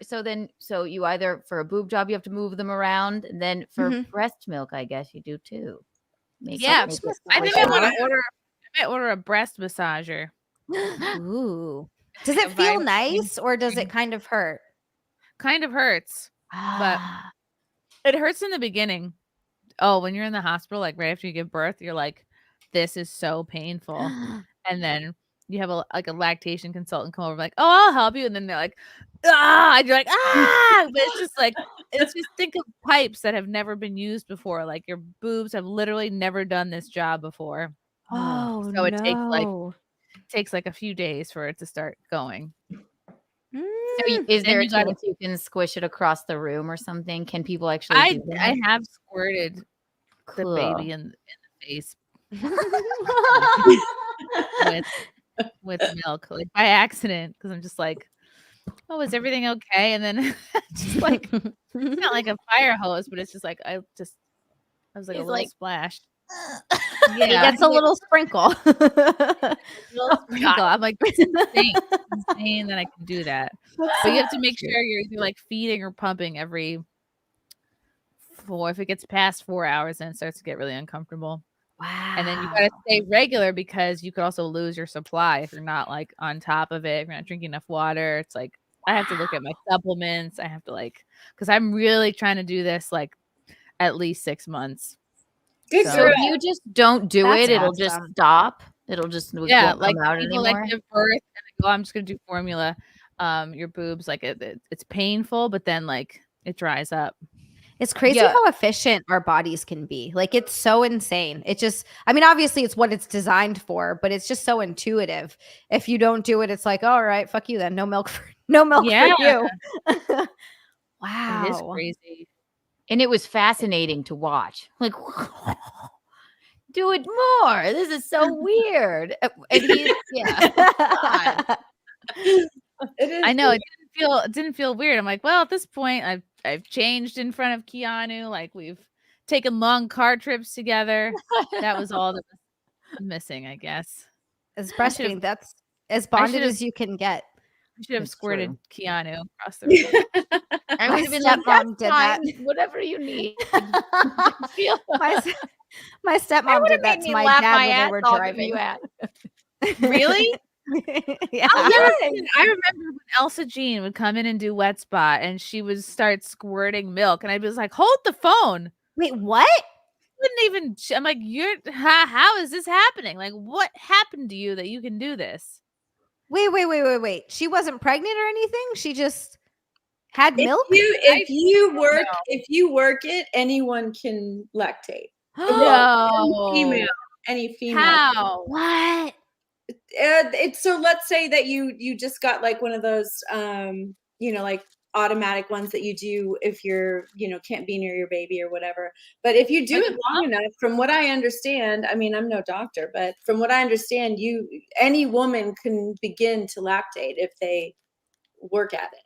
So you either for a boob job you have to move them around, and then for Mhm. breast milk, I guess you do too. Yeah, Make it I think squishy. I want to order. I might order a breast massager. Ooh, does it If feel I'm nice or does it kind of hurt? Kind of hurts, but it hurts in the beginning. Oh, when you're in the hospital, like right after you give birth, you're like, "This is so painful," and then you have a lactation consultant come over, like, "Oh, I'll help you," and then they're like, "Ah," and you're like, "Ah!" But it's just think of pipes that have never been used before. Like your boobs have literally never done this job before. Oh So it no! takes like a few days for it to start going. So is there a you gotta- chance you can squish it across the room or something? Can people actually do that? I have squirted the Cool. baby in the face with milk, like by accident, because I'm just like, oh, is everything okay? And then just like it's not like a fire hose, but it's just like I was like a He's little like, splash. He gets a little sprinkle. Little sprinkle. I'm like, it's insane. It's insane that I can do that. But you have to make sure you're either like feeding or pumping every if it gets past 4 hours, then it starts to get really uncomfortable. Wow. And then you gotta stay regular because you could also lose your supply if you're not like on top of it, if you're not drinking enough water. It's like I have to look at my supplements. I have to because I'm really trying to do this like at least 6 months. Good So girl. if you just don't do That's it, it'll just awesome. stop. It'll just won't Like come out people anymore. like give birth and they go, I'm just gonna do formula. Your boobs, like it's painful, but then like it dries up. It's crazy Yeah. how efficient our bodies can be. Like it's so insane. It just, I mean, obviously it's what it's designed for, but it's just so intuitive. If you don't do it, it's like, all right, fuck you then. No milk for you. Wow. It is crazy. And it was fascinating to watch. Like, do it more. This is so weird. And he's, God. It is. I know it didn't feel weird. I'm like, well, at this point, I've changed in front of Keanu. Like we've taken long car trips together. That was all that was missing, I guess. It's breastfeeding. That's as bonded as you can get. I should have It's squirted true. Keanu across the room. I My would have been like, stepmom that's did fine. Whatever you need. My stepmom did that to my dad when they were driving. Really? Yeah. I remember when Elsa Jean would come in and do wet spot and she would start squirting milk and I was like, hold the phone. Wait, what? I'm like, how is this happening? Like, what happened to you that you can do this? Wait. She wasn't pregnant or anything. She just had milk. If you work it, anyone can lactate. No. Any female. How? What? It's so let's say that you just got like one of those like automatic ones that you do if you're can't be near your baby or whatever. But if you do it long enough, from what I understand, I mean I'm no doctor, but from what I understand, any woman can begin to lactate if they work at it.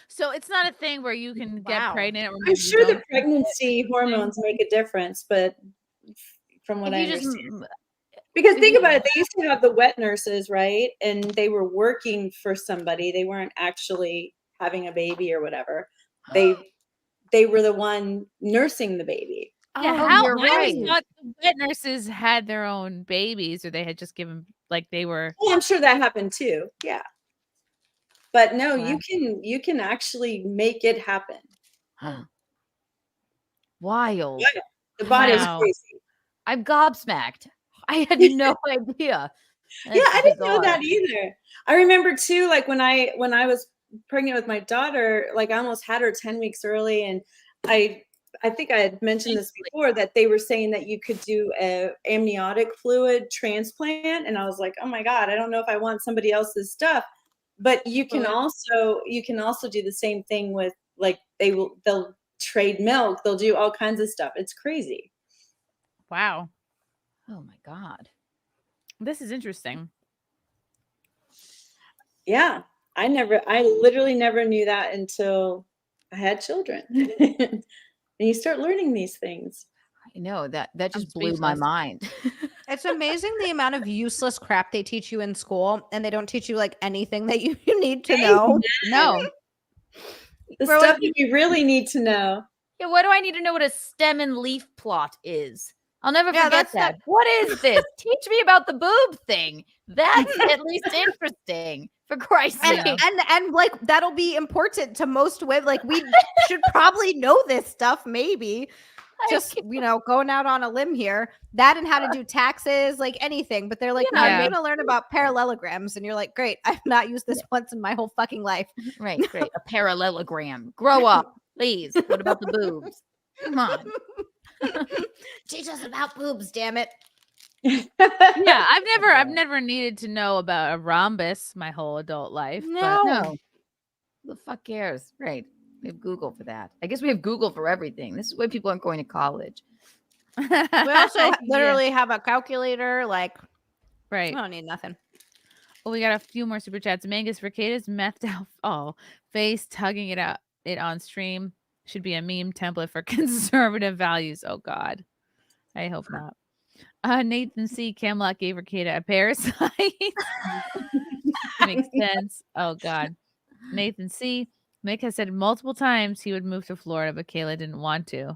So it's not a thing where you can get pregnant. Or I'm sure the pregnancy hormones make a difference, but from what I understand. Because think about it, they used to have the wet nurses, right? And they were working for somebody. They weren't actually having a baby or whatever. They were the one nursing the baby. Yeah, I always thought the wet nurses had their own babies, or they had just given they were. Well, I'm sure that happened too. Yeah. But no, you can actually make it happen. Wild. The body's crazy. I'm gobsmacked. I had no idea. I didn't know that either. I remember too, like when I was pregnant with my daughter, like I almost had her 10 weeks early, and I think I had mentioned this before, that they were saying that you could do a amniotic fluid transplant, and I was like, oh my God, I don't know if I want somebody else's stuff. But you can also do the same thing with they'll trade milk, they'll do all kinds of stuff. It's crazy. Wow. Oh my God. This is interesting. Yeah. I literally never knew that until I had children. And you start learning these things. I know that just blew my mind. It's amazing the amount of useless crap they teach you in school, and they don't teach you anything that you need to know. No. The stuff that you really need to know. Yeah, what do I need to know what a stem and leaf plot is? I'll never forget that. What is this? Teach me about the boob thing. That's at least interesting. For Christ's sake. And that'll be important to most women. We should probably know this stuff, maybe. Just going out on a limb here. That and how to do taxes, anything. But they're no, you're gonna learn about parallelograms, and you're like, great, I've not used this once in my whole fucking life. Right, great. A parallelogram. Grow up, please. What about the boobs? Come on. Teach us about boobs, damn it. Yeah, I've never needed to know about a rhombus my whole adult life. No. Who the fuck cares? Right. We have Google for that. I guess we have Google for everything. This is why people aren't going to college. We also literally have a calculator. Right. I don't need nothing. Well, we got a few more super chats. Mangus Rekieta's methed out face tugging it on stream should be a meme template for conservative values. Oh God, I hope not. Nathan C. Camelot gave Rekieta a parasite. Makes sense. Oh God. Nathan C. Mick has said multiple times he would move to Florida, but Kayla didn't want to.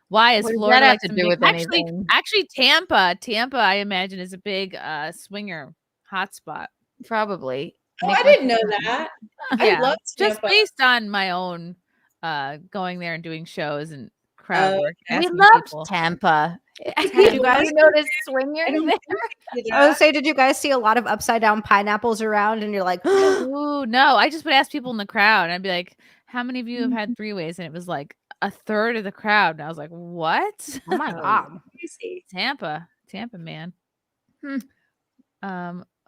Why is Florida have to do with anything? Actually, Tampa, I imagine, is a big swinger hotspot. Probably. Oh, I didn't know that. Yeah. I love Tampa. Just based on my own going there and doing shows and crowd work. We loved Tampa. Did you guys notice swingers there? I would say, did you guys see a lot of upside down pineapples around? And you're like, ooh, no. I just would ask people in the crowd, and I'd be like, how many of you have had three-ways? And it was like a third of the crowd. And I was like, what? Oh my God. Tampa, man.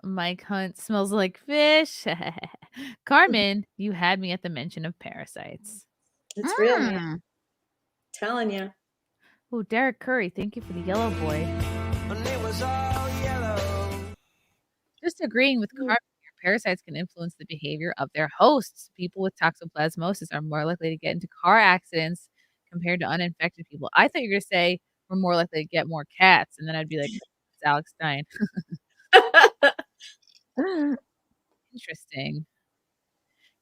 Mike Hunt smells like fish. Carmen, you had me at the mention of parasites. It's real, man. Telling you. Oh, Derek Curry, thank you for the yellow boy. Just agreeing with Carmen, parasites can influence the behavior of their hosts. People with toxoplasmosis are more likely to get into car accidents compared to uninfected people. I thought you were going to say we're more likely to get more cats, and then I'd be like, it's Alex Stein. Interesting.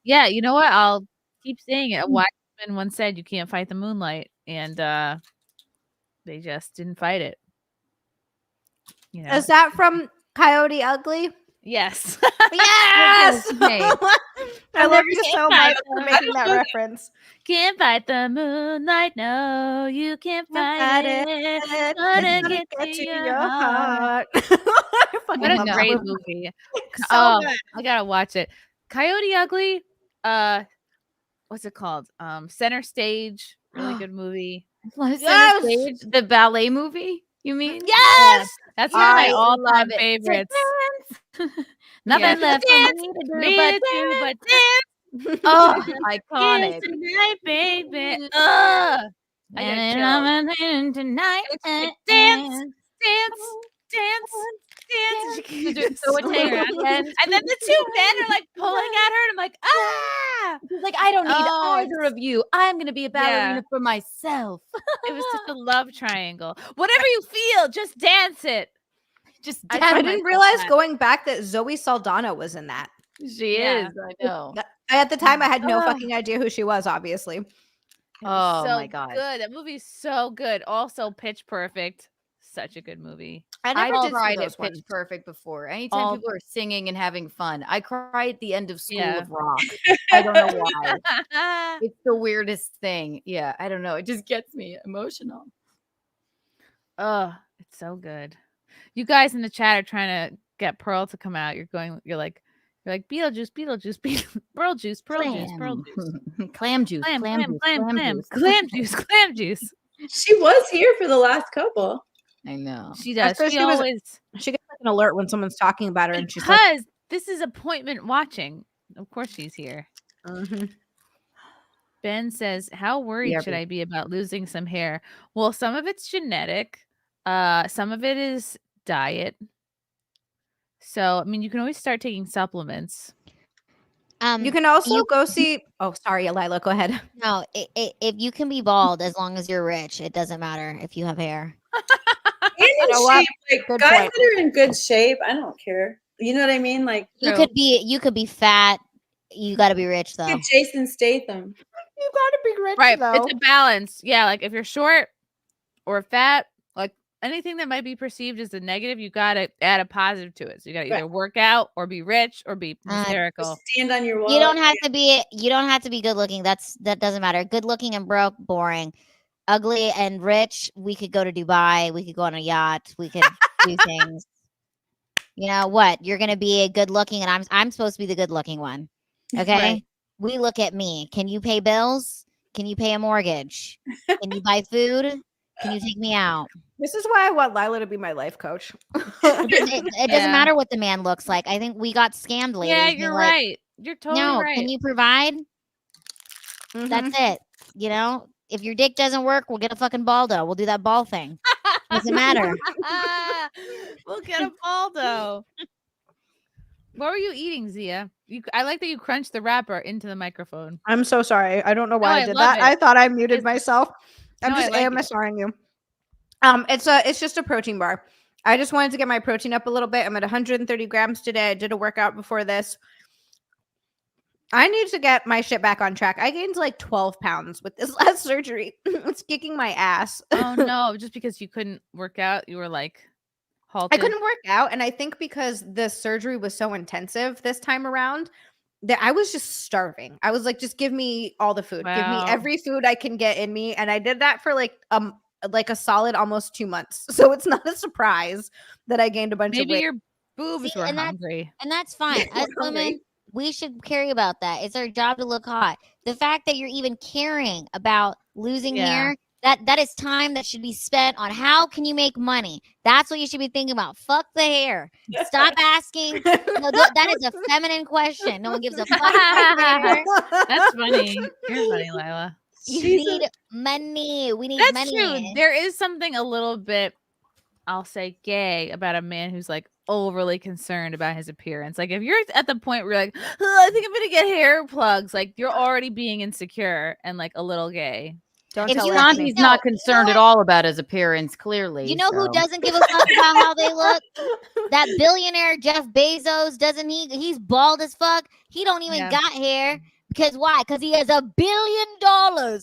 Yeah, you know what? I'll keep saying it. A wise woman once said you can't fight the moonlight, and they just didn't fight it. You know? Is that from Coyote Ugly? Yes. Yes. I love you so much for making that it. reference. Can't fight the moonlight. No, you can't fight it. Gonna get to your heart. fucking What a love that great movie. movie. So Oh, good. I gotta watch it. Coyote Ugly. What's it called? Center Stage. Really good movie. Center Stage, the ballet movie. You mean? Yes, that's one of my I all-time love it. favorites. Nothing left for Dance, me to do me but to do dance. but dance. Oh, Dance iconic. tonight, baby. I got And killed. I'm tonight. It's like, dance, dance. She's Just so swing around. attentive. And then the two men are like pulling at her, and I'm like, ah! She's like, I don't need Oh, either of you. I'm gonna be a ballerina for myself. It was such a love triangle. Whatever you feel, just dance it. Just I dance. didn't realize going back that Zoe Saldana was in that. She is. I know. At the time, I had no fucking idea who she was, obviously. Oh so my God. good. That movie's so good. Also, Pitch Perfect. Such a good movie. I I've never did see cried those at Pitch ones. Perfect before. Anytime All- people are singing and having fun, I cry at the end of School Yeah. of Rock. I don't know why. It's the weirdest thing. Yeah, I don't know. It just gets me emotional. Oh, it's so good. You guys in the chat are trying to get Pearl to come out. You're like Beetlejuice, Pearl juice, Clam juice. clam juice. She was here for the last couple. I know. She does. That's 'cause She she was- always She gets like an alert when someone's talking about her, and she's like, because this is appointment watching. Of course, she's here. Ben says, "How worried Yeah, should but- I be about losing some hair?" Well, some of it's genetic. Some of it is diet. So, I mean, you can always start taking supplements. you can also you- go see. Oh, sorry, Lila, go ahead. No, if you can be bald as long as you're rich, it doesn't matter if you have hair. And in know what? shape, like Good guys point. that are in good shape, I don't care. You know what I mean? Like You could be fat. You got to be rich though. get Jason Statham. You gotta be rich, Right. though. It's a balance. Yeah. Like if you're short or fat, like anything that might be perceived as a negative, you got to add a positive to it. So you got to either work out or be rich or be hysterical. Stand on your wall. You don't have to be. You don't have to be good looking. That doesn't matter. Good looking and broke, boring. Ugly and rich, we could go to Dubai. We could go on a yacht. We could do things. You know what? You're gonna be a good looking, and I'm supposed to be the good looking one. Okay. Right. We look at me. Can you pay bills? Can you pay a mortgage? Can you buy food? Can you take me out? This is why I want Lila to be my life coach. It doesn't matter what the man looks like. I think we got scammed, ladies. Yeah, being you're like, right. You're totally no, right. can you provide? Mhm. That's it. You know, if your dick doesn't work, we'll get a fucking baldo. We'll do that ball thing. Doesn't matter. We'll get a Baldo. What were you eating, Zia? I like that you crunched the wrapper into the microphone. I'm so sorry. I don't know why No, I I did love that. it. I thought I muted myself. I'm No, I just like it. AMSRing you. It's just a protein bar. I just wanted to get my protein up a little bit. I'm at 130 grams today. I did a workout before this. I need to get my shit back on track. I gained like 12 pounds with this last surgery. It's kicking my ass. Oh no, just because you couldn't work out, you were like halted. I couldn't work out. And I think because the surgery was so intensive this time around, that I was just starving. I was like, just give me all the food. Give me Wow. every food I can get in me. And I did that for like a solid almost 2 months. So it's not a surprise that I gained a bunch of Maybe weight. your boobs See, were and that's- hungry. And that's fine. Us women, we should care about that. It's our job to look hot. The fact that you're even caring about losing Yeah. hair, that is time that should be spent on how can you make money. That's what you should be thinking about. Fuck the hair. Stop asking. No, that is a feminine question. No one gives a fuck about hair. That's funny. You're funny, Lila. You need money. We need That's money. true. There is something a little bit, I'll say, gay about a man who's like overly concerned about his appearance. Like if you're at the point where you're like, oh, I think I'm gonna get hair plugs, like you're already being insecure and like a little gay. Don't If tell you her. want- Santi's No, not you know concerned at what? all about his appearance, clearly. You know who so. doesn't give a fuck about how they look? That billionaire Jeff Bezos, doesn't he? He's bald as fuck. He don't even Yeah. got hair. Because why? Because he has $1 billion.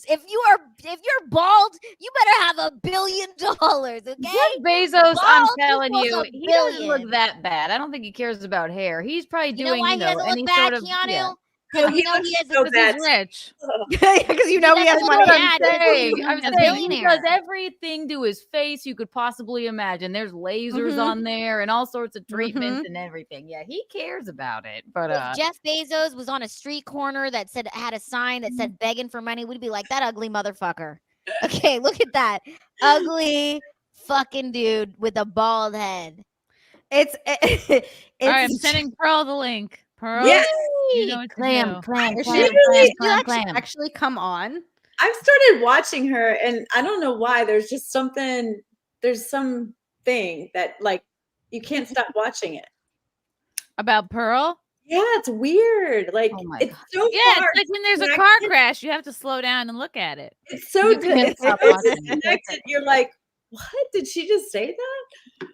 If you're bald, you better have $1 billion. Okay. Jeff Bezos, I'm Bald telling equals you, $1 he doesn't billion. look that bad. I don't think he cares about hair. He's probably You know doing, why he doesn't any look bad, sort of Keanu? yeah. Oh, You know he has so Because bad. he's rich. Because you know he has That's money. what I'm Yeah, saying, he's I'm a saying he billionaire. does everything to his face you could possibly imagine. There's lasers Mhm. on there and all sorts of treatments Mhm. and everything. Yeah, he cares about it. But If Jeff Bezos was on a street corner that had a sign that said begging for money, we'd be like, that ugly motherfucker. Okay, look at that. Ugly fucking dude with a bald head. It's All right, I'm sending Pearl the link. Pearl, Yes. you know what to clam, do. clam, Is clam, she clam, really clam, clam. actually come on? I've started watching her, and I don't know why. There's just something. There's something that like you can't stop watching it. About Pearl? Yeah, it's weird. Like Oh my it's so Yeah, far it's like when there's a connected. car crash, you have to slow down and look at it. It's so You good. can't It's stop so watching. disconnected. You're like, what? Did she just say that?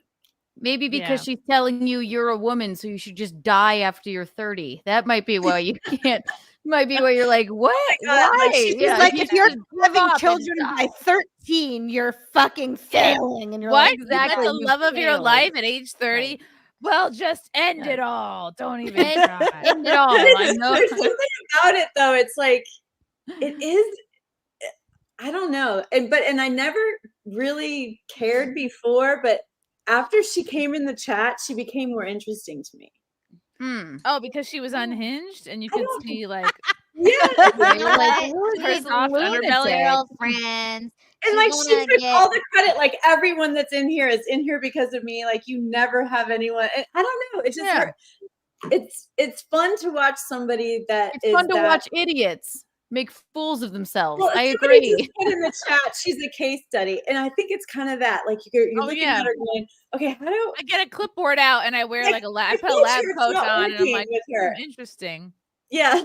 Maybe because Yeah. she's telling you you're a woman, so you should just die after you're 30. That might be why you can't. Might be why you're like, what? God, Why? like, she's It's like you if you're should grow having up and children by 13, you're fucking failing, and you're What? like, Exactly, That's the you love of your failed. life at age 30? Well, just end it all. Don't even End- try. End it all. I know. There's something about it though. It's like it is. I don't know, and I never really cared before, but after she came in the chat, she became more interesting to me. Oh, because she was unhinged and you I could don't- see like Yeah, You know what? her She's soft underbelly. girlfriends. and like She's she gonna took get- all the credit. Like everyone that's in here is in here because of me. Like you never have anyone. I don't know. It's just Yeah. it's fun to watch somebody that It's is fun to that- watch idiots make fools of themselves. Well, I somebody agree. just put in the chat, she's a case study, and I think it's kind of that. Like you're Oh, looking yeah. at her going, okay, how do I get a clipboard out and I wear Like, like a lab. I I put a told lab you it's coat not on and I'm working like, with her. interesting. yeah?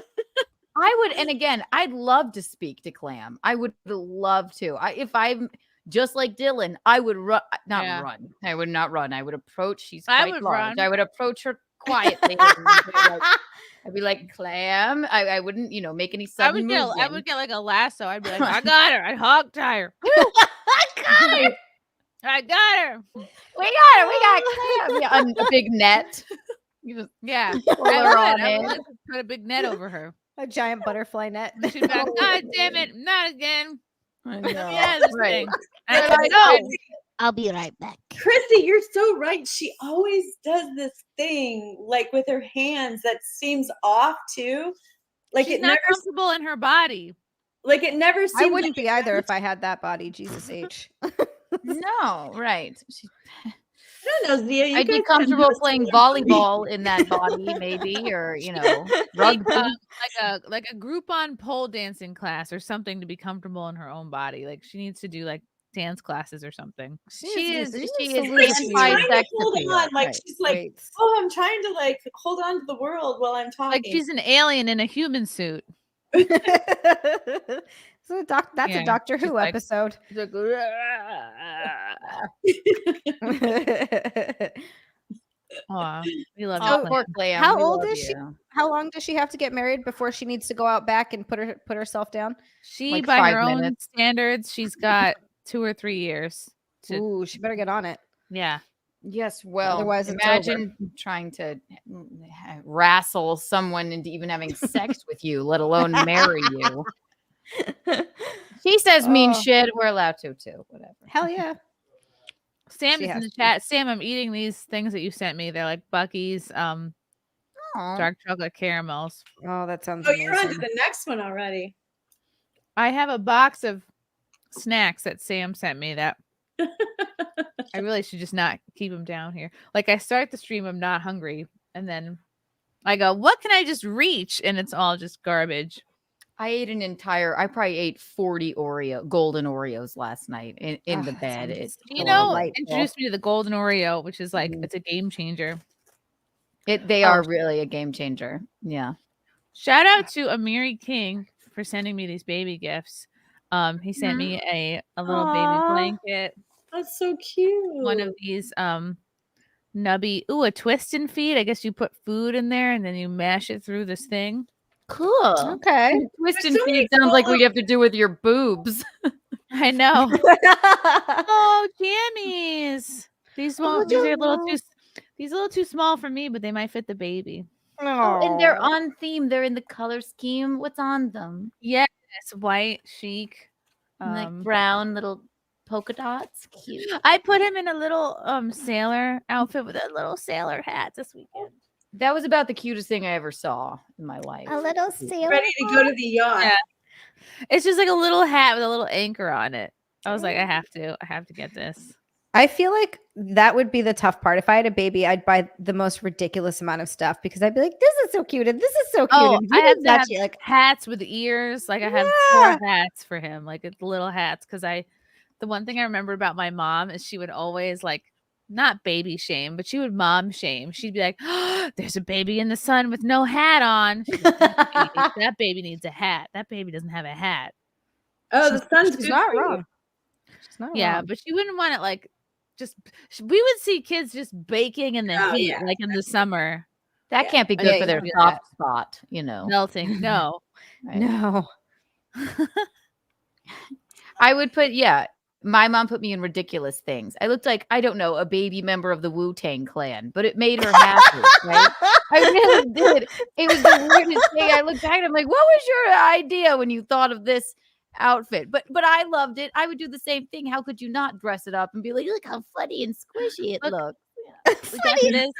I would, and again, I'd love to speak to Clam. I would love to. If I'm just like Dylan, I would run, not Yeah. run. I would not run. I would approach. She's I quite would large. run. I would approach her quietly. I'd be like, Clam. I wouldn't, make any I sudden would get movement. like a lasso. I'd be like, I got her. I'd hog tie her. I got her. We got her. We got Clam. Yeah, a big net. You just Yeah. pull her on I in. would put a big net over her. a giant butterfly net. And she'd be like, God damn it, not again. I know. Yeah, this Right. thing. And And I'd I- go. I'll be right back. Chrissy, you're so right. She always does this thing like with her hands that seems off too. Like She's it not never, comfortable in her body. like it never I seems. wouldn't be either if I had that body. Jesus H. No, right. I don't know, Zia. You I'd be guys have comfortable no playing idea. volleyball in that body, maybe, or rugby. Like a Groupon pole dancing class or something to be comfortable in her own body. Like she needs to do like dance classes or something. She is Like, anti-sex she's trying to hold appeal. on, like Right. she's like, Wait. oh, I'm trying to like hold on to the world while I'm talking. Like she's an alien in a human suit. So that's Yeah, a Doctor she's Who like- episode. She's like, Aw, we love Oh, you. poor Clam. How We old love is she? you. How long does she have to get married before she needs to go out back and put herself down? She, Like by 5 her own minutes. standards, she's got 2 or 3 years. To, Ooh, she better get on it. yeah. Yes, well, Otherwise it's imagine trying to wrestle someone into even having sex with you, let alone marry you. She says mean Oh. shit. We're allowed to too. Whatever. Hell yeah. Sam She is in has the to. chat. Sam, I'm eating these things that you sent me. They're like Bucky's Aw. dark chocolate caramels. Oh, that sounds Oh, you're on to amazing. the next one already. I have a box of snacks that Sam sent me that I really should just not keep them down here. Like I start the stream, I'm not hungry, and then I go, what can I just reach? And it's all just garbage. I probably ate 40 golden Oreos last night in the that bed. sounds It's You know, delightful. introduced me to the golden Oreo, which is like it's a game changer. they are really a game changer. Yeah. Shout out to Amiri King for sending me these baby gifts. He sent me a little baby Aw. blanket, That's so cute. one of these nubby, a twist and feed. I guess you put food in there and then you mash it through this thing. Cool. Okay. Twist There's and so many feed sounds like cool- what you have to do with your boobs. I know. Oh, jammies. These are a little too small for me, but they might fit the baby. Oh, and they're on theme. They're in the color scheme. What's on them? Yes, white, chic, Like brown little polka dots. Cute. I put him in a little sailor outfit with a little sailor hat this weekend. That was about the cutest thing I ever saw in my life. A little sailor. Ready to go to the yacht. Yeah. It's just like a little hat with a little anchor on it. I was like, I have to get this. I feel like that would be the tough part. If I had a baby, I'd buy the most ridiculous amount of stuff because I'd be like, this is so cute and this is so cute. Oh, and I have to have actually, like hats with ears. Like I have Yeah. 4 hats for him, like little hats. Because the one thing I remember about my mom is she would always like not baby shame, but she would mom shame. She'd be like, oh, there's a baby in the sun with no hat on. She's like, that baby needs a hat. That baby doesn't have a hat. Oh, the sun's she's good not for you. wrong. She's not Yeah, wrong. but she wouldn't want it like we would see kids just baking in the Oh, heat, yeah. like in the summer. That can't be good Yeah, for their you soft spot, you know. Melting. No. Right. No. I would put, my mom put me in ridiculous things. I looked like, I don't know, a baby member of the Wu-Tang Clan, but it made her happy, right? I really did. It was the weirdest thing. I looked back and I'm like, what was your idea when you thought of this outfit? But I loved it. I would do the same thing. How could you not dress it up and be like, look how funny and squishy it looks? We got this.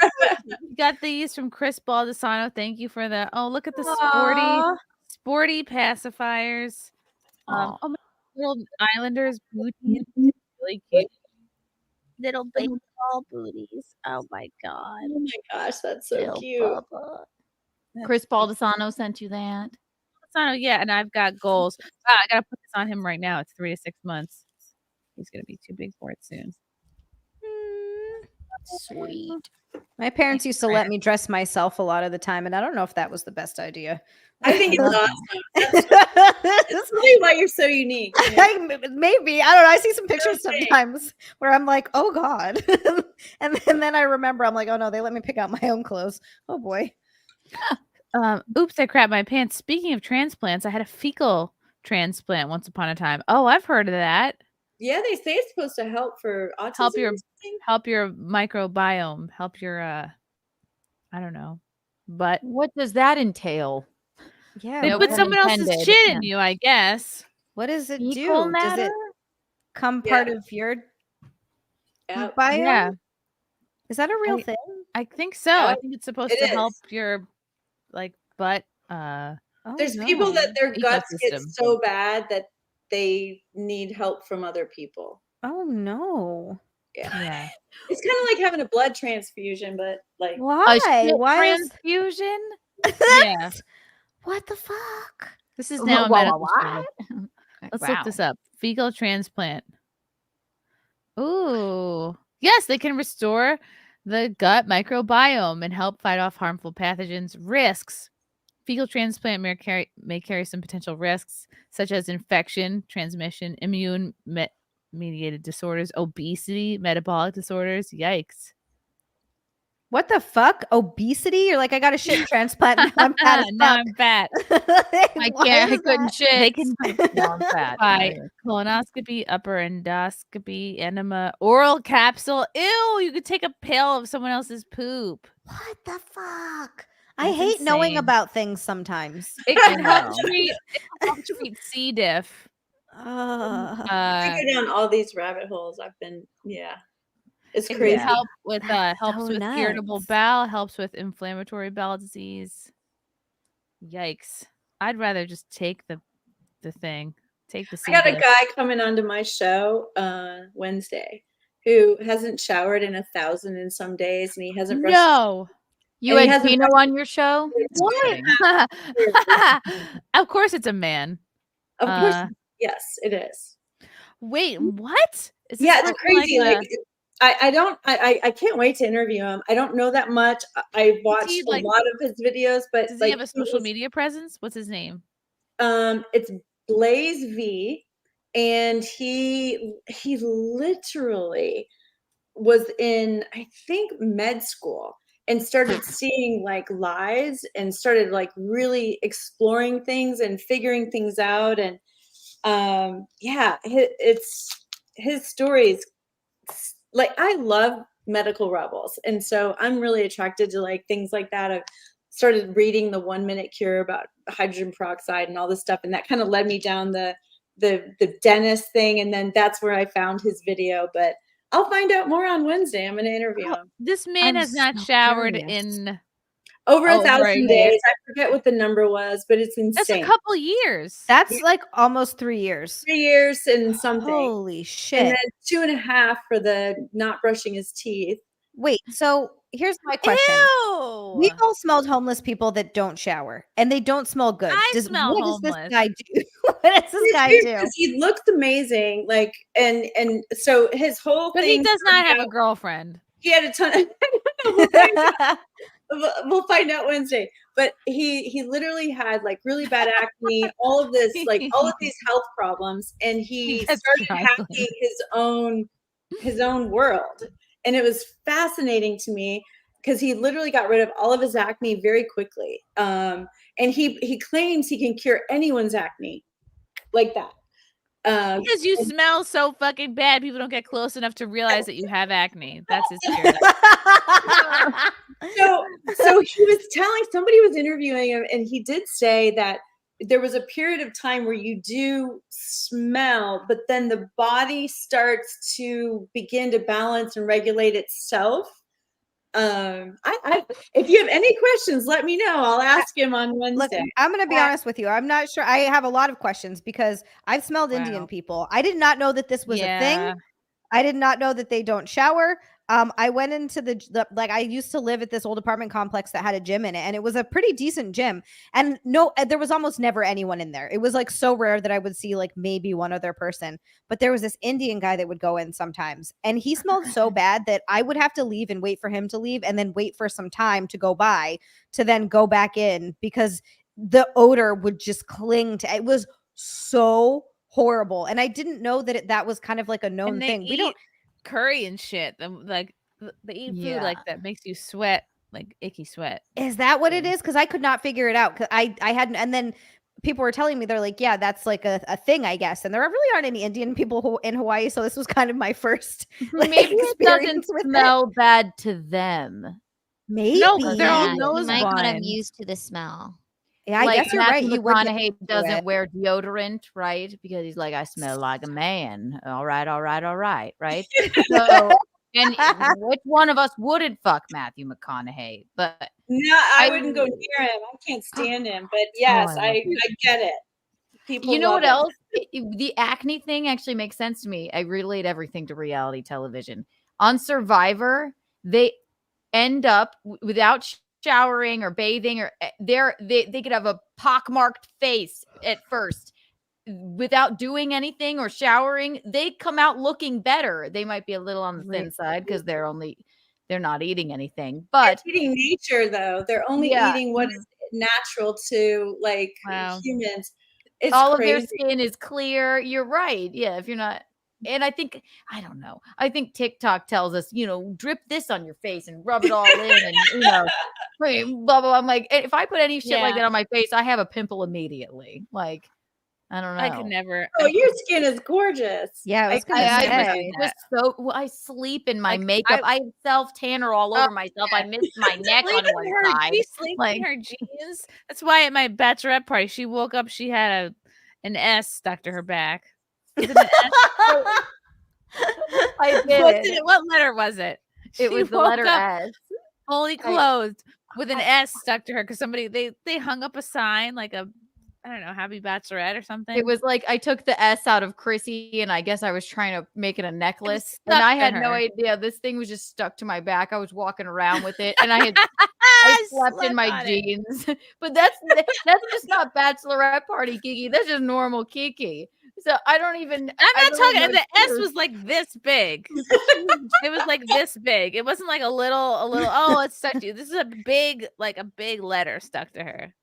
We got these from Chris Baldessano. Thank you for the. Oh, look at the sporty pacifiers. Oh my little Islanders booties, really cute. Little baseball booties. Oh my god. Oh my gosh, that's so Little cute. Bubba. Chris Baldessano sent you that. Baldessano, yeah, and I've got goals. Wow, I gotta put this on him right now. It's 3 to 6 months. He's gonna be too big for it soon. Sweet. My parents used to let me dress myself a lot of the time, and I don't know if that was the best idea. I think it's awesome. That's really why you're so unique. You know? Maybe I don't know. I see some pictures sometimes where I'm like, "Oh God," and then I remember I'm like, "Oh no, they let me pick out my own clothes." Oh boy. Oops, I crapped my pants. Speaking of transplants, I had a fecal transplant once upon a time. Oh, I've heard of that. Yeah, they say it's supposed to help for autism. Help your microbiome, help your I don't know. But what does that entail? Yeah, they put someone else's shit in you, I guess. What does it Fecal do? matter? Does it come part of your Yeah. biome? Yeah. Is that a real thing? I think so. I think it's supposed to help your like butt There's people that their guts get ecosystem. so bad that they need help from other people. Oh no. Yeah. It's kind of like having a blood transfusion, but like Why? shit Why is transfusion? Yeah. what the fuck? This is now a medical term. Let's Wow. look this up. Fecal transplant. Ooh. Yes, they can restore the gut microbiome and help fight off harmful pathogens. Risks. Fecal transplant may carry some potential risks, such as infection, transmission, immune mediated disorders, obesity, metabolic disorders. Yikes. What the fuck? Obesity? You're like, I got a shit transplant. And I'm fat as Now fuck. I'm fat. I Why can't. I is couldn't that? shit. They can No, I'm fat. by colonoscopy, upper endoscopy, enema, oral capsule. Ew, you could take a pill of someone else's poop. What the fuck? I That's hate knowing insane. about things sometimes. It can help treat C. diff. I go down all these rabbit holes. I've been, it's It crazy. can help with helps so with irritable nuts. bowel, helps with inflammatory bowel disease. Yikes! I'd rather just take the thing. Take the C. I got a diff. guy coming onto my show Wednesday who hasn't showered in 1,000 and some days, and he hasn't brushed. No. You And he had hasn't Pino on your show? What? Of course, it's a man. Of course, yes, it is. Wait, what? Is this Yeah, it's person crazy. like Like, I can't wait to interview him. I don't know that much. I watched he, a like- lot of his videos, but does like he have a social media presence? What's his name? It's Blaze V, and he literally was in, I think, med school and started seeing like lies and started like really exploring things and figuring things out. And his stories, like, I love medical rebels, and so I'm really attracted to like things like that, of started reading the 1 Minute Cure about hydrogen peroxide and all this stuff, and that kind of led me down the dentist thing, and then that's where I found his video. But I'll find out more on Wednesday. I'm going to interview him. This man has not showered in over over 1,000 a days. year. I forget what the number was, but it's insane. That's a couple years. That's like almost 3 years. 3 years and something. Holy shit. And then 2.5 for the not brushing his teeth. Wait, so here's my question. Ew. We've all smelled homeless people that don't shower and they don't smell good. smell what homeless. does this guy do? What does this guy Weird do? because he looked amazing, like, and so his whole But thing he does not have started a out- girlfriend. He had a ton of we'll find out Wednesday. But he literally had like really bad acne, all of this, like all of these health problems, and he That's started struggling. hacking his own world. And it was fascinating to me because he literally got rid of all of his acne very quickly. And he claims he can cure anyone's acne like that. Because you smell so fucking bad, people don't get close enough to realize that you have acne. That's his fear. So he was telling, somebody was interviewing him, and he did say that there was a period of time where you do smell, but then the body starts to begin to balance and regulate itself. If you have any questions, let me know. I'll ask him on Wednesday. Look, I'm going to be honest with you. I'm not sure. I have a lot of questions because I've smelled Indian people. I did not know that this was a thing. I did not know that they don't shower. I went into the like, I used to live at this old apartment complex that had a gym in it, and it was a pretty decent gym. And no, there was almost never anyone in there. It was like so rare that I would see like maybe one other person. But there was this Indian guy that would go in sometimes, and he smelled so bad that I would have to leave and wait for him to leave, and then wait for some time to go by to then go back in because the odor would just cling to it. Was so horrible, and I didn't know that that was kind of like a known thing. We don't curry and shit. They eat food like that makes you sweat, like icky sweat. Is that what it is? Because I could not figure it out. Because I hadn't, and then people were telling me, they're like, yeah, that's like a thing, I guess. And there really aren't any Indian people in Hawaii, so this was kind of my first like, Maybe it doesn't experience with smell bad to them. Maybe. No, they're all You nose might not have blind. used to the smell. Yeah, I like guess you're right. Matthew You would get McConaughey used to doesn't it. wear deodorant, right? Because he's like, I smell like a man. All right, right? So, and which one of us wouldn't fuck Matthew McConaughey? But No, I wouldn't go near him. I can't stand him. But yes, I love I get it. People you know love what it. else? The acne thing actually makes sense to me. I relate everything to reality television. On Survivor, they end up without showering or bathing, or they could have a pockmarked face at first without doing anything or showering. They come out looking better. They might be a little on the thin side because they're not eating anything, but they're eating nature though. They're only eating what is natural to like humans. It's all crazy. of their skin is clear. You're right. Yeah, if you're not. And I think, I don't know. I think TikTok tells us, drip this on your face and rub it all in and, blah, blah, blah. I'm like, if I put any shit like that on my face, I have a pimple immediately. Like, I don't know. I could never. Oh, your skin is gorgeous. Yeah, I was gonna say. I sleep in my makeup. I have self tanner all over myself. I miss my neck on one side. She sleeps in her jeans. That's why at my bachelorette party, she woke up. She had an S stuck to her back. Was it an S? I did. What letter was it? It was the letter S. Fully clothed with an S stuck to her because somebody they hung up a sign like a, I don't know, happy bachelorette or something. It was like I took the S out of Chrissie and I guess I was trying to make it a necklace. And I had no idea. This thing was just stuck to my back. I was walking around with it and I slept in my jeans. But that's just not bachelorette party Kiki. That's just normal Kiki. So I don't even. I'm not talking. And the S was like this big. It was like this big. It wasn't like a little. Oh, it's stuck to you. This is a big letter stuck to her.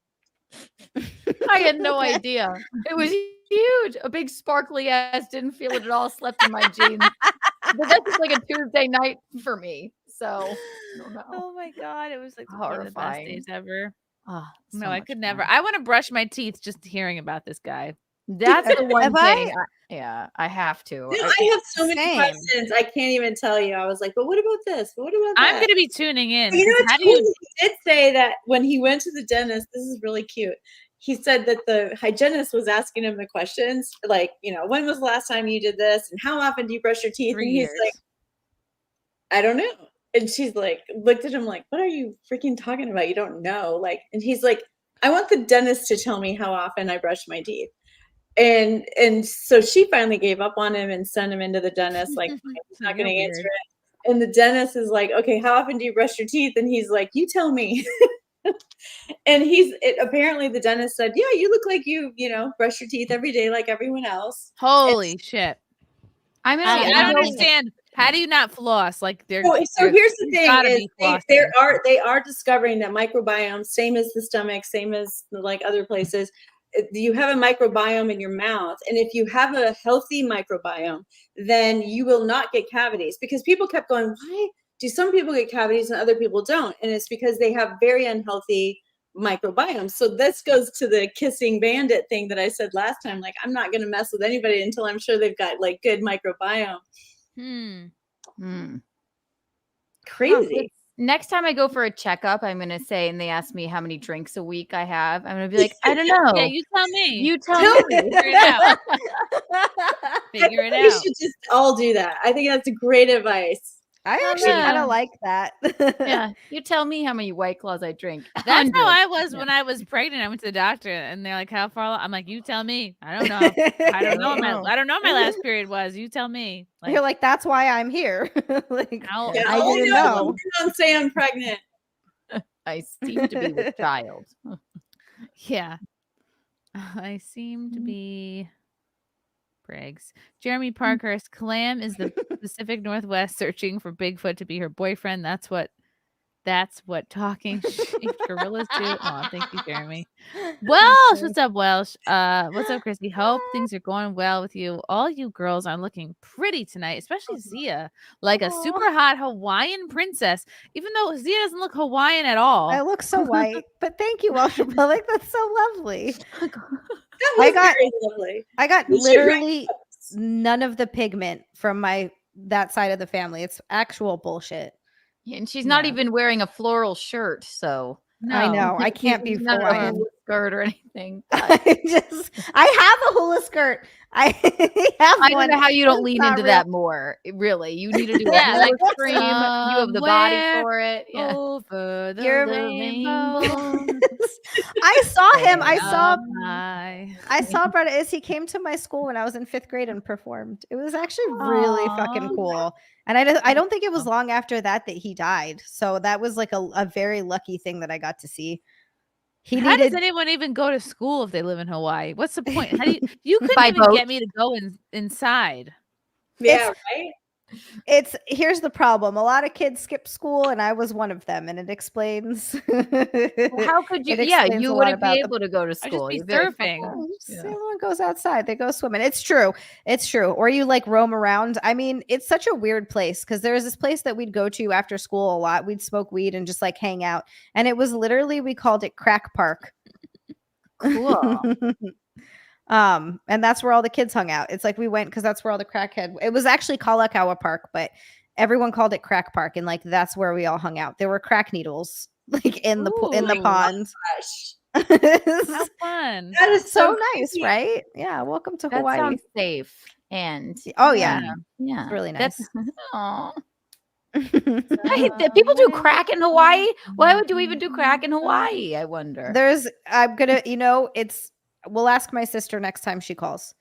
I had no idea. It was huge. A big sparkly S. Didn't feel it at all. Slept in my jeans. But that's just like a Tuesday night for me. So I don't know. Oh my god, it was like one of the best days ever. Oh, no, I could never. I want to brush my teeth just hearing about this guy. That's the one Have thing. I have to. I have so many Same. questions. I can't even tell you. I was like, but what about this? But what about that? I'm gonna be tuning in. But you know, 'cause it's how do cool. you? He did say that when he went to the dentist, this is really cute. He said that the hygienist was asking him the questions, like, when was the last time you did this? And how often do you brush your teeth? 3 And he's years. like, I don't know. And she's like, looked at him like, what are you freaking talking about? You don't know. Like, and he's like, I want the dentist to tell me how often I brush my teeth. And so she finally gave up on him and sent him into the dentist, like, he's not going to answer it. And the dentist is like, okay, how often do you brush your teeth? And he's like, you tell me. And apparently the dentist said, yeah, you look like you brush your teeth every day like everyone else. Holy shit! I don't understand. How do you not floss? Like they're. So here's the you've gotta thing: be is they are discovering that microbiome, same as the stomach, same as like other places. You have a microbiome in your mouth, and if you have a healthy microbiome, then you will not get cavities. Because people kept going, why do some people get cavities and other people don't? And it's because they have very unhealthy microbiome. So this goes to the kissing bandit thing that I said last time. Like, I'm not going to mess with anybody until I'm sure they've got like good microbiome. Crazy. Next time I go for a checkup, I'm gonna say, and they ask me how many drinks a week I have, I'm gonna be like, I don't know. Yeah, you tell me. You tell me. Figure it out. Figure it We out. should just all do that. I think that's great advice. I actually kind of like that. Yeah, you tell me how many White Claws I drink. That's how 100. I was when I was pregnant. I went to the doctor, and they're like, "How far along?" I'm like, "You tell me. I don't know. I don't know. I don't know what my last period was. You tell me." You're like, that's why I'm here. Like, Yeah, I didn't know. Don't say I'm pregnant. I seem to be with child. Yeah, I seem to be. Briggs. Jeremy Parkhurst. Clam is the Pacific Northwest searching for Bigfoot to be her boyfriend. That's what talking shaped gorillas do. Oh, thank you, Jeremy. Welsh, what's up, Welsh? What's up, Chrissy? Hope things are going well with you. All you girls are looking pretty tonight, especially Zia, like a super hot Hawaiian princess. Even though Zia doesn't look Hawaiian at all. I look so white, but thank you, Welsh Republic. That's so lovely. That was very lovely. I got You should literally none of the pigment from that side of the family. It's actual bullshit. Yeah, and she's not even wearing a floral shirt, so I know I can't be not a Hawaiian. hula skirt or anything. I have a hula skirt. I don't one. know how you don't It's lean not into real. that more. Really, you need to do a Yeah, hula like stream. You have the body for it. Yeah. Over the You're rainbow. I saw him. I saw High. Brett as he came to my school when I was in 5th grade and performed. It was actually really fucking cool. And I don't think it was long after that he died. So that was like a very lucky thing that I got to see. How does anyone even go to school if they live in Hawaii? What's the point? How do you couldn't By even boat. get me to go inside. Yeah, right. Here's the problem. A lot of kids skip school, and I was one of them, and it explains. How could you? It Yeah, explains you a lot wouldn't about be able to go to school. be You'd be like, surfing. "Fuck off." Everyone goes outside. They go swimming. It's true. It's true. Or you like roam around. I mean, it's such a weird place because there was this place that we'd go to after school a lot. We'd smoke weed and just like hang out. And it was literally, we called it Crack Park. Cool. And that's where all the kids hung out. It's like we went because that's where all the crackhead. It was actually Kalakaua Park, but everyone called it Crack Park, and like that's where we all hung out. There were crack needles like in the pond. How fun. That is So nice, right? Yeah. Welcome to That Hawaii. sounds safe and Oh yeah, yeah, it's really nice. Aw. People do crack in Hawaii. Why would you even do crack in Hawaii? I wonder. I'm gonna, we'll ask my sister next time she calls.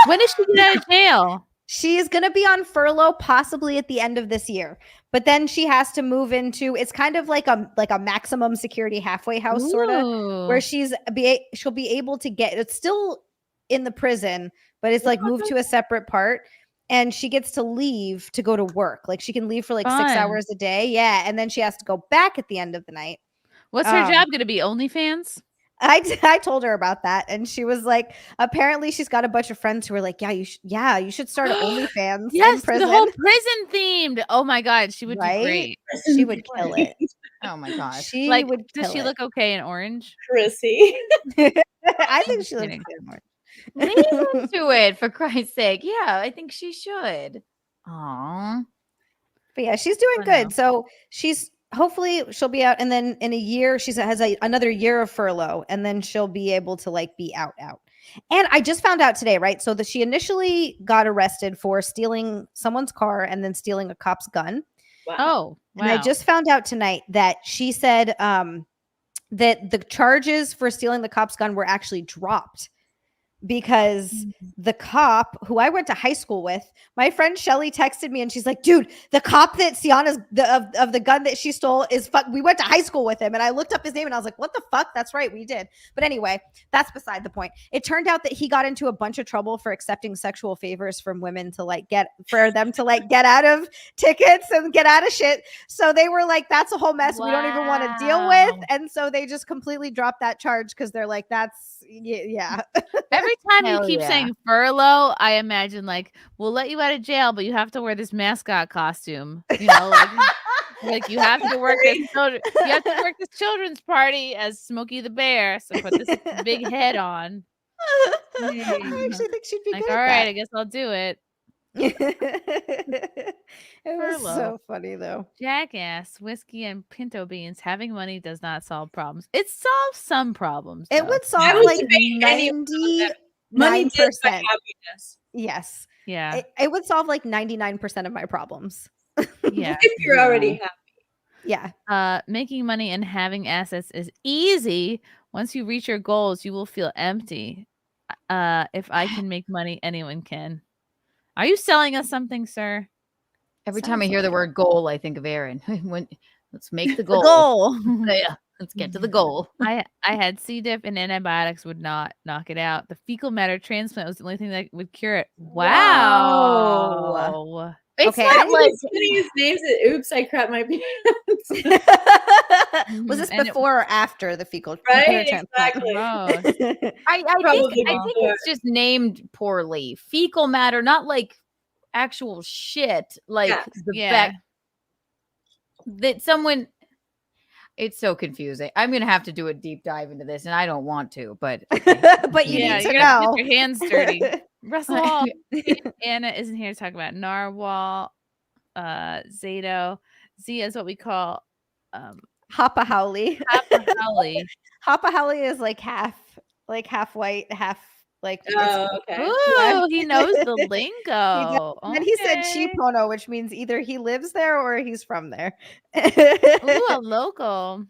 When is she get out of jail? She is gonna be on furlough possibly at the end of this year, but then she has to move into, it's kind of like a maximum security halfway house sort of, where she'll be able to get, it's still in the prison, but it's like moved to a separate part. And she gets to leave to go to work. Like she can leave for like 6 Fun. hours a day. Yeah. And then she has to go back at the end of the night. What's her job going to be? OnlyFans? I told her about that. And she was like, apparently she's got a bunch of friends who are like, you should start an OnlyFans in Yes, prison. the whole prison themed. Oh my God. She would do great. She would kill it. Oh my gosh. She Like, would does kill she it. look okay in orange? Chrissie. I think she looks good in orange. Lean into it, for Christ's sake. Yeah, I think she should. Aww. But yeah, she's doing good. So she's hopefully she'll be out, and then in a year she has another year of furlough, and then she'll be able to like be out. And I just found out today, right? So that she initially got arrested for stealing someone's car and then stealing a cop's gun. Wow. Oh, wow. And I just found out tonight that she said that the charges for stealing the cop's gun were actually dropped because the cop who I went to high school with, my friend Shelly texted me and she's like, dude, the cop that Sienna's of the gun that she stole is we went to high school with him. And I looked up his name and I was like, what the fuck? That's right, we did. But anyway, that's beside the point. It turned out that he got into a bunch of trouble for accepting sexual favors from women to like get out of tickets and get out of shit. So they were like, that's a whole mess we don't even want to deal with. And so they just completely dropped that charge because they're like, that's yeah. Every time you keep saying furlough, I imagine like, we'll let you out of jail, but you have to wear this mascot costume. You know, like you have to work this children's party as Smokey the Bear. So put this big head on. I actually think she'd be like, good. all at right, that. I guess I'll do it. It was so funny though. Jackass, whiskey and pinto beans. Having money does not solve problems. It solves some problems. It though. would solve like 99%. Yes. Yeah. It would solve like 99% of my problems. Yeah. If you're already happy. Yeah. Making money and having assets is easy. Once you reach your goals, you will feel empty. If I can make money, anyone can. Are you selling us something, sir? Every time I hear the word goal, I think of Aaron. Let's make the goal. The goal. Yeah, let's get to the goal. I had C. diff and antibiotics would not knock it out. The fecal matter transplant was the only thing that would cure it. Wow. It's Okay, not like putting his names at oops, I crap my pants. Was this before or after the fecal Right, transplant? exactly. I Probably think before. it's just named poorly. Fecal matter, not like actual shit. Like the fact that someone. It's so confusing. I'm gonna have to do a deep dive into this, and I don't want to, but but you need to know. Get your hands dirty. Russell Hall. Anna isn't here to talk about narwhal. Zato. Z is what we call Hapa Howley. Hapa Howley. Hapa Howley is like half white, half like. Okay. Ooh, he knows the lingo. And he said Chipono, which means either he lives there or he's from there. Ooh, a local.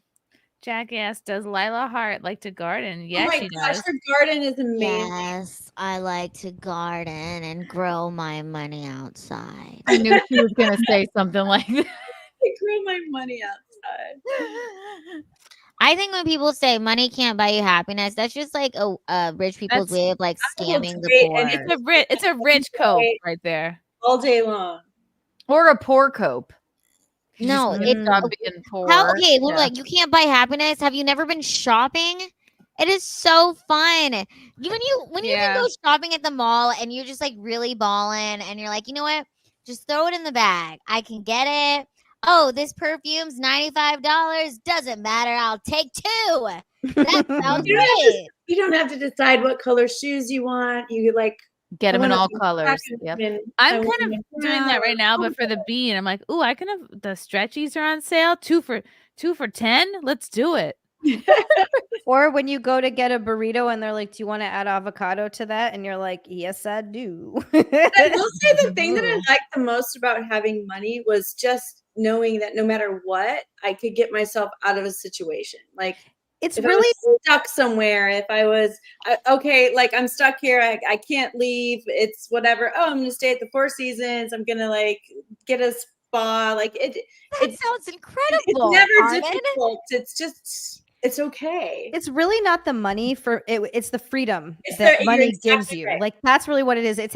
Jackass, does Lila Hart like to garden? Yes, oh my she gosh, does. her garden is amazing. Yes, I like to garden and grow my money outside. I knew she was gonna say something like that. I grow my money outside. I think when people say money can't buy you happiness, that's just like a rich people's way of like scamming the poor. And it's a rich cope right there. All day long. Or a poor cope. No, it's being poor. okay. Well, like you can't buy happiness. Have you never been shopping? It is so fun. When you even go shopping at the mall and you're just like really balling and you're like, you know what? Just throw it in the bag. I can get it. Oh, this perfume's $95. Doesn't matter. I'll take 2. That sounds great. You don't have to decide what color shoes you want. You like get them in all colors. Yep. I'm kind of doing that right now, but for the bean, I'm like, ooh, I can have the stretchies are on sale. 2 for $10. Let's do it. Or when you go to get a burrito and they're like, do you want to add avocado to that? And you're like, yes, I do. I will say the thing that I liked the most about having money was just knowing that no matter what, I could get myself out of a situation. Like it's if really I was stuck somewhere. If I was okay, like I'm stuck here, I can't leave. It's whatever. Oh, I'm gonna stay at the Four Seasons. I'm gonna like get a spa. Like it sounds incredible. It's never Armin. difficult. It's just it's okay. It's really not the money for it. It's the freedom It's that the- money you're exactly gives you. right. Like that's really what it is. It's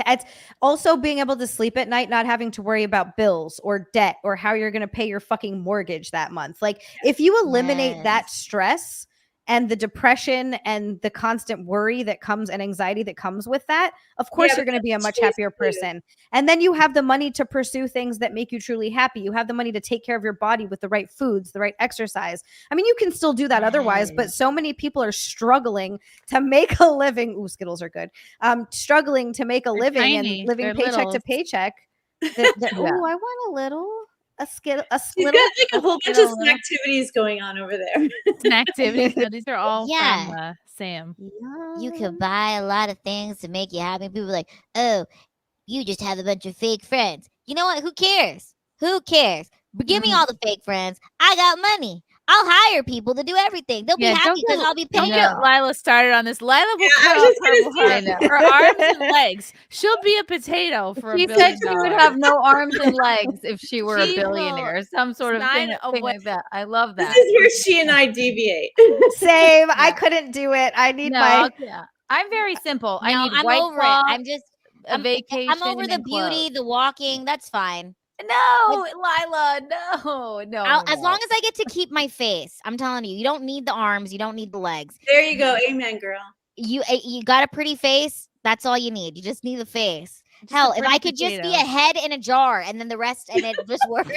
also being able to sleep at night, not having to worry about bills or debt or how you're going to pay your fucking mortgage that month. Like if you eliminate that stress, and the depression and the constant worry that comes and anxiety that comes with that, of course Yeah, you're going to be a much she's happier too. person. And then you have the money to pursue things that make you truly happy. You have the money to take care of your body with the right foods, the right exercise. I mean, you can still do that otherwise, but so many people are struggling to make a living. Ooh, Skittles are good. Struggling to make a living tiny. and living They're paycheck littles. to paycheck. Yeah. Oh, I want a little. A skittle. She's got like a whole bunch of Skittle. activities going on over there. Snack activities. No, these are all Yeah. from Sam. You could buy a lot of things to make you happy. People are like, oh, you just have a bunch of fake friends. You know what? Who cares? Who cares? But give me all the fake friends. I got money. I'll hire people to do everything. They'll be happy because I'll be Don't paying get them. Lila started on this. Lila will I cut was off just gonna her, say her arms and legs. She'll be a potato for She $1 said billion. she would have no arms and legs if she were She a will billionaire, some sort of sign thing away- like that. I love This that. is where she and I deviate. Same. I couldn't do it. I need my. yeah. I'm very simple. I No, need I'm white over Claw, it. I'm just a vacation. I'm over and the then beauty, clothes. the walking. That's fine. No, Lila, no. As long as I get to keep my face, I'm telling you, you don't need the arms, you don't need the legs. There you go. Amen, girl. You got a pretty face. That's all you need. You just need the face. Just Hell, a if I pretty could just be a potato. head in a jar and then the rest and it just works.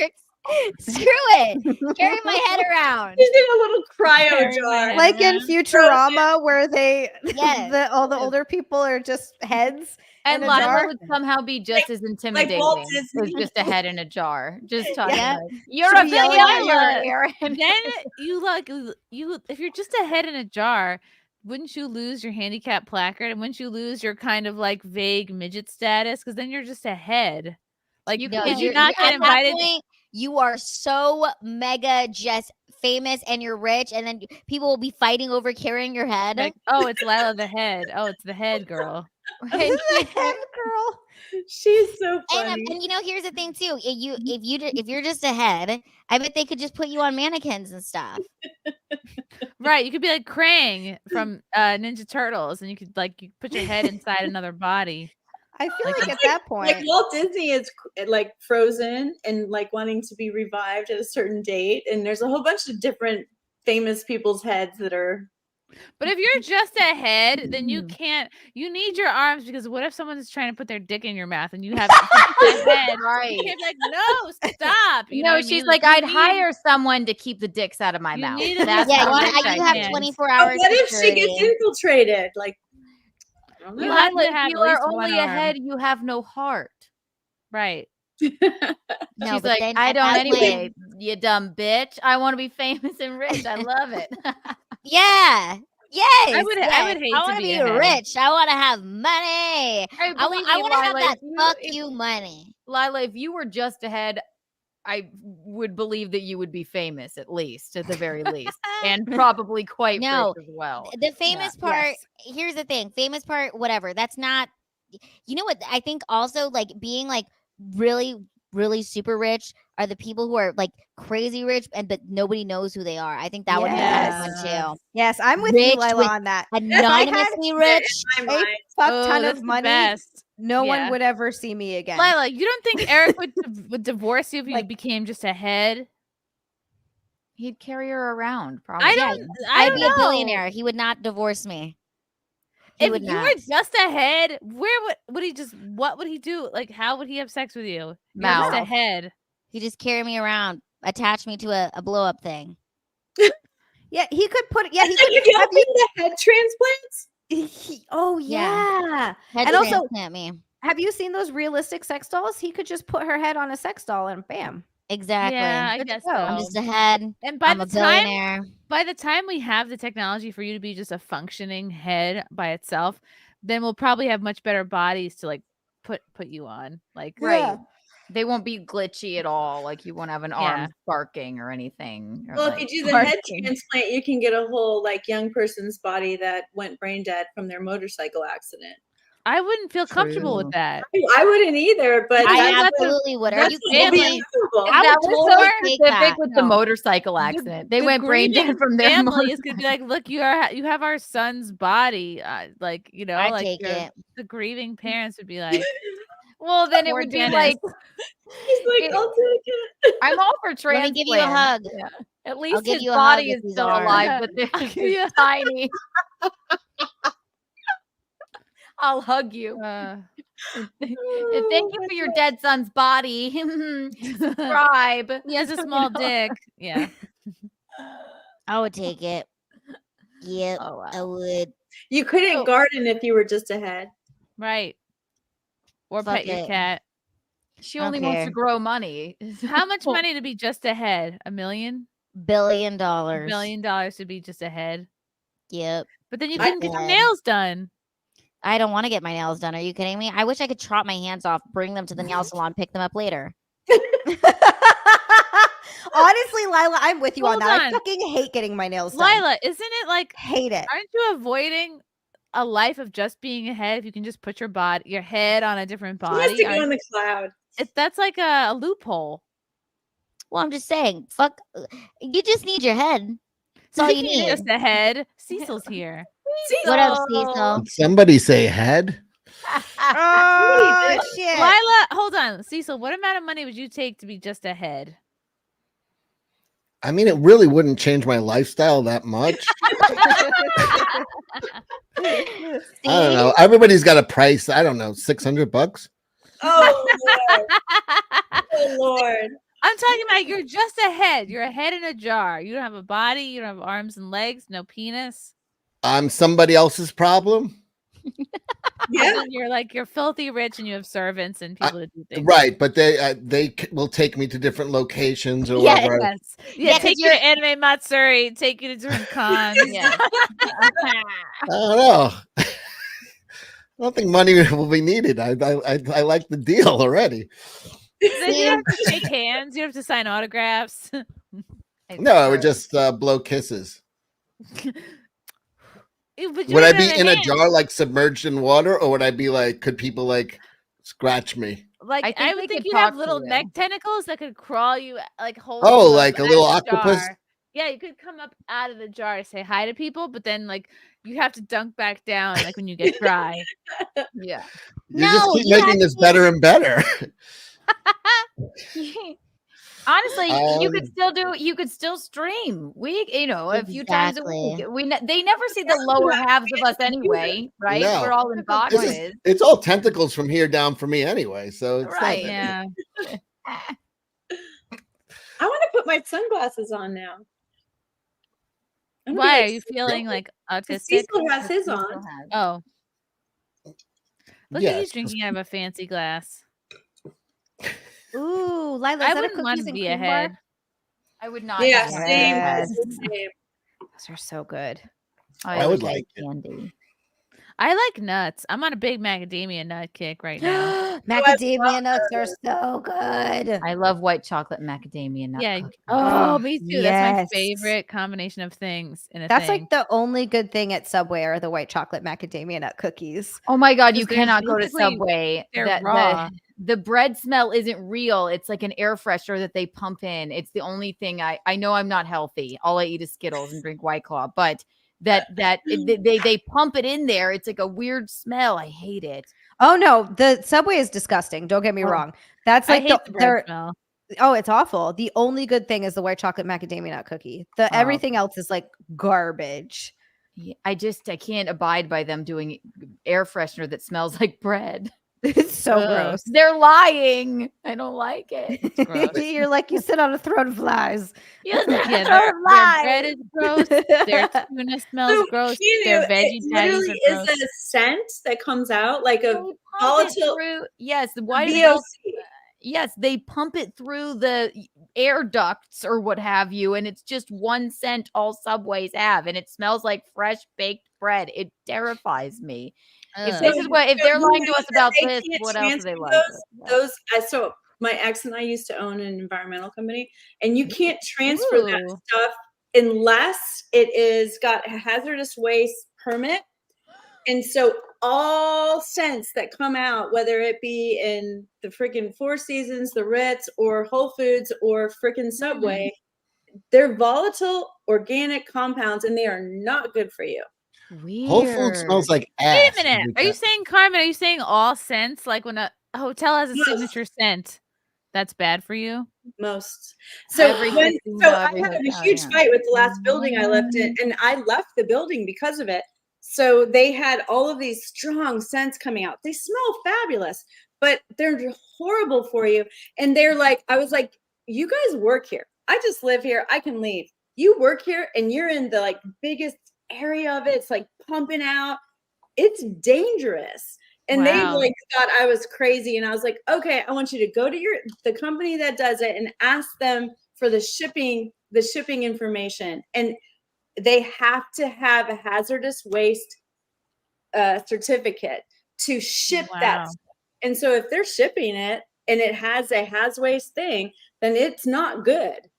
Screw it. Carry my head around. She's in a little cryo Carry my jar. head. Like in Futurama, where they Yes. all the older people are just heads. And in a jar. Lila would somehow be just as intimidating Walt as Disney. just a head in a jar. Just talking Yeah. like, you're She'd a be yelling at billionaire, you. Aaron. Then you if you're just a head in a jar, wouldn't you lose your handicap placard and wouldn't you lose your kind of like vague midget status? Because then you're just a head. Like You did could- you not get at that invited? point, you are so mega just famous and you're rich, and then people will be fighting over carrying your head. Like, oh, it's Lila the head. Oh, it's the head girl. Head girl. She's so funny. And you know, here's the thing too. If you're just a head, I bet they could just put you on mannequins and stuff. Right. You could be like Krang from Ninja Turtles and you could you put your head inside another body. I feel Like, like at that point, Like Walt Disney is like frozen and like wanting to be revived at a certain date, and there's a whole bunch of different famous people's heads that are. But if you're just a head, then you can't. You need your arms because what if someone's trying to put their dick in your mouth and you have a head? Right. You can't be like, no, stop. You know No, what I she's mean? like, you I'd need- hire someone to keep the dicks out of my You mouth. need a- That's Yeah, how Yeah, rich I you have am. 24 But hours. what if she security. gets infiltrated? Like, I don't You know. have to Lila, have if you at least are one only a arm. head, you have no heart. Right. No, She's but like, then I at don't that anyway, point- you dumb bitch. I want to be famous and rich. I love it. Yeah. Yes. I would hate I to want to be be a head. rich. I want to have money. I believe me, want to have Lila, that if you- fuck if- you money. Lila, if you were just a head, I would believe that you would be famous, at least, at the very least, and probably quite No, rich as well. The famous part, Yes. here's the thing, famous part, whatever. That's not, you know what? I think also like being like really, really super rich are the people who are like crazy rich but nobody knows who they are. I think that would be kind of fun too. Yes, I'm with you, Rich Lila, with on that. Anonymously rich. In my A mind. fuck Oh, ton that's of the money. best. No Yeah. one would ever see me again. Lila, you don't think Eric would divorce you if you Like- became just a head? He'd carry her around, probably. I don't. I'd don't be a know. billionaire. He would not divorce me. He If would you not. were just a head, where would he just? What would he do? Like, how would he have sex with you? You're just a Mouth. head. He just carry me around, attach me to a blow up thing. Yeah, he could put. Yeah, he Like, could. if y'all Have think the head transplants? oh Yeah. yeah. Head And also- transplant me. Have you seen those realistic sex dolls? He could just put her head on a sex doll and bam. Exactly. Yeah, I Good to guess go. so. I'm just a head. And by I'm the a time billionaire. we have the technology for you to be just a functioning head by itself, then we'll probably have much better bodies to like put you on. Like Right. They won't be glitchy at all. Like you won't have an Yeah. arm sparking or anything. or, Well, like, if you do the head Parking. transplant, you can get a whole like young person's body that went brain dead from their motorcycle accident. I wouldn't feel comfortable with True. that. I wouldn't either, but I that's what- absolutely would. Are that's you what will be kidding me? acceptable. I that would was totally so take specific that. with the No. motorcycle accident. They The went brain dead grieving from their family is gonna be like, look, you have our son's body. Like, you know, I like take it. the grieving parents would be like, Well, then it Poor would be Dennis. like, He's like, I'll take it. I'm all for Let transplant. me give you a hug. At least give his you a hug body with is these still arms. alive, but they're tiny. I'll hug you. And thank you for your dead son's body. Subscribe. He has a small dick. Yeah. I would take it. Yep, Oh, wow. I would. You couldn't garden if you were just a head. Right. Or Fuck pet your it. cat. She only wants to grow money. How much money to be just a head? $1 million? $1 billion. $1 billion to be just a head. Yep. But then you Just couldn't get your head. nails done. I don't want to get my nails done. Are you kidding me? I wish I could chop my hands off, bring them to the nail salon, pick them up later. Honestly, Lila, I'm with you on Hold that. I on. fucking hate getting my nails done. Lila, isn't it like Hate it. aren't you avoiding a life of just being a head if you can just put your head on a different He has body? to go in the cloud. That's like a loophole. Well, I'm just saying, fuck. You just need your head. That's all you Speaking of need. just a head. Cecil's here. What up, Cecil? Did somebody say head? Oh, shit. Lila, hold on. Cecil, what amount of money would you take to be just a head? I mean, it really wouldn't change my lifestyle that much. I don't know. Everybody's got a price. I don't know, $600. Oh Lord. Oh Lord. I'm talking about you're just a head. You're a head in a jar. You don't have a body. You don't have arms and legs. No penis. I'm somebody else's problem. Yeah. You're filthy rich and you have servants and people to do things. Right, but they will take me to different locations or Yeah, whatever. yes. Yeah, take you to Anime Matsuri, take you to different cons. Yeah. I don't know. I don't think money will be needed. I like the deal already. Then you don't have to shake hands. You don't have to sign autographs. No, I would just blow kisses. But you Would I don't be have in a hand. jar like submerged in water, or would I be like? Could people like scratch me? Like I think I they would think could you'd talk have to little you. neck tentacles that could crawl you, like hold. Oh, you like up a little out of the octopus? jar. Yeah, you could come up out of the jar to say hi to people, but then like you have to dunk back down, like when you get dry. Yeah. You just keep making this better and better. Honestly, you could still stream. A few times a week. They never see the lower halves of us anyway, right? No. We're all in boxes. It's all tentacles from here down for me anyway. So it's Right. nothing. Yeah. I want to put my sunglasses on now. I'm gonna Why be are you feeling like autistic? Cecil has his on. Oh. Look at you Yes. drinking out of a fancy glass. Ooh, Lila, is I that a wouldn't want cookies to and be a cream head. bar? I would not. Yeah, have one. same. Yes. Same. Those are so good. I would like it. candy. I like nuts. I'm on a big macadamia nut kick right now. Macadamia nuts are so good. I love white chocolate macadamia nut. Yeah. cookies. Oh, me too. That's my yes. favorite combination of things in a That's thing. like the only good thing at Subway are the white chocolate macadamia nut cookies. Oh my God, you 'Cause they're cannot go to basically- Subway. they're raw. The bread smell isn't real. It's like an air freshener that they pump in. It's the only thing I know I'm not healthy. All I eat is Skittles and drink White Claw, but they pump it in there. It's like a weird smell. I hate it. Oh no, the Subway is disgusting. Don't get me Oh, wrong. That's I like hate the bread they're- smell. Oh, it's awful. The only good thing is the white chocolate macadamia nut cookie. Oh. Everything else is like garbage. Yeah, I can't abide by them doing air freshener that smells like bread. It's so gross. They're lying. I don't like it. You're like you sit on a throne of lies. You sit on a Yeah, throne of their lies. bread is gross. Their tuna smells gross. Their veggie it patties literally are is gross. a scent that comes out like a Pump it volatile through- yes, the white VOC. yes, they pump it through the air ducts or what have you, and it's just one scent all Subways have, and it smells like fresh baked bread. It terrifies me. If this is what if they're lying to us about this, what else do they like? So my ex and I used to own an environmental company, and you can't transfer that Ooh. stuff unless it is got a hazardous waste permit. And so all scents that come out, whether it be in the freaking Four Seasons, the Ritz, or Whole Foods, or freaking Subway, they're volatile organic compounds, and they are not good for you. Weird. Whole Food smells like ass. Wait a minute. Are you saying, Carmen, are you saying all scents? Like when a hotel has a signature scent That's bad for you. Most. So Every I 15 had every a hotel, huge yeah. fight with the last building I lived in, and I left the building because of it. So they had all of these strong scents coming out. They smell fabulous, but they're horrible for you. And they're like, I was like, you guys work here. I just live here. I can leave. You work here, and you're in the like biggest area of it. It's like pumping out. It's dangerous. And they Wow. like thought I was crazy. And I was like, okay, I want you to go to the company that does it and ask them for the shipping information. And they have to have a hazardous waste certificate to ship that Wow. stuff. And so if they're shipping it and it has a haz waste thing, then it's not good.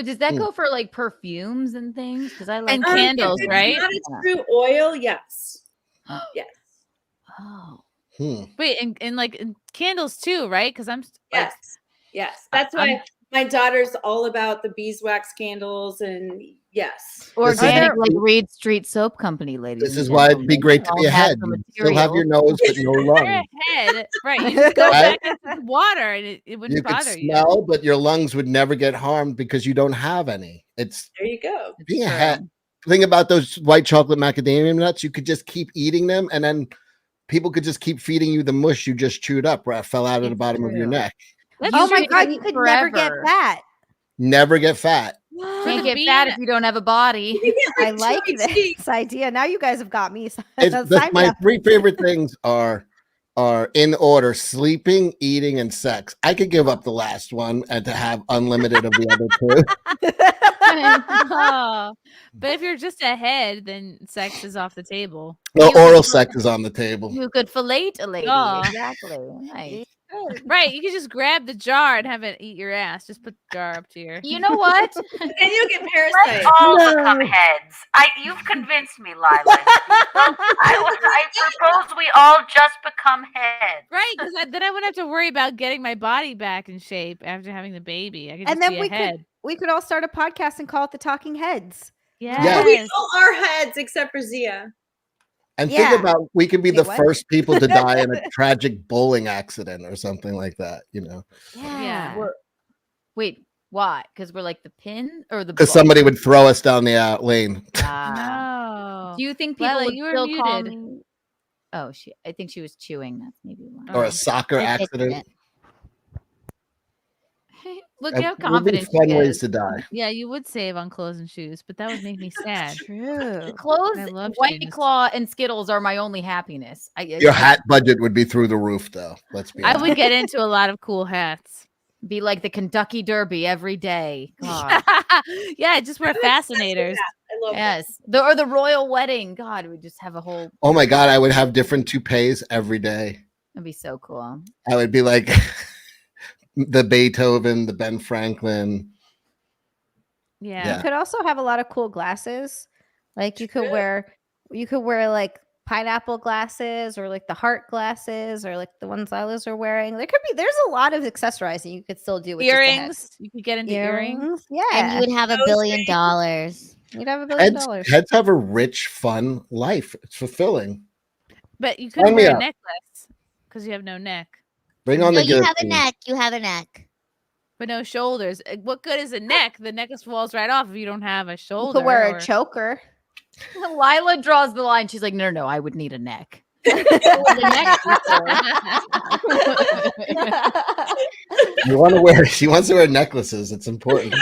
Does that go for like perfumes and things? Because I like And candles, If it's right? not a true oil, yes. Yes. Oh. Wait, and like in candles too, right? Because I'm Yes. Yes. That's why my daughter's all about the beeswax candles, and yes. Organic, like Reed Street Soap Company, ladies. This and is why it'd be gentlemen. great to All be ahead. natural You still have your materials. nose, but no lungs. head, right? You just go Right? back into the water, and it wouldn't You could bother you. smell, but your lungs would never get harmed because you don't have any. It's There you go. being ahead. Thing about those white chocolate macadamia nuts, you could just keep eating them, and then people could just keep feeding you the mush you just chewed up where it fell out of the bottom of your neck. Oh my God, you could never get fat. Never get fat. Can't get fat if you don't have a body. I like this idea. Now you guys have got me. My three favorite things are in order: sleeping, eating, and sex. I could give up the last one and to have unlimited of the other two. Oh, but if you're just ahead, then sex is off the table. No, oral sex is on the table. You could fillet a lady. Oh. Exactly. Nice. Right, you could just grab the jar and have it eat your ass. Just put the jar up to your. You know what? And you'll get Let's parasites. all become heads. You've convinced me, Lila. I propose we all just become heads. Right, because then I wouldn't have to worry about getting my body back in shape after having the baby. I could just And then be we a head. could all start a podcast and call it the Talking Heads. Yes. We all are heads except for Zia. And Yeah. think about, we could be the what? first people to die in a tragic bowling accident or something like that, you know, Yeah. Wait, why? Because we're like the pin or the because ball? somebody would throw us down the lane. No. Do you think people Lila, would you were still call muted. me? Oh, I think she was chewing. That's maybe why. Or a soccer I fixed accident. it. Look And how would be confident fun she ways is. to die. Yeah, you would save on clothes and shoes, but that would make me sad. True. Clothes, I love White shoes. Claw, and Skittles are my only happiness. Your hat budget would be through the roof, though. Let's be I honest. would get into a lot of cool hats. Be like the Kentucky Derby every day. God. Yeah, just wear fascinators. I love Yes. Or the royal wedding. God, we just have a whole. Oh my God, I would have different toupees every day. That'd be so cool. I would be like the Beethoven, the Ben Franklin. Yeah. You could also have a lot of cool glasses. Like you could wear like pineapple glasses or like the heart glasses or like the ones Lila's are wearing. There's a lot of accessorizing you could still do with just a head. Earrings. You could get into earrings. Yeah. And you would have $1 billion. You'd have $1 billion. Heads have a rich, fun life. It's fulfilling. But you couldn't Sign me wear a up. necklace because you have no neck. Bring on No, the you have a guillotine. neck. You have a neck. But no shoulders. What good is a neck? The necklace falls right off if you don't have a You shoulder. could wear or- a choker. Lila draws the line. She's like, no, I would need a neck. You want to wear? She wants to wear necklaces. It's important.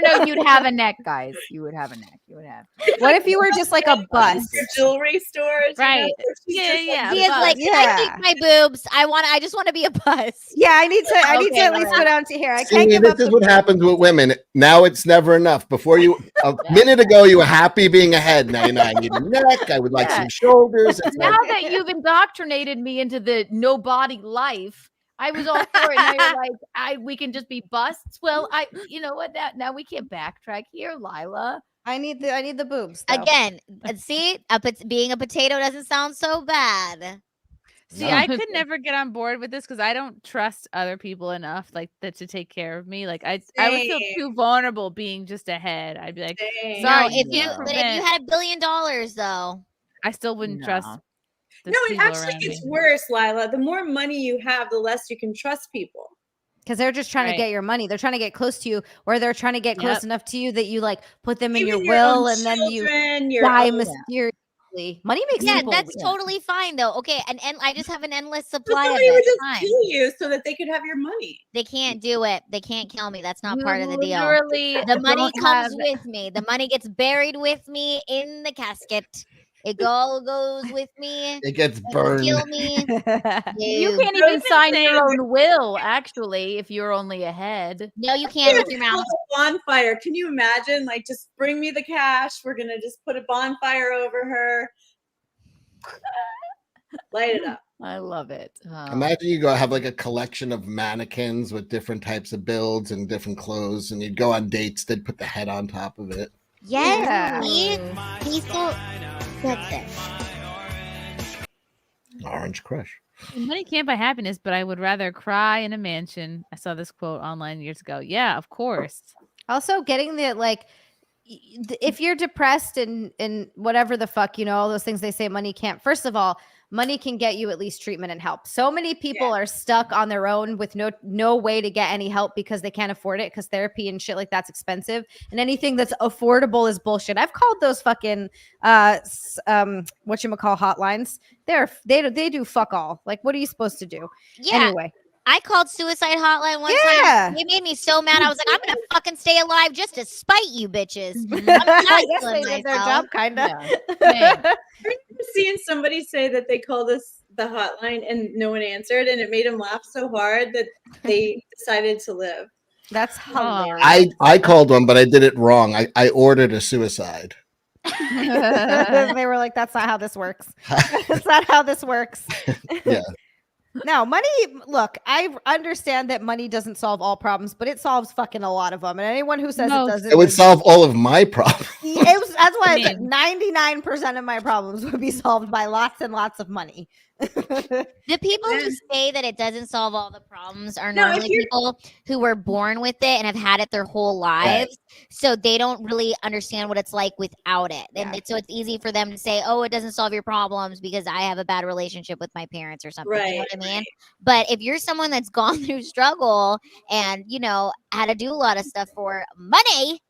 No, you'd have a neck, guys. You would have a neck. You would have. What if you were just like a bust? Your jewelry stores, Right. Yeah, Yeah. He is like, can I keep my boobs? I just want to be a bust. Yeah, I need to Okay, at least go down to here. I See, can't give this up. is what happens with women. Now it's never enough. Before a minute ago, you were happy being ahead. Now you know I need a neck. I would like some shoulders. It's Now like, that you've indoctrinated me into the no body life, I was all for it. Now you're like, we can just be busts. Well, you know what? Now we can't backtrack here, Lila. I need the boobs. Though. Again, see, being a potato doesn't sound so bad. See, I could never get on board with this because I don't trust other people enough, like that, to take care of me. Like I would feel too vulnerable being just ahead. I'd be like, Same. sorry, No, you if you can't but if you prevent- had $1 billion though, I still wouldn't trust. the No, it people actually around gets me. worse, Lila. The more money you have, the less you can trust people. because they're just trying to get your money. They're trying to get close to you, or they're trying to get close enough to you that you like put them in Even your your own will, and then you children, die mysteriously. Money makes people that's weird. totally fine though. Okay, and I just have an endless But supply of somebody would it. just Fine. kill you so that they could have your money. They can't do it. They can't kill me. That's not You part of the deal. literally The money don't comes have- with me. The money gets buried with me in the casket. It all goes with me. It gets They burned. kill me. You No. can't even sign your own will, actually, if you're only ahead. No, you can't with your mouth. A bonfire. Can you imagine? Like, just bring me the cash. We're gonna just put a bonfire over her. Light it up. I love it. Imagine you go have like a collection of mannequins with different types of builds and different clothes, and you'd go on dates. They'd put the head on top of it. Yes. Peaceful. That's it. Orange Crush. Money can't buy happiness, but I would rather cry in a mansion. I saw this quote online years ago. Yeah, of course. Also, getting the like, if you're depressed and whatever the fuck, all those things they say money can't. First of all, money can get you at least treatment and help. So many people are stuck on their own with no way to get any help because they can't afford it, because therapy and shit like that's expensive, and anything that's affordable is bullshit. I've called those fucking whatchamacall hotlines. They do fuck all. Like, what are you supposed to do? Yeah. Anyway. I called suicide hotline one time. It made me so mad. I was like, I'm gonna fucking stay alive just to spite you bitches. I guess they did their job, kind of. I remember seeing somebody say that they called us the hotline and no one answered, and it made them laugh so hard that they decided to live. That's hilarious. I called one, but I did it wrong. I ordered a suicide. They were like, that's not how this works. That's not how this works. Yeah. No, money. Look, I understand that money doesn't solve all problems, but it solves fucking a lot of them. And anyone who says it doesn't, it would solve all of my problems. That's why I said 99% of my problems would be solved by lots and lots of money. The people who say that it doesn't solve all the problems are No, if normally you're- people who were born with it and have had it their whole lives. So they don't really understand what it's like without it. And so it's easy for them to say, oh, it doesn't solve your problems because I have a bad relationship with my parents or something. You know what I mean? But if you're someone that's gone through struggle and, had to do a lot of stuff for money,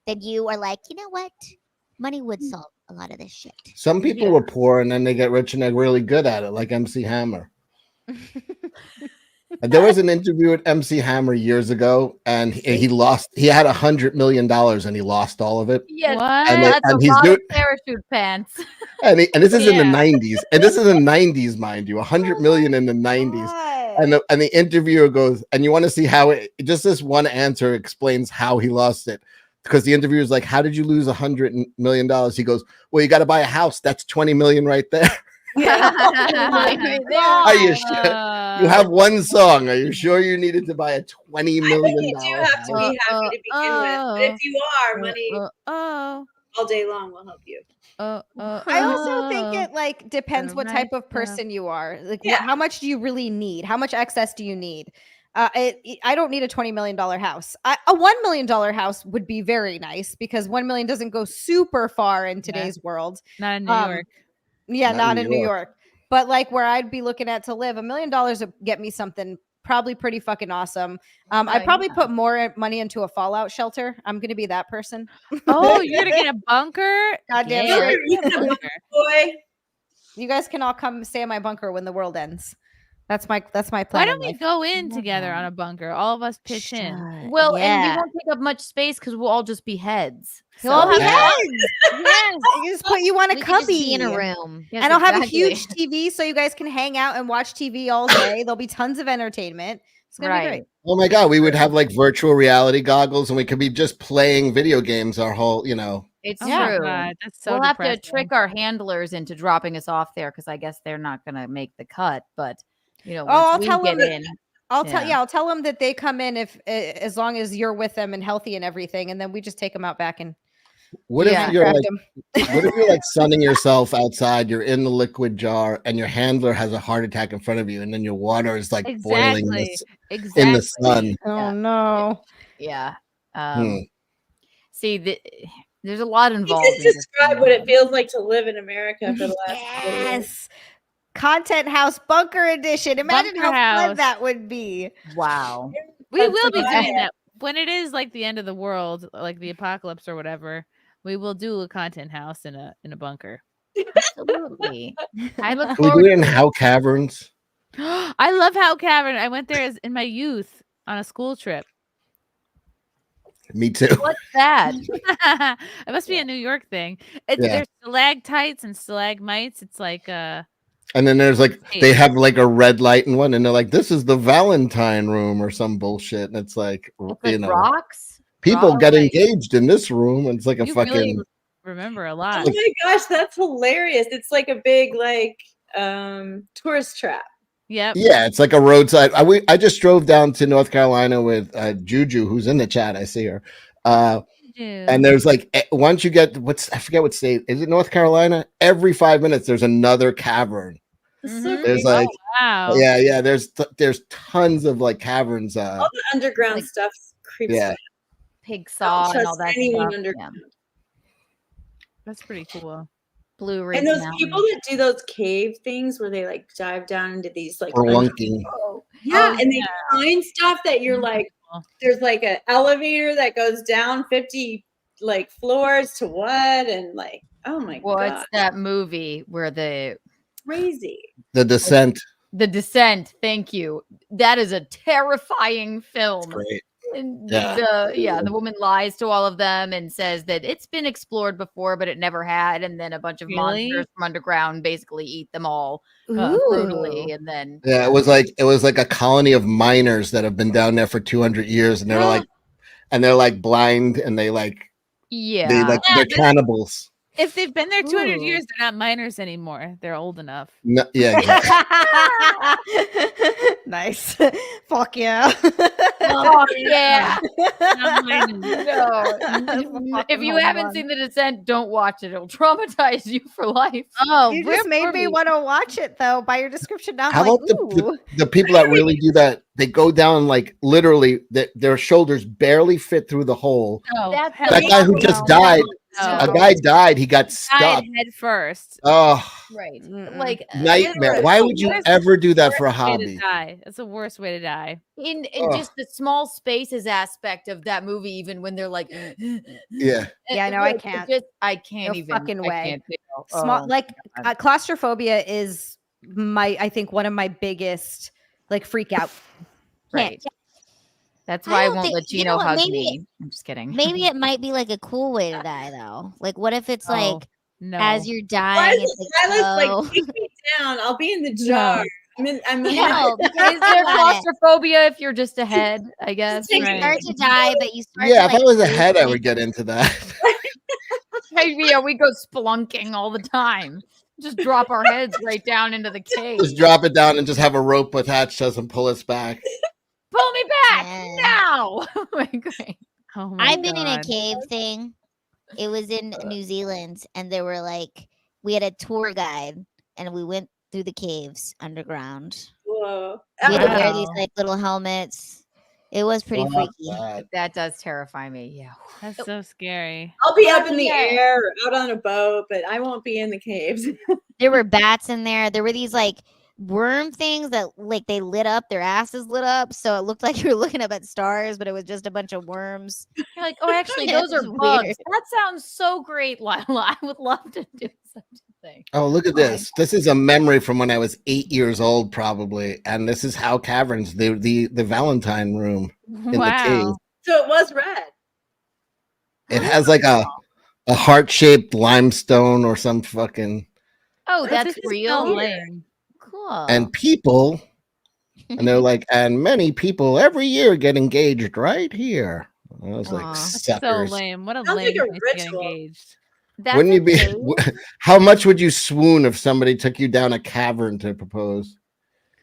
then you are like, you know what? Money would solve a lot of this shit. Some people were poor and then they get rich and they're really good at it, like MC Hammer. There was an interview with MC Hammer years ago, and he had $100 million and he lost all of it. Yes, And that's he's a lot doing, of parachute pants. and this is in the 90s, and this is in the 90s, mind you, 100 million in the 90s. And the interviewer goes, and you want to see how just this one answer explains how he lost it. Because the interviewer is like, how did you lose $100 million? He goes, well, you got to buy a house. That's 20 million right there. Are you sure? You have one song. Are you sure you needed to buy a $20 million You do have to be happy to begin with. But if you are, money all day long will help you. I also think it depends what type of person you are. Like, how much do you really need? How much excess do you need? I don't need a $20 million house. A $1 million house would be very nice because 1 million doesn't go super far in today's world. Not in New York. Yeah, not in New York. But like where I'd be looking at to live, $1 million would get me something probably pretty fucking awesome. I'd probably put more money into a fallout shelter. I'm gonna be that person. Oh, you're gonna get a bunker? Goddamn Yeah. straight. Boy, you guys can all come stay in my bunker when the world ends. That's my plan. Why in don't we life. go in together on a bunker? All of us pitch in. Well, and Yeah. we won't take up much space because we'll all just be heads. You'll all have Yeah. heads. Yes. You just put you on a We could just cubby be in a room. Yes, and I'll have a exactly. huge TV so you guys can hang out and watch TV all day. There'll be tons of entertainment. It's gonna be great. Oh my God, we would have like virtual reality goggles and we could be just playing video games our whole, It's Oh my true. God, that's so we'll have to depressing. trick our handlers into dropping us off there because I guess they're not going to make the cut. But once I'll we tell get them. in, I'll tell them that they come in as long as you're with them and healthy and everything, and then we just take them out back and What if you're craft like, 'em. what if you're like sunning yourself outside? You're in the liquid jar, and your handler has a heart attack in front of you, and then your water is like boiling in Exactly. the sun. Oh no! yeah. Hmm. See, there's a lot you involved. just in this described thing. what it feels like to live in America for the last couple of years. Yes, Content House Bunker Edition. Imagine Bunker how fun House. that would be. Wow. We That's will be like- doing that when it is like the end of the world, like the apocalypse or whatever. We will do a content house in a bunker. Absolutely. I look Can we do forward it in to How Caverns? I love Howe Cavern. I went there in my youth on a school trip. Me too. What's that? It must be a New York thing. It's Yeah. There's stalactites and stalagmites. It's like And then there's like they have like a red light in one, and they're like, "This is the Valentine room" or some bullshit, and it's like, you know, rocks. people Rock- get like- engaged in this room, and it's like a you fucking. really remember a lot. Oh my gosh, that's hilarious. It's like a big like tourist trap. Yep. Yeah, it's like a roadside. I just drove down to North Carolina with Juju, who's in the chat. I see her. And there's like once you get I forget what state is it, North Carolina? Every 5 minutes there's another cavern. There's like wow. yeah. There's tons of like caverns. All the underground stuff creeps yeah. me out. Pig I saw don't and all trust that anyone stuff. underground. That's pretty cool. Blue Ridge And those Mountain. people that do those cave things where they like dive down into these like Spelunking. yeah, and they find stuff that you're like, there's like an elevator that goes down 50 like floors to what, and like, oh my What's god, that movie where crazy. The Descent. The Descent? Thank you. That is a terrifying film. Great. And Yeah. the woman lies to all of them and says that it's been explored before, but it never had. And then a bunch of Really? monsters from underground basically eat them all Ooh. brutally. And then Yeah, it was like a colony of miners that have been down there for 200 years, and they're like blind, and they're cannibals. If they've been there 200 Ooh. years, they're not minors anymore. They're old enough. No, yeah, exactly. Nice. Fuck yeah. oh yeah. Not minors. No. If you haven't seen The Descent, don't watch it. It'll traumatize you for life. Oh, You you just made for me want to watch it though by your description. Now I'm How like, about ooh. the people that really do that? They go down like literally their shoulders barely fit through the hole. No, That's hell That guy who just no. died, No. a guy died. He got Died stuck. head first. Oh, Right. Mm-mm. Like nightmare! Why would you worst- ever do that for a Worst way to hobby? die. That's the worst way to die. in Ugh. just the small spaces aspect of that movie, even when they're like, Yeah. Yeah, no, I can't. I can't No even. fucking I way. can't deal. Small Oh, like God. claustrophobia is I think one of my biggest like freak out. Right. That's I why I don't won't think- let you Gino know what, hug maybe- me. I'm just kidding. Maybe it might be like a cool way to die though. Like what if it's Oh, like no. as you're Why dying, is it's Silas like, oh. like take me down? I'll be in the jar. I'm in No, because Is there about it. claustrophobia if you're just ahead? I guess. You Right. start to die, but you start Yeah, to if I was lose ahead, I weight. would get into that. Yeah, we go spelunking all the time. Just drop our heads right down into the cave. Just drop it down and just have a rope attached to us and pull us back. Pull me back Yeah. now. Oh my God. Oh my I've been in a God. cave thing. It was in New Zealand, and there were like we had a tour guide, and we went through the caves underground. Whoa. We had to wear these Wow. like little helmets. It was pretty Fuck freaky. that. That does terrify me. Yeah. That's so scary. I'll be up in the Yeah. air or out on a boat, but I won't be in the caves. There were bats in there. There were these like worm things that like they lit up, their asses lit up, so it looked like you were looking up at stars, but it was just a bunch of worms. You're like, oh, actually, Yeah, those it's are bugs. weird. That sounds so great, Lila. I would love to do such a thing. Oh, look at this. This is a memory from when I was 8 years old, probably. And this is How Caverns, the Valentine room in the cave. Wow. So it was red. It has like a heart-shaped limestone or some fucking Oh, that's This is so real. lame. Cool. and people. And they're like, and many people every year get engaged right here. I was like, Aw. That's suckers. so lame. What a Sounds lame like a place to get ritual. engaged. That's Wouldn't you be? okay. How much would you swoon if somebody took you down a cavern to propose?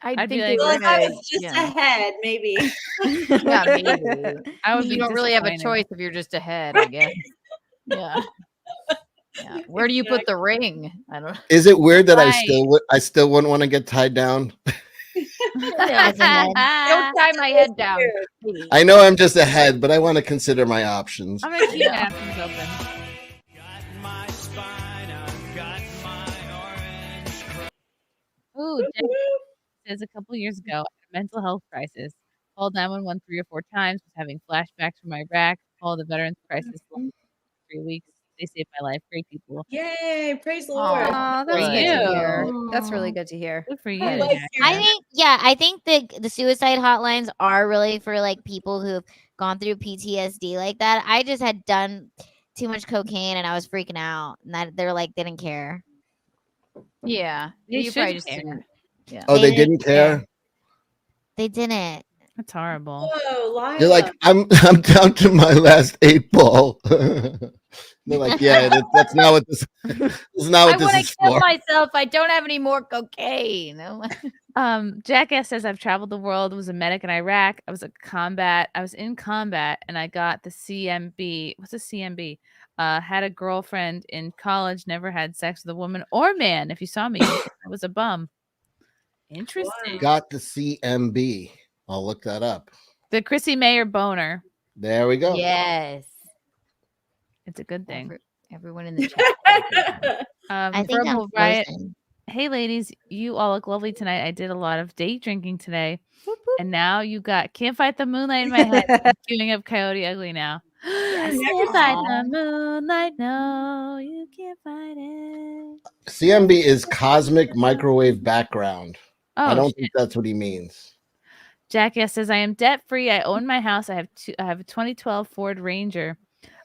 I I'd be think like, they Well, if would. I was just Yeah. ahead, maybe. Yeah, maybe. I would You be don't really have a disappointed. choice if you're just ahead, I guess. Yeah. Yeah. Where do you put the ring? I don't know. Is it weird that Right. I still wouldn't want to get tied down? As a head. Don't tie my head down. Weird. please. I know I'm just ahead, but I want to consider my options. I'm gonna keep my options open. Ooh, Jen says a couple years ago, I had a mental health crisis. called 911 3 or 4 times. Was having flashbacks from Iraq. Called the Veterans Crisis line for 3 weeks. They saved my life. Great people. Yay! Praise the Oh, Lord. that's For good to hear. you. That's really good to hear. Good for you. I like Jack. I think the suicide hotlines are really for like people who've gone through PTSD like that. I just had done too much cocaine and I was freaking out, and that they're like didn't care. Yeah. They You probably should just care. didn't. Yeah. Oh, they didn't care. They didn't. That's horrible. Whoa, Lila. You're like, I'm down to my last 8 ball. They're like, yeah, that's not what this. That's not I what want this to is kill for. myself. I don't have any more cocaine. Jackass says I've traveled the world, was a medic in Iraq. I was in combat and I got the CMB. What's a CMB? Had a girlfriend in college, never had sex with a woman or man. If you saw me, I was a bum. Interesting. Got the CMB. I'll look that up. The Chrissie Mayr boner. There we go. Yes. It's a good thing. Everyone in the chat. I think Verbal I'm Riot. frozen. Hey ladies, you all look lovely tonight. I did a lot of day drinking today. And now you got Can't Fight the Moonlight in my head. I'm queuing up Coyote Ugly now. Can't fight the moonlight, no, you can't fight it. CMB is cosmic microwave background. I Oh, don't shit. think that's what he means. Jackass says I am debt free. I own my house. I have a 2012 Ford Ranger.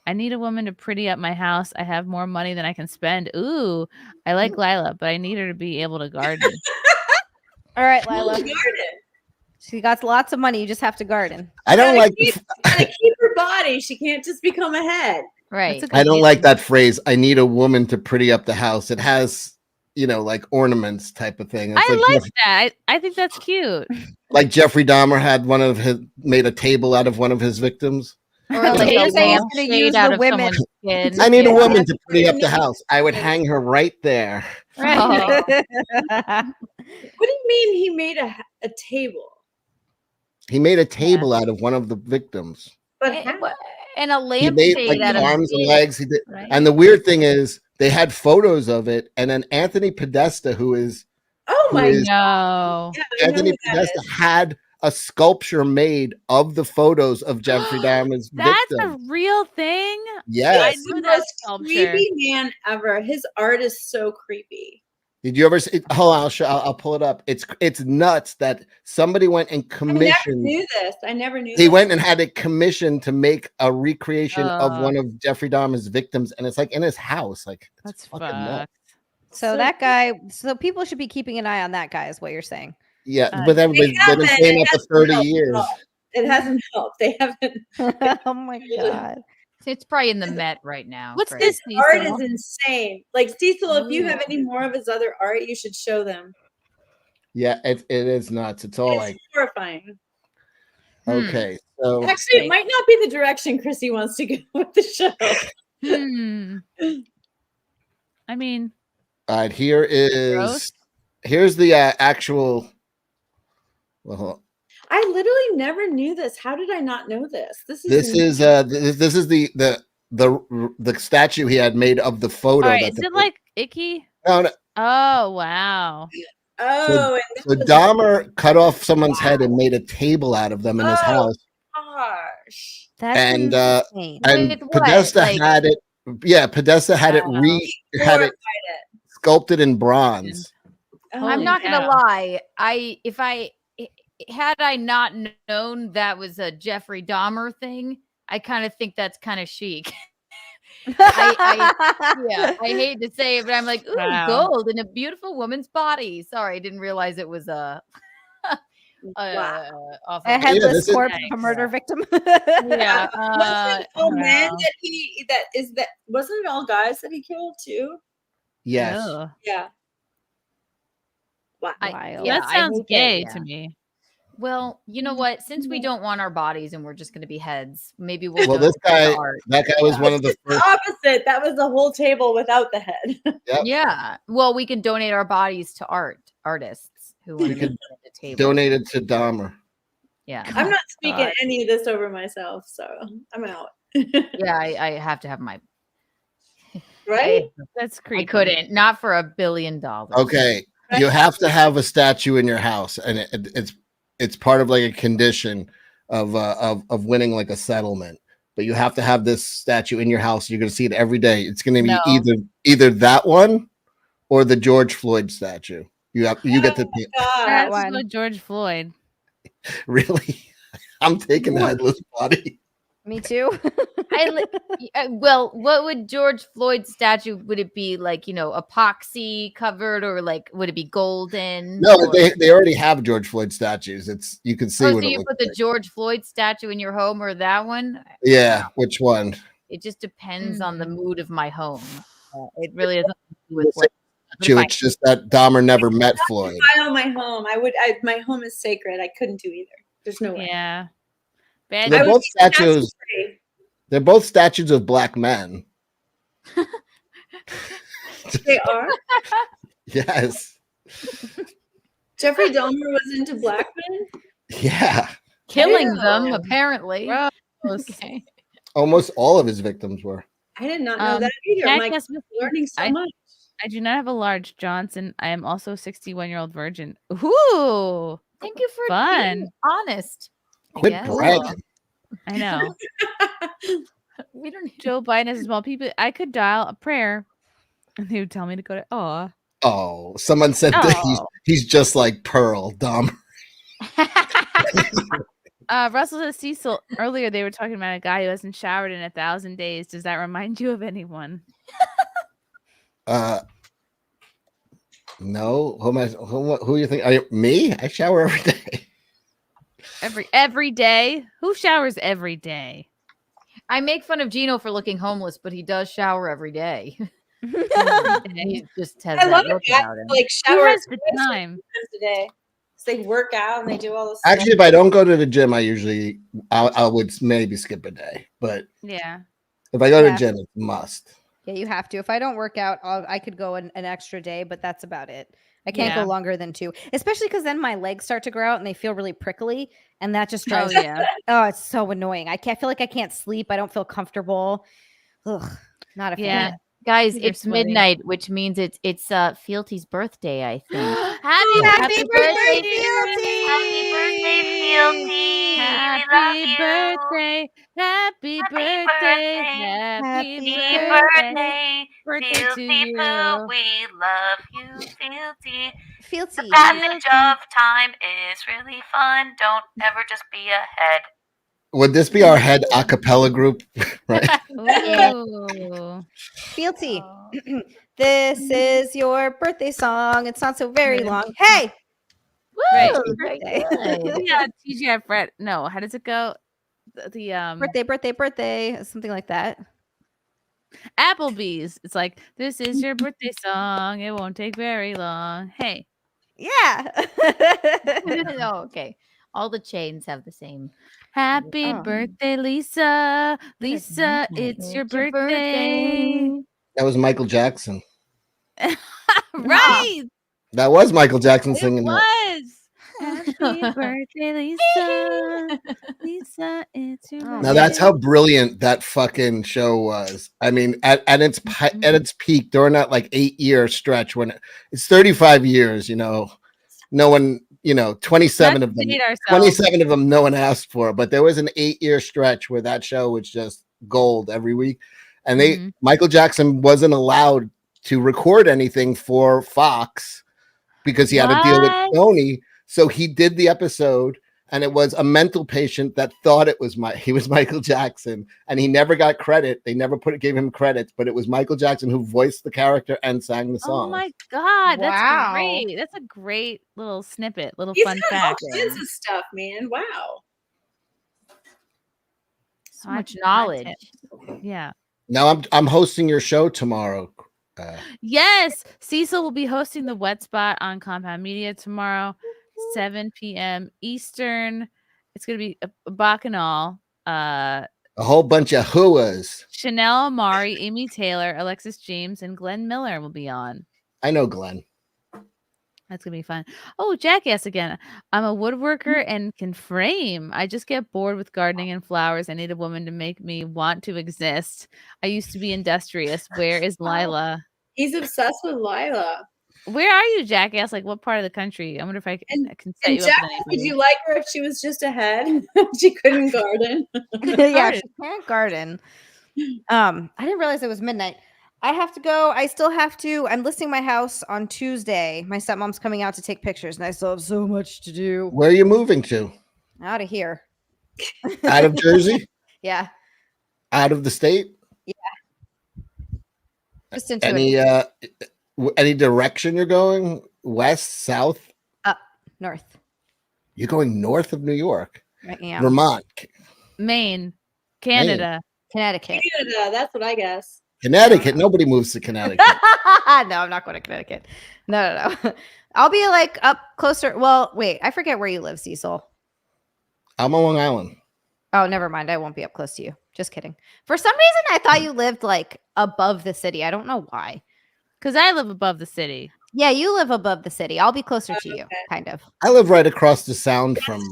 I need a woman to pretty up my house. I have more money than I can spend. Ooh, I like Lila, but I need her to be able to garden. All right, Lila. Garden. She got lots of money. You just have to garden. I don't like. Gotta keep her body. She can't just become a head. Right. I don't like that phrase. I need a woman to pretty up the house. It has, like ornaments type of thing. It's I like Jeff- that. I think that's cute. like Jeffrey Dahmer had made a table out of one of his victims. Or like You're a saying lamp he's gonna shade use out the of women. someone's skin. I need a Yeah. woman to pretty up the house. I would hang her right there. Oh. What do you mean he made a table? He made a table out of one of the victims. But And a He lamp made shade like out the of arms and skin, legs. He did. right? And the weird thing is, they had photos of it, and then Anthony Podesta, who is Oh who my is- No. Yeah, I know Anthony who that Podesta is. had a sculpture made of the photos of Jeffrey Dahmer's That's victims. a real thing? Yes. He's knew the that most sculpture. creepy man ever. His art is so creepy. Did you ever see? Hold on, I'll pull it up. It's nuts that somebody went and I never commissioned. knew this. I never knew. He this. went and had it commissioned to make a recreation of Oh. one of Jeffrey Dahmer's victims, and it's like in his house. Like it's That's fucking fucked. nuts. So that guy. So people should be keeping an eye on that guy, is what you're saying. Yeah, Uh, but everybody's been haven't. saying It that for hasn't 30 helped at years. all. It hasn't helped. They haven't. Oh my god. It's probably in the Met right now. What's Fred. this, Art Cecil? is insane. Like Cecil, if you have any more of his other art, you should show them. Yeah, it is nuts. It's all It's like horrifying. okay. So Actually, it might not be the direction Chrissy wants to go with the show. Hmm. I mean, all right, here's the actual. Well, hold on. I literally never knew this. How did I not know this? This is the statue he had made of the photo. all right, that is the- it like icky? No. Oh wow. Oh, So Dahmer cut off someone's head and made a table out of them in his house. gosh. That's And insane. and With what? Podesta Like- had it. Yeah, Podesta had it had it sculpted in bronze. I'm not gonna lie. Had I not known that was a Jeffrey Dahmer thing, I kind of think that's kind of chic. I hate to say it, but I'm like, ooh, Wow. gold in a beautiful woman's body. Sorry, I didn't realize it was a awful. A headless this is- corpse of a murder victim. Yeah. Wasn't it all men wow. that wasn't it all guys that he killed too? Yes. Ugh. Yeah. Wow. Wild. Yeah, That I sounds hate that, gay yeah. to me. Well, you know what? Since we don't want our bodies and we're just going to be heads, maybe we'll. Well, donate this to guy, art. that guy was one of the It's the first. opposite. That was the whole table without the head. Yep. Yeah. Well, we can donate our bodies to artists who want We to could make the table. Donated to Dahmer. Yeah. I'm not speaking God. any of this over myself, so I'm out. Yeah, I have to have my. Right? That's creepy. I couldn't. Not for $1 billion. Okay, you have to have a statue in your house, and it's part of like a condition of winning like a settlement. But you have to have this statue in your house. You're going to see it every day. It's going to be either that one or the George Floyd statue. You get to pick. That one. George Floyd. Really? I'm taking the headless body. Me too. Well, what would George Floyd's statue? Would it be like, epoxy covered, or like would it be golden? No, they already have George Floyd statues. You can see. Oh, what so it you looks put the like. George Floyd statue in your home, or that one? Yeah, which one? It just depends on the mood of my home. It really has nothing to do with what. It's just that Dahmer never met Floyd. I own my home. My home is sacred. I couldn't do either. There's no way. Yeah. They're both statues. They're both statues of black men. They are? Yes. Jeffrey Dahmer was into black men? Yeah. Killing them, apparently. Okay. Almost all of his victims were. I did not know that either. I'm learning so much. I do not have a large Johnson. I am also a 61-year-old virgin. Ooh. Thank you for fun. being honest. Quit bragging. I know. We don't need Joe Biden has small people. I could dial a prayer and they would tell me to go to Oh, someone said that he's just like Pearl Dahmer. Russell says Cecil earlier they were talking about a guy who hasn't showered in 1,000 days. Does that remind you of anyone? No. Who you think? Me? I shower every day. Every day? Who showers every day? I make fun of Gino for looking homeless, but he does shower every day. He just has I love that look that. about him. Like Who shower has the time? a day. So they work out and they do all this. Actually, if I don't go to the gym, I would maybe skip a day. But yeah, if I go to the gym, it's a must. Yeah, you have to. If I don't work out, I could go an extra day, but that's about it. I can't go longer than 2, especially because then my legs start to grow out and they feel really prickly, and that just drives me. Oh, it's so annoying. I feel like I can't sleep. I don't feel comfortable. Ugh, not a fan. Guys, You're it's sweaty. midnight, which means it's Fealty's birthday, I think. Happy birthday, Fealty! Happy birthday, Fealty! Happy birthday! Happy birthday! Happy birthday! Birthday to Fealty you. Poo, we love you, Fealty. Fealty. The passage of time is really fun. Don't ever just be ahead. Would this be our head a cappella group? Right. Ooh. Fealty. This is your birthday song. It's not so very long. Hey! Right. Happy birthday. Yeah, TGI Fred. No, how does it go? The Birthday, something like that. Applebee's. It's like, this is your birthday song. It won't take very long. Hey. Yeah. Oh, okay. All the chains have the same. Happy birthday, Lisa. Lisa, it's your birthday. That was Michael Jackson. Right. That was Michael Jackson It singing that. was. Happy birthday, Lisa. Lisa, it's your birthday. Now that's how brilliant that fucking show was. I mean, at its peak during that like 8-year stretch when it's 35 years, no one, 27 of them, 27 of them, no one asked for, but there was an 8-year stretch where that show was just gold every week. And Michael Jackson wasn't allowed to record anything for Fox because he had to deal with Sony. So he did the episode, and it was a mental patient that thought he was Michael Jackson, and he never got credit. They never gave him credits, but it was Michael Jackson who voiced the character and sang the song. Oh my God, Wow. that's great. That's a great little snippet, He's fun got fact. all kinds of stuff, man. Wow. So much knowledge. Yeah. Now I'm hosting your show tomorrow. Yes, Cecil will be hosting the Wet Spot on Compound Media tomorrow, 7 p.m. Eastern. It's gonna be a bacchanal. A whole bunch of hooas. Chanel Amari, Amy Taylor, Alexis James, and Glenn Miller will be on. I know Glenn. That's gonna be fun. Oh, Jackass again. I'm a woodworker and can frame. I just get bored with gardening and flowers. I need a woman to make me want to exist. I used to be industrious. Where is Lila? He's obsessed with Lila. Where are you, Jackass? Like, what part of the country? I wonder if I can set And you up Jack, with would anybody. you like her if she was just ahead? She couldn't garden. Yeah, she can't garden. I didn't realize it was midnight. I have to go. I still have to. I'm listing my house on Tuesday. My stepmom's coming out to take pictures, and I still have so much to do. Where are you moving to? Out of here. Out of Jersey? Yeah. Out of the state? Yeah. Just into Any direction you're going? West, south? Up north. You're going north of New York. Yeah. Vermont. Maine, Canada, Connecticut. Canada, that's what I guess. Connecticut. Nobody moves to Connecticut. No, I'm not going to Connecticut. No. I'll be like up closer. Well, wait, I forget where you live, Cecil. I'm on Long Island. Oh, never mind. I won't be up close to you. Just kidding. For some reason, I thought you lived like above the city. I don't know why. Because I live above the city. Yeah, you live above the city. I'll be closer to you, kind of. I live right across the sound from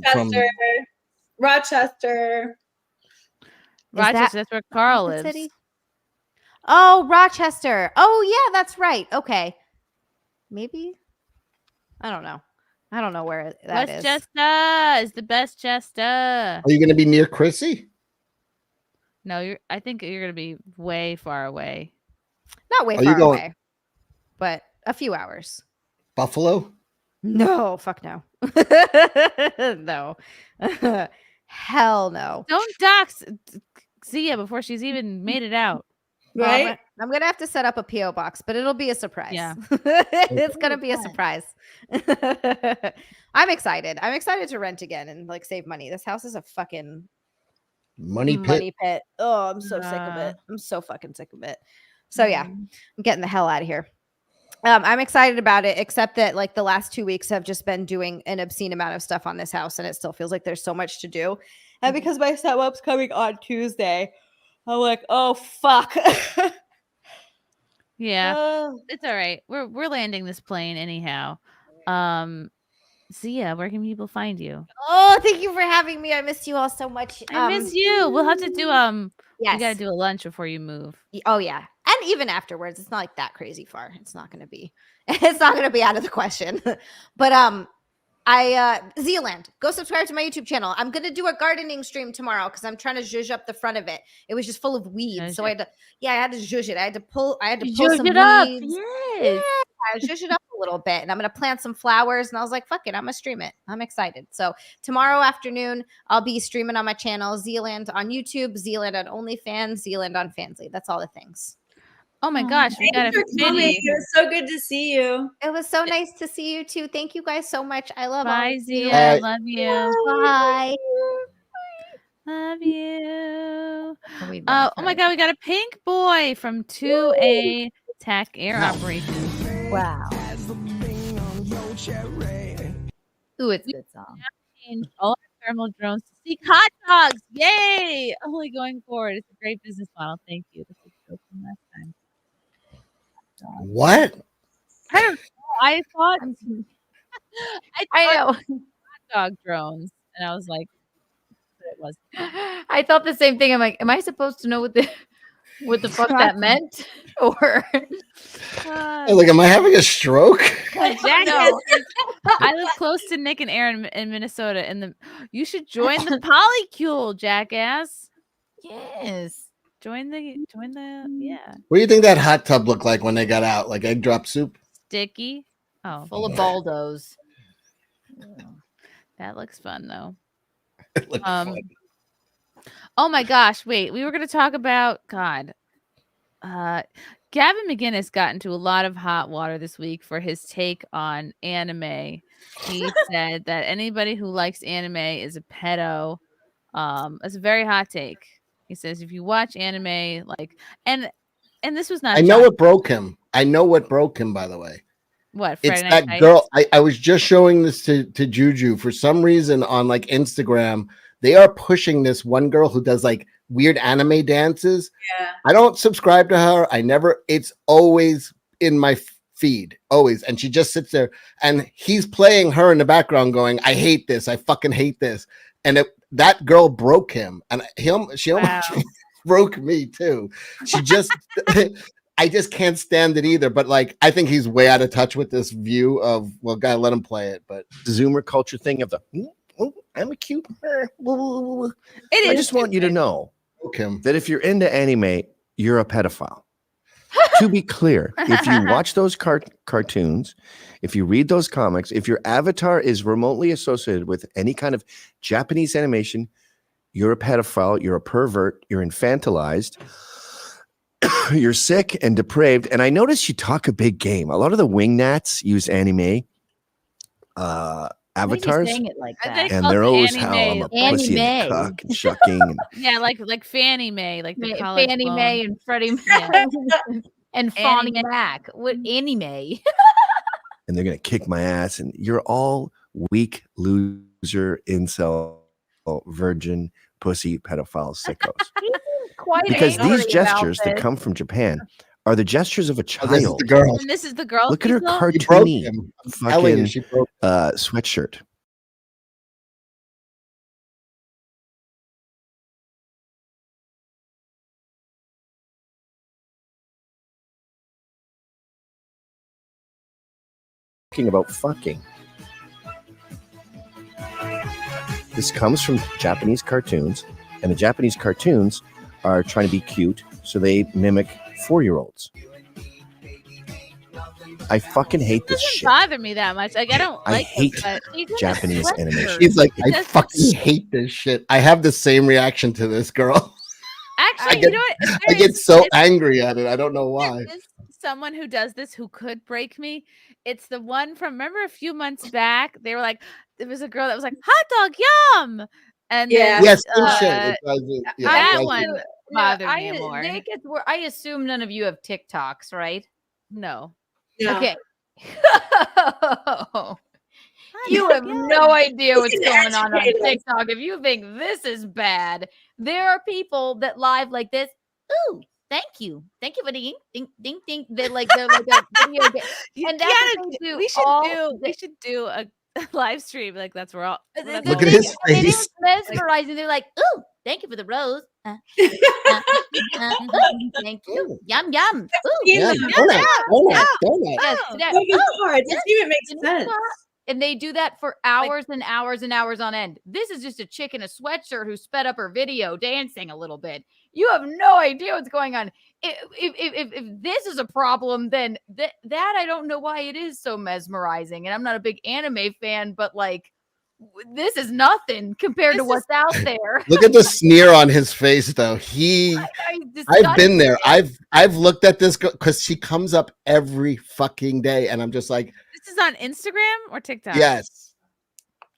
Rochester. That's where Karl lives. City? Oh, Rochester. Oh, yeah, that's right. Okay. Maybe. I don't know. I don't know where that is. Westchester is the best Chester. Are you going to be near Chrissie? No, I think you're going to be way far away. Not way far away, but a few hours. Buffalo? No, fuck no. No. Hell no. Don't dox Zia before she's even made it out. Right? I'm going to have to set up a P.O. box, but it'll be a surprise. Yeah. It's going to be a surprise. I'm excited. I'm excited to rent again and like save money. This house is a fucking money pit. Oh, I'm so sick of it. I'm so fucking sick of it. So yeah, I'm getting the hell out of here. I'm excited about it, except that like the last 2 weeks have just been doing an obscene amount of stuff on this house, and it still feels like there's so much to do. And because my stepmom's coming on Tuesday, I'm like, oh fuck. Yeah, it's all right. We're landing this plane anyhow. Zia, where can people find you? Oh, thank you for having me. I missed you all so much. I miss you. We'll have to do Yes. You gotta do a lunch before you move. Oh yeah. And even afterwards, it's not like that crazy far. It's not gonna be out of the question. But Zealand, go subscribe to my YouTube channel. I'm gonna do a gardening stream tomorrow because I'm trying to zhuzh up the front of it. It was just full of weeds. So I had to zhuzh it. I had to pull Zhuzh some it up. weeds. Yes. I zhuzh it up a little bit, and I'm gonna plant some flowers. And I was like, fuck it, I'm gonna stream it. I'm excited. So tomorrow afternoon, I'll be streaming on my channel, Zealand on YouTube, Zealand on OnlyFans, Zealand on Fansly. That's all the things. Oh my gosh, we got a It was so good to see you. It was so nice to see you too. Thank you guys so much. I love all Bye, of you. Zia. Love you. Bye. Love you. Oh my god, we got a pink boy from 2A Tech Air Operations. Wow. Ooh, it's a good song. All our thermal drones to seek hot dogs. Yay! Only going forward. It's a great business model. Thank you. This was so from last time. What? I don't know. I thought I know. hot dog drones, and I was like, but it wasn't. I thought the same thing. I'm like, am I supposed to know what the fuck that meant? Or I was like, am I having a stroke? I live close to Nick and Aaron in Minnesota, and you should join the polycule, jackass. Yes. Join the yeah. What do you think that hot tub looked like when they got out? Like egg drop soup? Sticky. Oh, full of Baldos. That looks fun though. Fun. Oh my gosh, wait. We were gonna talk about Gavin McInnes got into a lot of hot water this week for his take on anime. He said that anybody who likes anime is a pedo. It's a very hot take. He says if you watch anime, like and this was not. I know what broke him. I know what broke him, by the way. What? It's Friday that Night girl. I was just showing this to Juju. For some reason on like Instagram, they are pushing this one girl who does like weird anime dances. Yeah. I don't subscribe to her. It's always in my feed, always. And she just sits there and he's playing her in the background going, I hate this. I fucking hate this. And that girl broke him. And she almost broke me too. She just, I just can't stand it either. But like, I think he's way out of touch with this view of, well, gotta let him play it. But Zoomer culture thing of the, I'm a cute. I just want you to know that if you're into anime, you're a pedophile. To be clear, if you watch those cartoons, if you read those comics, if your avatar is remotely associated with any kind of Japanese animation, you're a pedophile, you're a pervert, you're infantilized, you're sick and depraved. And I noticed you talk a big game. A lot of the wingnats use anime avatars, it like that? and they're always how I'm a pussy and a cuck and shucking. And, Yeah, like Fannie Mae, like the college Fannie loan. Mae and Freddie Mae and Fannie Mac. What anime? and they're gonna kick my ass. And you're all weak loser, incel, virgin, pussy, pedophile sickos. Quite Because angry these about gestures that this. come from Japan are the gestures of a child. this is the girl. And this is the girl. Look at her people? She broke cartoony him. I'm telling you, fucking she broke. sweatshirt. Talking about fucking. This comes from Japanese cartoons, and the Japanese cartoons are trying to be cute, so they mimic 4-year-olds. I fucking hate this Doesn't shit. bother me that much. Like I don't I like hate it, but he's in a Japanese sweatshirt. animation. He's like, It I doesn't- fucking hate this shit. I have the same reaction to this girl. Actually, get- you know what? If I there get is- so if angry at it. I don't know why. there is someone who does this who could break me. It's the one from, remember a few months back, they were like, there was a girl that was like, hot dog, yum. And Yeah. then, Yes, same shit. It does it. Yeah, that it does one it. bothered me more. I assume none of you have TikToks, right? No. No. Okay. You have no idea what's going on educate us. TikTok. If you think this is bad, there are people that live like this. Ooh, thank you for the ding ding ding. They're like a video game, and that's what they do. We should do a live stream. Like that's where all. that's Look all at we his do. It is face. mesmerizing. They're like, ooh, thank you for the rose. Thank you. Yum yum. Ooh, Yeah, Donut, donut. yes, that- Moving oh, parts. yes, Let's see if it makes the new sense. car. And they do that for hours and hours and hours on end. This is just a chick in a sweatshirt who sped up her video dancing a little bit. You have no idea what's going on. If this is a problem, then that I don't know why it is so mesmerizing. And I'm not a big anime fan, but like this is nothing compared to what's out there. Look at the sneer on his face, though. I've been there. I've looked at this because she comes up every fucking day, and I'm just like, This is on Instagram or TikTok? yes.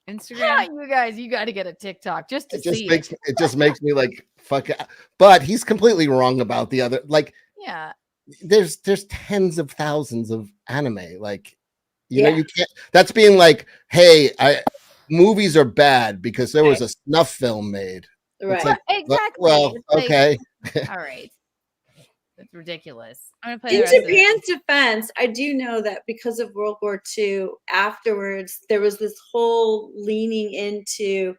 Instagram. You guys, you got to get a TikTok just to see It just makes me like fuck it. But he's completely wrong about the other. Like, Yeah. there's tens of thousands of anime. Like, you know, you can't. That's being like, hey, movies are bad because there was a snuff film made. Right. It's like, Exactly. well, It's like- okay. All right. It's ridiculous. I'm gonna play In the rest of it. Japan's defense, I do know that because of World War II, afterwards, there was this whole leaning into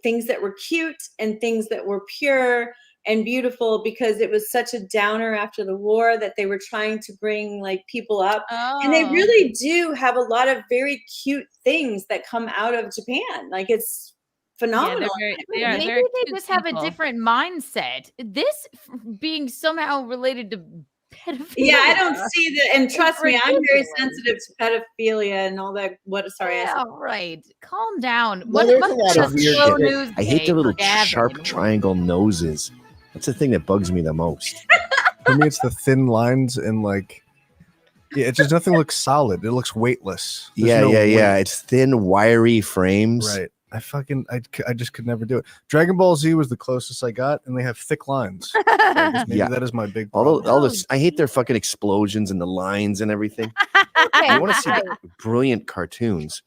things that were cute and things that were pure and beautiful because it was such a downer after the war that they were trying to bring like people up. And they Oh. really do have a lot of very cute things that come out of Japan. Like it's phenomenal. Maybe they just have a different mindset. This being somehow related to pedophilia. Yeah, I don't see that. And is trust me, I'm very ridiculous. sensitive to pedophilia and all that. Sorry, I Yeah, said. Right. Calm down. Well, there's a lot of weird slow shit. news I hate day the little for Gavin. sharp triangle noses. That's the thing that bugs me the most. For me, it's the thin lines and like, yeah, it just nothing looks solid. It looks weightless. There's Yeah, no yeah. weight. It's thin, wiry frames. Right. I just could never do it. Dragon Ball Z was the closest I got, and they have thick lines. So I guess maybe that is my big problem. All this, I hate their fucking explosions and the lines and everything. I want to see the brilliant cartoons.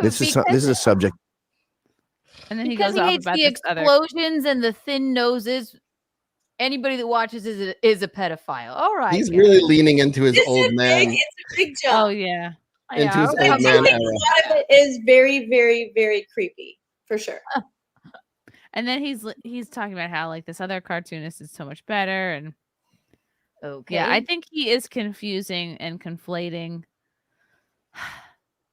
This is a subject. And then he Because goes he off hates about the this other. explosions and the thin noses. Anybody that watches is a pedophile. All right. He's really leaning into his old man. It's a big jump. Oh yeah. Into his I old do man think era. a lot of it is very, very, very creepy, for sure. And then he's talking about how like this other cartoonist is so much better, and Okay. Yeah, I think he is confusing and conflating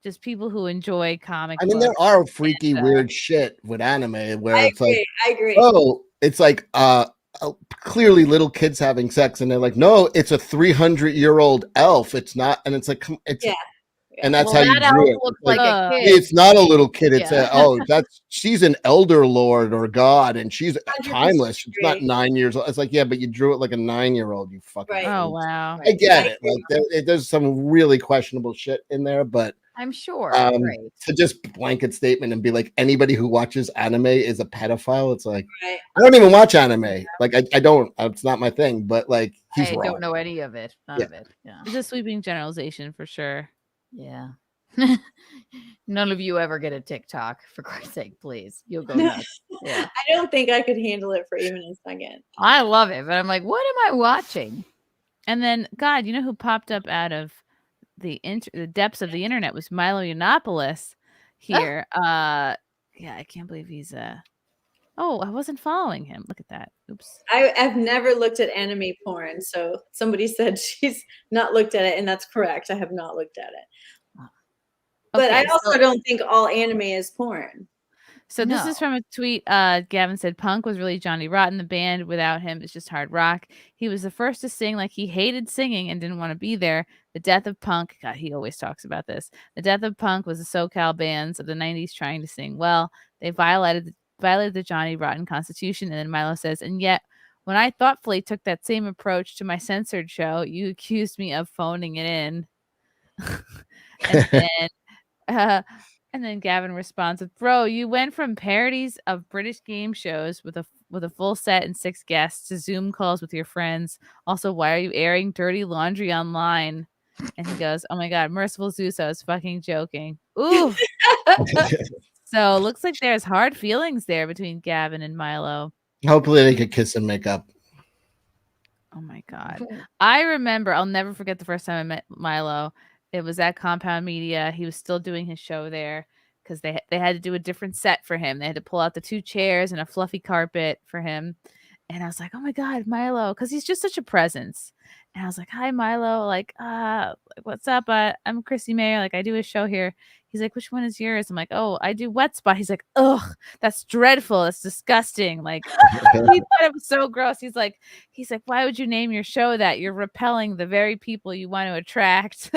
just people who enjoy comic I mean, books. there are freaky, weird shit with anime where I it's like, agree. oh, it's like clearly little kids having sex, and they're like, no, it's a 300-year-old elf. It's not, and it's like, it's and that's how you that drew elf it. looks It's like a kid. It's not a little kid. It's Yeah. she's an elder lord or god, and she's 100% timeless. She's not agree. 9 years old. It's like, yeah, but you drew it like a 9-year-old. You fucking. Right. Oh freak. wow. I get it. Like there's some really questionable shit in there, but I'm sure. to just blanket statement and be like anybody who watches anime is a pedophile. It's like Right. I don't even watch anime. Like I don't. It's not my thing. But like he's I wrong. don't know any of it. None of it. Yeah. It's a sweeping generalization for sure. Yeah. None of you ever get a TikTok, for Christ's sake, please. You'll go nuts. Yeah. I don't think I could handle it for even a second. I love it, but I'm like, what am I watching? And then, God, you know who popped up out of the depths of the internet was Milo Yiannopoulos here. Yeah, I can't believe he's Oh, I wasn't following him. Look at that. Oops. I've never looked at anime porn, so somebody said she's not looked at it, and that's correct. I have not looked at it. But I also don't think all anime is porn. So this is from a tweet. Gavin said Punk was really Johnny Rotten. The band without him is just hard rock. He was the first to sing like he hated singing and didn't want to be there. The death of Punk, God, he always talks about this. The death of Punk was the SoCal bands of the 90s trying to sing well. They violated the Johnny Rotten Constitution. And then Milo says, and yet when I thoughtfully took that same approach to my censored show, you accused me of phoning it in. And then Gavin responds with, bro, you went from parodies of British game shows with a full set and 6 guests to Zoom calls with your friends. Also, why are you airing dirty laundry online? And he goes, oh my God, Merciful Zeus, I was fucking joking. Ooh. So looks like there's hard feelings there between Gavin and Milo. Hopefully they could kiss and make up. Oh my God. I remember, I'll never forget the first time I met Milo. It was at Compound Media. He was still doing his show there because they had to do a different set for him. They had to pull out the 2 chairs and a fluffy carpet for him. And I was like, oh my God, Milo, because he's just such a presence. And I was like, hi, Milo. Like, what's up? I'm Chrissie Mayr. Like, I do a show here. He's like, which one is yours? I'm like, oh, I do Wet Spot. He's like, ugh, that's dreadful. That's disgusting. Like, he thought it was so gross. He's like, why would you name your show that? You're repelling the very people you want to attract.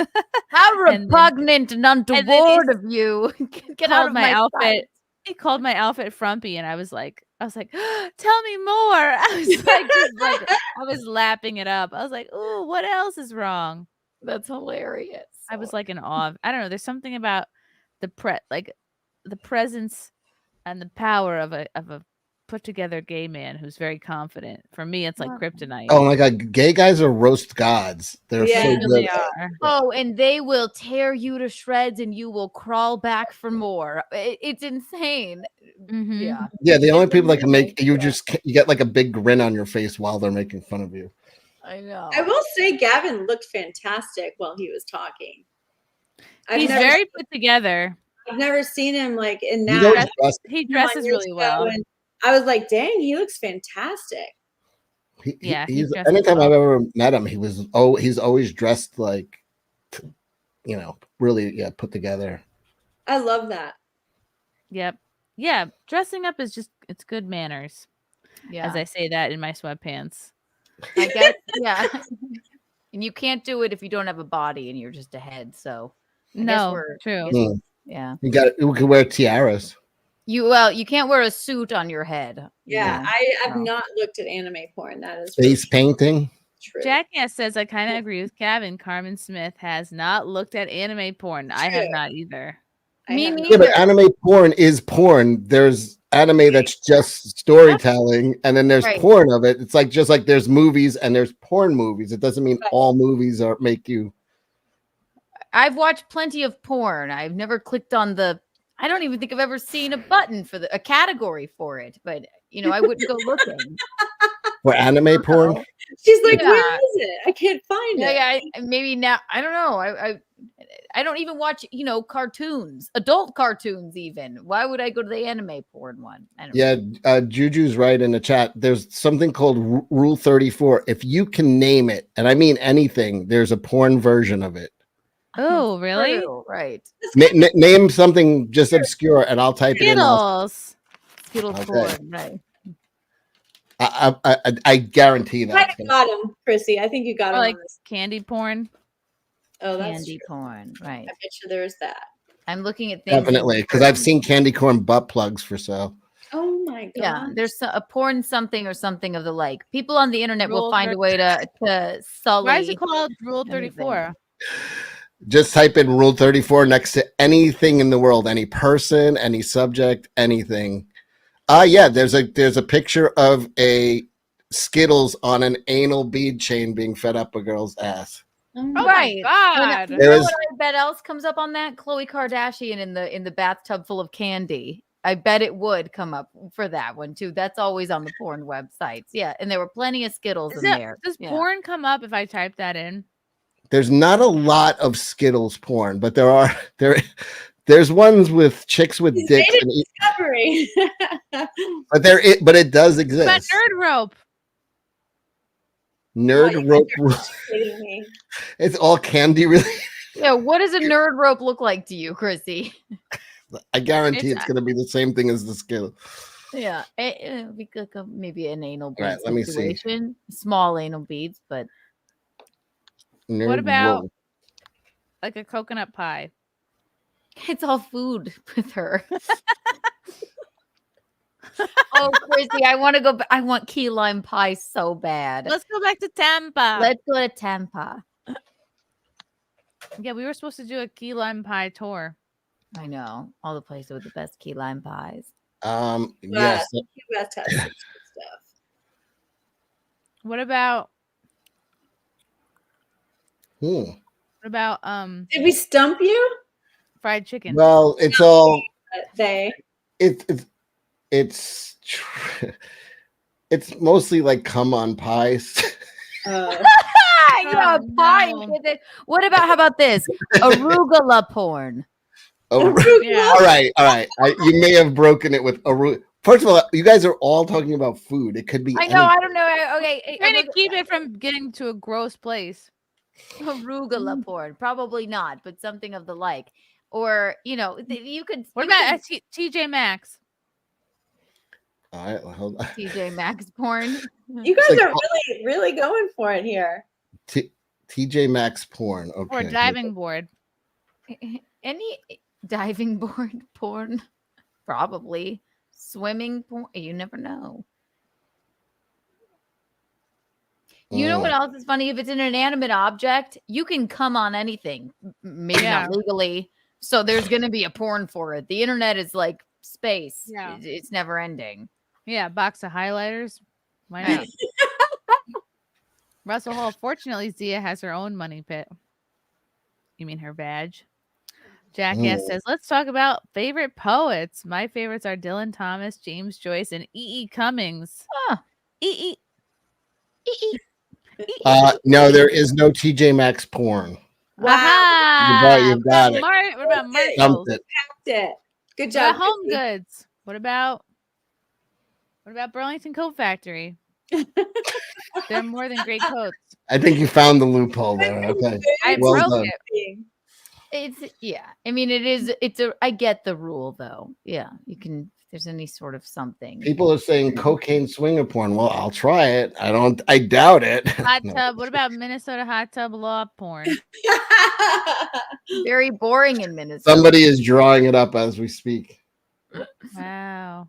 How repugnant and untoward of you. Get out of my outfit. sight. He called my outfit frumpy, and I was like, tell me more. I was like, I was lapping it up. I was like, ooh, what else is wrong? That's hilarious. I was like in awe. I don't know. There's something about the presence and the power of a put together gay man who's very confident. For me, it's like kryptonite. Oh my God, gay guys are roast gods. They're so they really good. are. Oh, and they will tear you to shreds and you will crawl back for more. It's insane. Mm-hmm. Yeah. Yeah, the only people that can make you get like a big grin on your face while they're making fun of you. I know. I will say Gavin looked fantastic while he was talking. He's very put together. I've never seen him like in You that. don't He dresses really well. And I was like, dang, he looks fantastic. He's anytime I've ever met him, he's always dressed like, really put together. I love that. Yep. Yeah. Dressing up is it's good manners. Yeah. As I say that in my sweatpants. I guess, yeah. And you can't do it if you don't have a body and you're just a head. So true. Yeah. You can wear tiaras. You can't wear a suit on your head. Yeah, I've not looked at anime porn. That is Face painting. True. Jackass says, I kind of agree with Gavin. Carmen Smith has not looked at anime porn. I have not either. Me neither. Yeah, but anime porn is porn. There's anime that's just storytelling, and then there's porn of it. It's like just like there's movies and there's porn movies. It doesn't mean all movies make you. I've watched plenty of porn. I've never clicked on I don't even think I've ever seen a button for a category for it, but I wouldn't go looking. For anime porn? She's like, where is it? I can't find it. Yeah, maybe now. I don't know. I don't even watch, cartoons, adult cartoons even. Why would I go to the anime porn one? I don't know. Juju's right in the chat. There's something called Rule 34. If you can name it, and I mean anything, there's a porn version of it. Oh, really? True, right. Name something just obscure, and I'll type it in. Skittles. Skittles Okay. porn, right. I guarantee that. I got him, Chrissy. I think you got Or him. like on this. candy porn. Oh, that's Candy true. porn, right. I bet you there's that. I'm looking at things. Definitely, because I've seen candy corn butt plugs for sale. Oh my god. Yeah, there's a porn something or something of the like. People on the internet will Rule find a way to sully. Why is it called Rule 34? Just type in Rule 34 next to anything in the world, any person, any subject, anything. Yeah, there's a picture of a Skittles on an anal bead chain being fed up a girl's ass. Oh my God. You There know is- what I bet else comes up on that? Khloe Kardashian in the bathtub full of candy. I bet it would come up for that one too. That's always on the porn websites. Yeah, and there were plenty of Skittles in there. Does Yeah. porn come up if I type that in? There's not a lot of Skittles porn, but there's ones with chicks with He's dicks. made And a discovery. but it does What about exist. nerd rope? Nerd rope. Kidding me. It's all candy, really. Yeah, what does a nerd rope look like to you, Chrissy? I guarantee It's- it's going to be the same thing as the Skittles. Yeah, it would be like maybe an anal bead Right, let me see. situation. Small anal beads, but Nerd What about rope. like a coconut pie? it's all food with her. Oh, Chrissy, I want to go. I want key lime pie so bad. Let's go back to Tampa. Let's go to Tampa. Yeah, we were supposed to do a key lime pie tour. I know all the places with the best key lime pies. Yes. Key West has some good stuff. What about Hmm. Did we stump you? fried chicken? Well, it's all They. it's mostly like come on pies. Yeah, pie. What about how about this? Arugula porn. Oh, Yeah. all right. You may have broken it with First of all, you guys are all talking about food. It could be. I know. I don't know. Okay, Trying to keep it from getting to a gross place. arugula porn. Probably not, but something of the like. Or you could. What you about could- TJ Maxx? All right, well, hold on. TJ Maxx porn? You guys It's like- are really, really going for it here. TJ Maxx porn. Or Okay. a diving board? Any diving board porn? Probably. Swimming porn? You never know. You know what else is funny? If it's an inanimate object, you can come on anything. Maybe Yeah. not legally. So there's going to be a porn for it. The internet is like space. Yeah. It's never ending. Yeah, box of highlighters. Why not? Russell Hall. Fortunately, Zia has her own money pit. You mean her vag? Jackass Mm. says, let's talk about favorite poets. My favorites are Dylan Thomas, James Joyce, and E.E. Cummings. E.E. E.E. No, there is no TJ Maxx porn. Wow. You've got it. What about Marshalls? Dumped it. It. Good What job. about Home Chrissy. Goods? What about Burlington Coat Factory? They're more than great coats. I think you found the loophole there. Okay. I Well broke done. it. It's yeah. I mean, I get the rule though. Yeah, you can. If there's any sort of something. People are saying cocaine swinger porn. Well, I'll try it. I doubt it. Hot No. tub. What about Minnesota hot tub law porn? Very boring in Minnesota. Somebody is drawing it up as we speak. Wow. How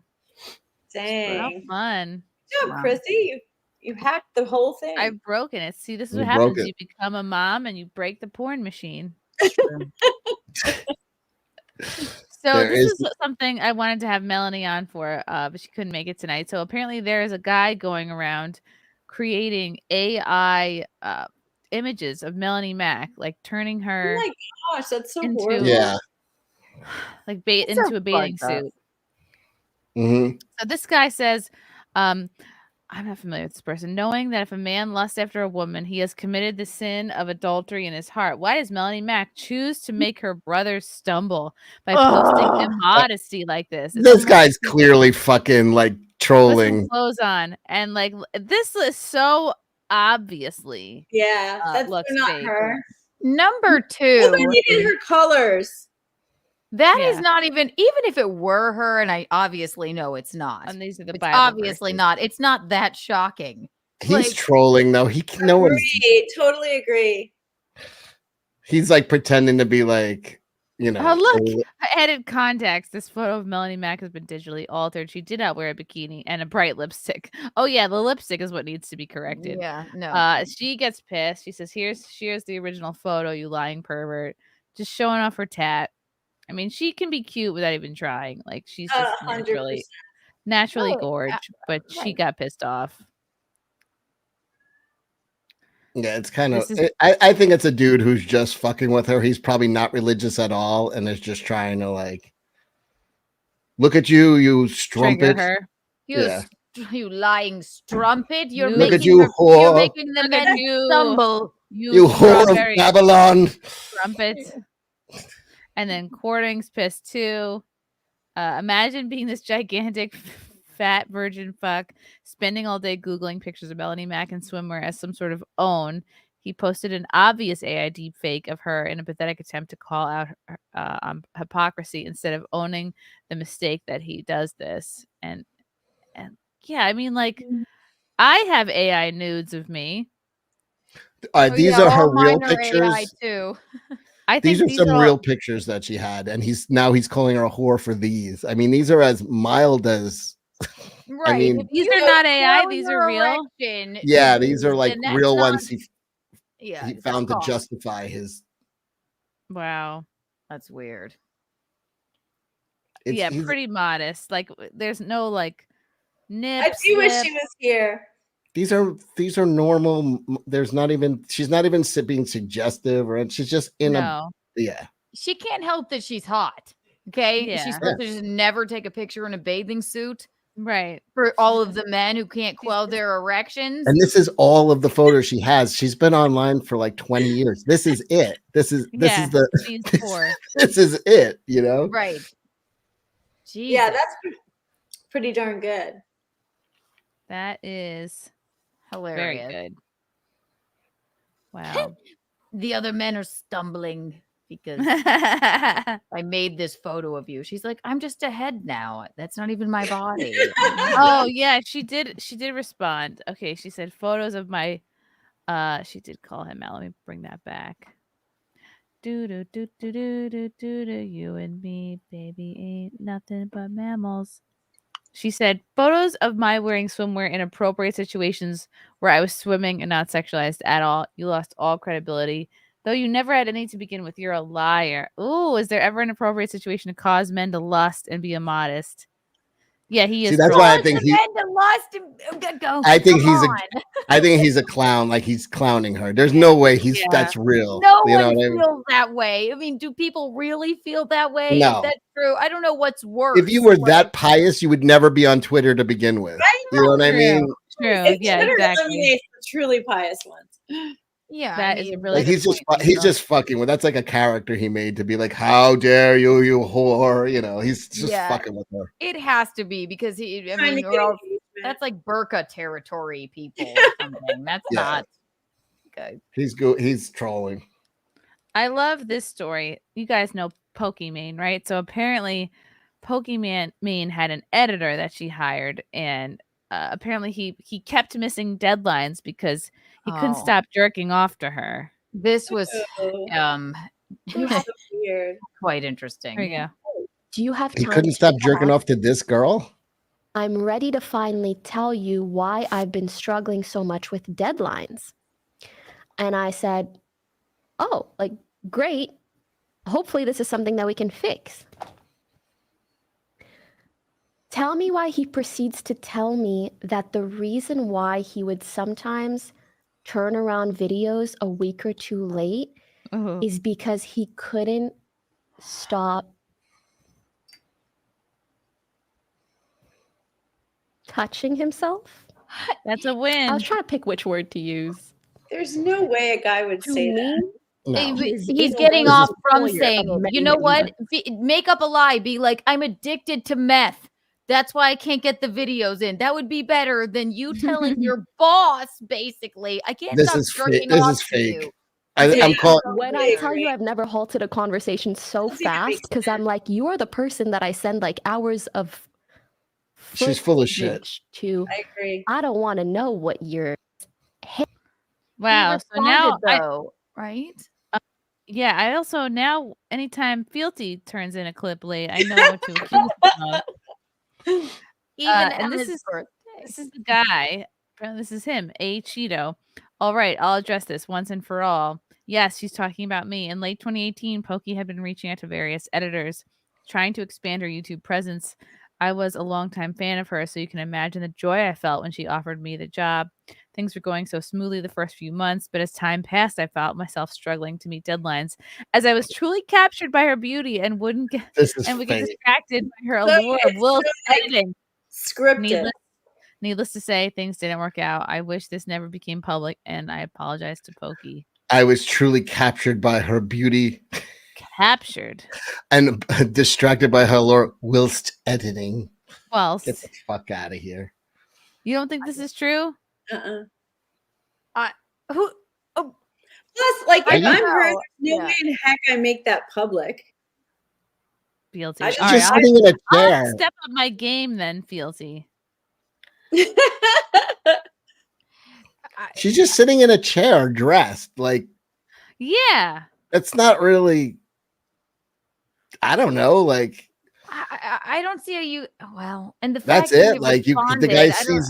Dang. fun. Good job, Chrissy. You hacked the whole thing. I've broken it. See, this is You what broke happens. it. You become a mom and you break the porn machine. So There this is- is something I wanted to have Melonie on for, but she couldn't make it tonight. So apparently there is a guy going around creating AI images of Melonie Mac, like turning oh her my gosh, that's so into- horrible. Yeah. like It's into so a bathing fucked up. suit. hmm So this guy says, I'm not familiar with this person. Knowing that if a man lusts after a woman, he has committed the sin of adultery in his heart. Why does Melonie Mac choose to make her brother stumble by posting immodesty like this? It's This almost guy's like clearly fucking like put some trolling. clothes on, and like this is so obviously that's looks not fake. her. Number Well, they 2. needed her colors. That is Yeah. not even if it were her, and I obviously know it's not. And these are the It's Bible obviously verses. not. It's not that shocking. He's trolling though. No one's. Totally agree. He's like pretending to be like, you know. Oh, look. Added context. This photo of Melonie Mac has been digitally altered. She did not wear a bikini and a bright lipstick. Oh, yeah. The lipstick is what needs to be corrected. Yeah, no. She gets pissed. She says, here's the original photo, you lying pervert. Just showing off her tat. I mean, she can be cute without even trying. Like, she's just 100%. naturally Oh, gorgeous, but she right. got pissed off. Yeah, it's kind of. This is- I think it's a dude who's just fucking with her. He's probably not religious at all, and is just trying to like. Look at you, you strumpet. her. You lying strumpet. You're You- Look making at you, her- whore. You're making the Look at men you. stumble. You whore of strawberry Babylon. Trumpet. And then Courting's pissed too. Imagine being this gigantic fat virgin fuck, spending all day Googling pictures of Melonie Mac in swimwear as some sort of own. He posted an obvious AI deep fake of her in a pathetic attempt to call out hypocrisy instead of owning the mistake that he does this. And yeah, I mean, like, I have AI nudes of me. These are her real mine are pictures. AI too. I think These are some all- real pictures that she had, and he's calling her a whore for these. I mean, these are as mild as. Right. I mean, These are not AI. These are real. yeah, these are like then that's real not- ones he found to fuck off. justify his. Wow. That's weird. Yeah, he's- pretty modest. Like, there's no like nip. I do wish slip. she was here. These are normal. There's not even. She's not even being suggestive, or she's just in No. Yeah. She can't help that she's hot. Okay. Yeah. She's supposed to just never take a picture in a bathing suit. Right. For all of the men who can't quell their erections. And this is all of the photos she has. She's been online for like 20 years. This is it. This is the. She's poor. This is it. You know. Right. Yeah, that's pretty darn good. That is hilarious. Very good. Wow. The other men are stumbling because I made this photo of you. She's like, I'm just a head now. That's not even my body. Oh yeah, she did respond. Okay, she said photos of my she did call him out. Let me bring that back. Do do do do do do do do you and me, baby, ain't nothing but mammals. She said photos of my wearing swimwear in appropriate situations where I was swimming and not sexualized at all. You lost all credibility. Though you never had any to begin with, you're a liar. Ooh, is there ever an appropriate situation to cause men to lust and be immodest? Yeah, he is. See, that's why I think he. I think he's a clown. Like he's clowning her. There's no way that's real. No you know one what I mean? feels that way. I mean, do people really feel that way? No. Is that true? I don't know what's worse. If you were that pious, you would never be on Twitter to begin with. You know what I mean? True. Yeah, Twitter exactly. eliminates the truly pious ones. Yeah, that is a really. Like he's just fucking with. That's like a character he made to be like, "How dare you, you whore!" You know, he's just fucking with her. It has to be because that's like burqa territory, people. Or something. That's not good. He's trolling. I love this story. You guys know Pokimane, right? So apparently, Pokimane had an editor that she hired, and apparently he kept missing deadlines because he couldn't stop jerking off to her. This was weird. Quite interesting. There you go. Do you have He time couldn't to stop talk? jerking off to this girl. I'm ready to finally tell you why I've been struggling so much with deadlines. And I said, oh, like, great. Hopefully this is something that we can fix. Tell me why he proceeds to tell me that the reason why he would sometimes turn around videos a week or two late is because he couldn't stop touching himself. That's a win. I was trying to pick which word to use. There's no way a guy would To say me, that. He's getting off from saying it. You know what? Make up a lie. Be like, I'm addicted to meth. That's why I can't get the videos in. That would be better than you telling your boss, basically, I can't This stop is jerking this off is to fake. you. I'm calling. When I tell you I've never halted a conversation so fast, because I'm like, you are the person that I send like hours of. She's full of shit. footage To I agree. I don't want to know what you're. Wow. So now, right? Yeah, I also now anytime Fealty turns in a clip late, I know what to accuse him of. Even and this is the guy. Apparently, this is him, A Cheeto. All right, I'll address this once and for all. Yes, she's talking about me. In late 2018, Pokey had been reaching out to various editors, trying to expand her YouTube presence. I was a longtime fan of her, so you can imagine the joy I felt when she offered me the job. Things were going so smoothly the first few months, but as time passed, I felt myself struggling to meet deadlines, as I was truly captured by her beauty and would get distracted by her allure of Will's editing. Scripted. Needless to say, things didn't work out. I wish this never became public, and I apologize to Pokey. I was truly captured by her beauty. Captured. And distracted by her allure whilst editing. Well, get the fuck out of here. You don't think this is true? Who? Oh, plus, like, if I'm her, there's no way in heck I make that public. Fealty. She's just sitting in a chair. I'll step up my game then, Fealty. She's just sitting in a chair dressed. Like, yeah. It's not really, I don't know, like I don't see how you and the that's fact that it. Like the responded, guy I don't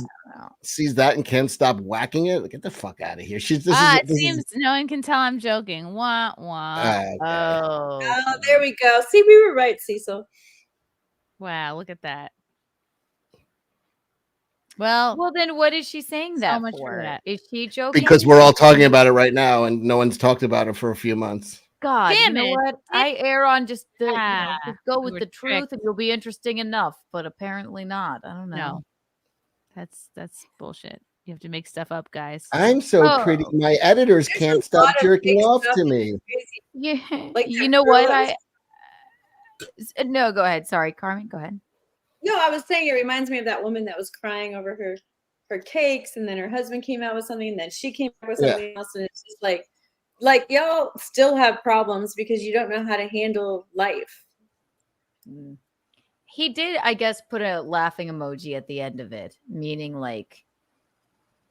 sees that and can't stop whacking it. Like, get the fuck out of here. It seems no one can tell I'm joking. Wah wah. Okay. Oh, there we go. See, we were right, Cecil. Wow, look at that. Well, then what is she saying that much for? for that. Is she joking? Because we're all talking about it right now and no one's talked about it for a few months. God, Damn you know it. what? I err on just the just go we with were the truth tricked. and you'll be interesting enough, but apparently not. I don't know. No. That's bullshit. You have to make stuff up, guys. I'm so pretty. My editors can't stop jerking off to me. Yeah. Like, you know what? No, go ahead. Sorry, Carmen, go ahead. No, I was saying it reminds me of that woman that was crying over her cakes, and then her husband came out with something, and then she came out with something else, and it's just like y'all still have problems because you don't know how to handle life. He did, I guess, put a laughing emoji at the end of it, meaning like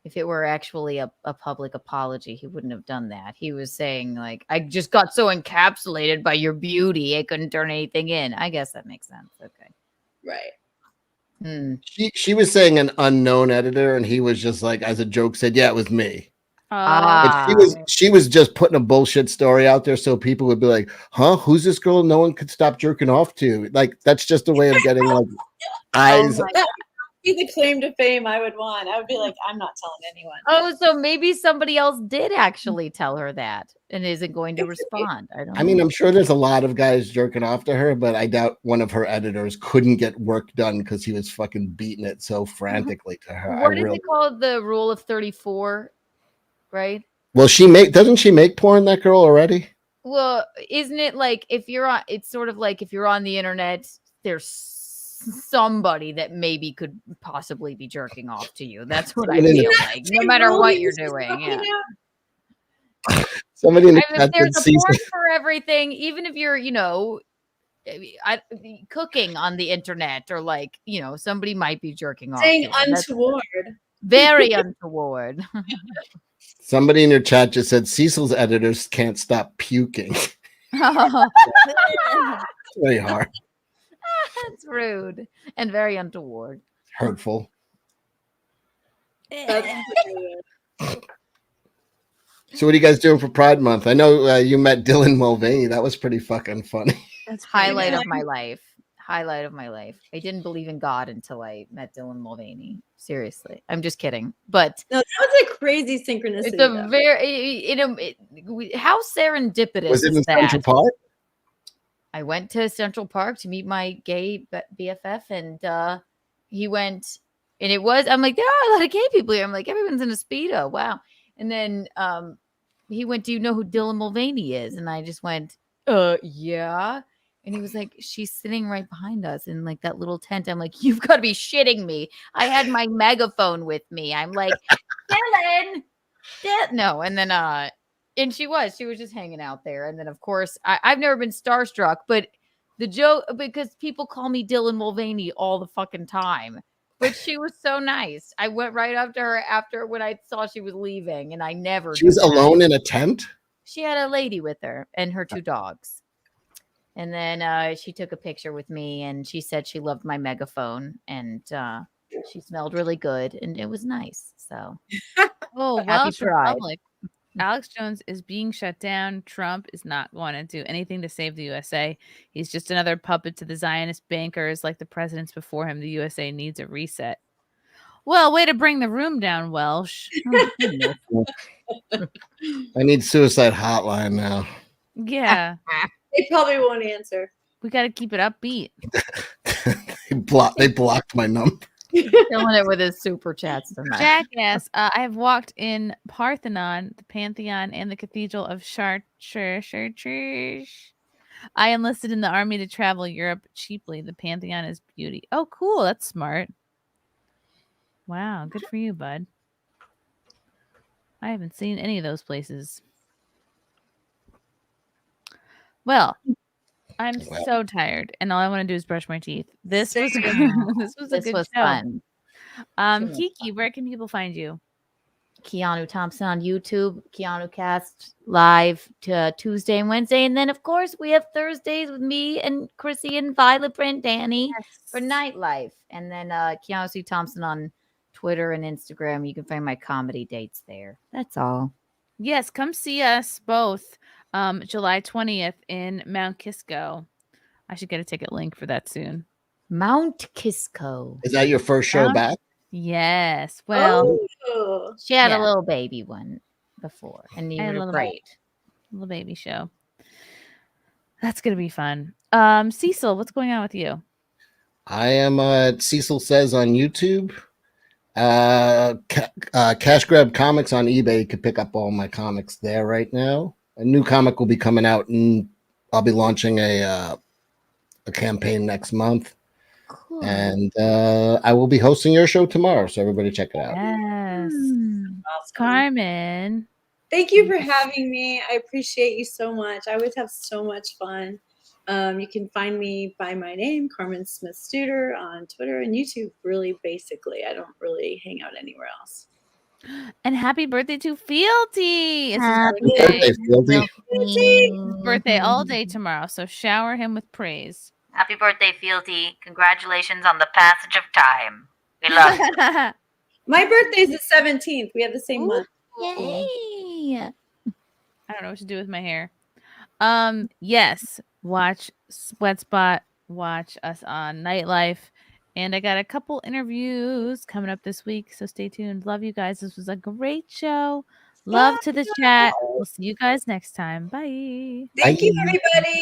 if it were actually a public apology, he wouldn't have done that. He was saying like, I just got so encapsulated by your beauty, I couldn't turn anything in. I guess that makes sense. Okay. Right. She was saying an unknown editor, and he was just like, as a joke, said, "Yeah, it was me." But she was just putting a bullshit story out there, so people would be like, "Huh? Who's this girl? No one could stop jerking off to." Like, that's just a way of getting like eyes. That would be the claim to fame I would want. I would be like, I'm not telling anyone. Oh, so maybe somebody else did actually tell her that and isn't going to respond. I mean, I'm sure there's a lot of guys jerking off to her, but I doubt one of her editors couldn't get work done because he was fucking beating it so frantically to her. What is it called? The rule of 34, right? Well, doesn't she make porn, that girl, already? Well, isn't it like if you're on, it's sort of like if you're on the internet, there's somebody that maybe could possibly be jerking off to you. That's what I feel like, no matter what you're doing. Yeah. Somebody in the I mean, chat there's said a porn for everything, even if you're, cooking on the internet or like, somebody might be jerking off. Saying to you. That's untoward. Very untoward. Somebody in your chat just said Cecil's editors can't stop puking. Oh. It's very hard. That's rude and very untoward. Hurtful. So what are you guys doing for Pride Month? I know you met Dylan Mulvaney. That was pretty fucking funny. That's highlight of my life. Highlight of my life. I didn't believe in God until I met Dylan Mulvaney. Seriously. I'm just kidding. But no, that was a crazy synchronicity. It's a very, how serendipitous was it in is that? Central Park? I went to Central Park to meet my gay BFF, and he went And it was, I'm like, there are a lot of gay people here. I'm like, everyone's in a Speedo. Wow. And then he went, do you know who Dylan Mulvaney is? And I just went, yeah. And he was like, she's sitting right behind us in like that little tent. I'm like, you've got to be shitting me. I had my megaphone with me. I'm like, Dylan. No. And then, and she was just hanging out there. And then, of course, I've never been starstruck, but the joke, because people call me Dylan Mulvaney all the fucking time. But she was so nice. I went right up to her after when I saw she was leaving, and I never. She was alone in a tent? She had a lady with her and her 2 dogs. And then she took a picture with me, and she said she loved my megaphone, and she smelled really good, and it was nice. So, Oh, Happy Welsh Pride. Republic. Alex Jones is being shut down. Trump is not going to do anything to save the USA. He's just another puppet to the Zionist bankers like the presidents before him. The USA needs a reset. Well, way to bring the room down, Welsh. Oh, goodness. I need suicide hotline now. Yeah. They probably won't answer. We got to keep it upbeat. They blocked my number. Killing it with his super chats tonight. Jackass. I have walked in Parthenon, the Pantheon, and the Cathedral of Chartres. I enlisted in the army to travel Europe cheaply. The Pantheon is beauty. Oh, cool. That's smart. Wow. Good for you, bud. I haven't seen any of those places. Well, I'm so tired, and all I want to do is brush my teeth. This was a good show. Fun. Kiki, where can people find you? Keanu Thompson on YouTube, Keanu Cast live to Tuesday and Wednesday, and then of course we have Thursdays with me and Chrissie and Violet Brent Danny for Nightlife, and then Keanu C. Thompson on Twitter and Instagram. You can find my comedy dates there. That's all. Yes, come see us both. July 20th in Mount Kisco. I should get a ticket link for that soon. Mount Kisco. Is that your first show back? Yes. Well, she had a little baby one before, and you were great. Little baby show. That's gonna be fun. Cecil, what's going on with you? I am Cecil Says on YouTube. Cash Grab Comics on eBay. You can pick up all my comics there right now. A new comic will be coming out, and I'll be launching a campaign next month. Cool. And I will be hosting your show tomorrow, so everybody check it out. Yes. Carmen. Thank you for having me. I appreciate you so much. I always have so much fun. You can find me by my name, Carmen Smith Studer, on Twitter and YouTube, really basically. I don't really hang out anywhere else. And happy birthday to Fealty. Happy birthday, Fealty. Birthday all day tomorrow, so shower him with praise. Happy birthday, Fealty. Congratulations on the passage of time. We love you. My birthday's the 17th. We have the same month. Yay. I don't know what to do with my hair. Yes, watch Sweat Spot, watch us on Nightlife. And I got a couple interviews coming up this week, so stay tuned. Love you guys. This was a great show. Love to the chat. We'll see you guys next time. Bye. Thank you, everybody.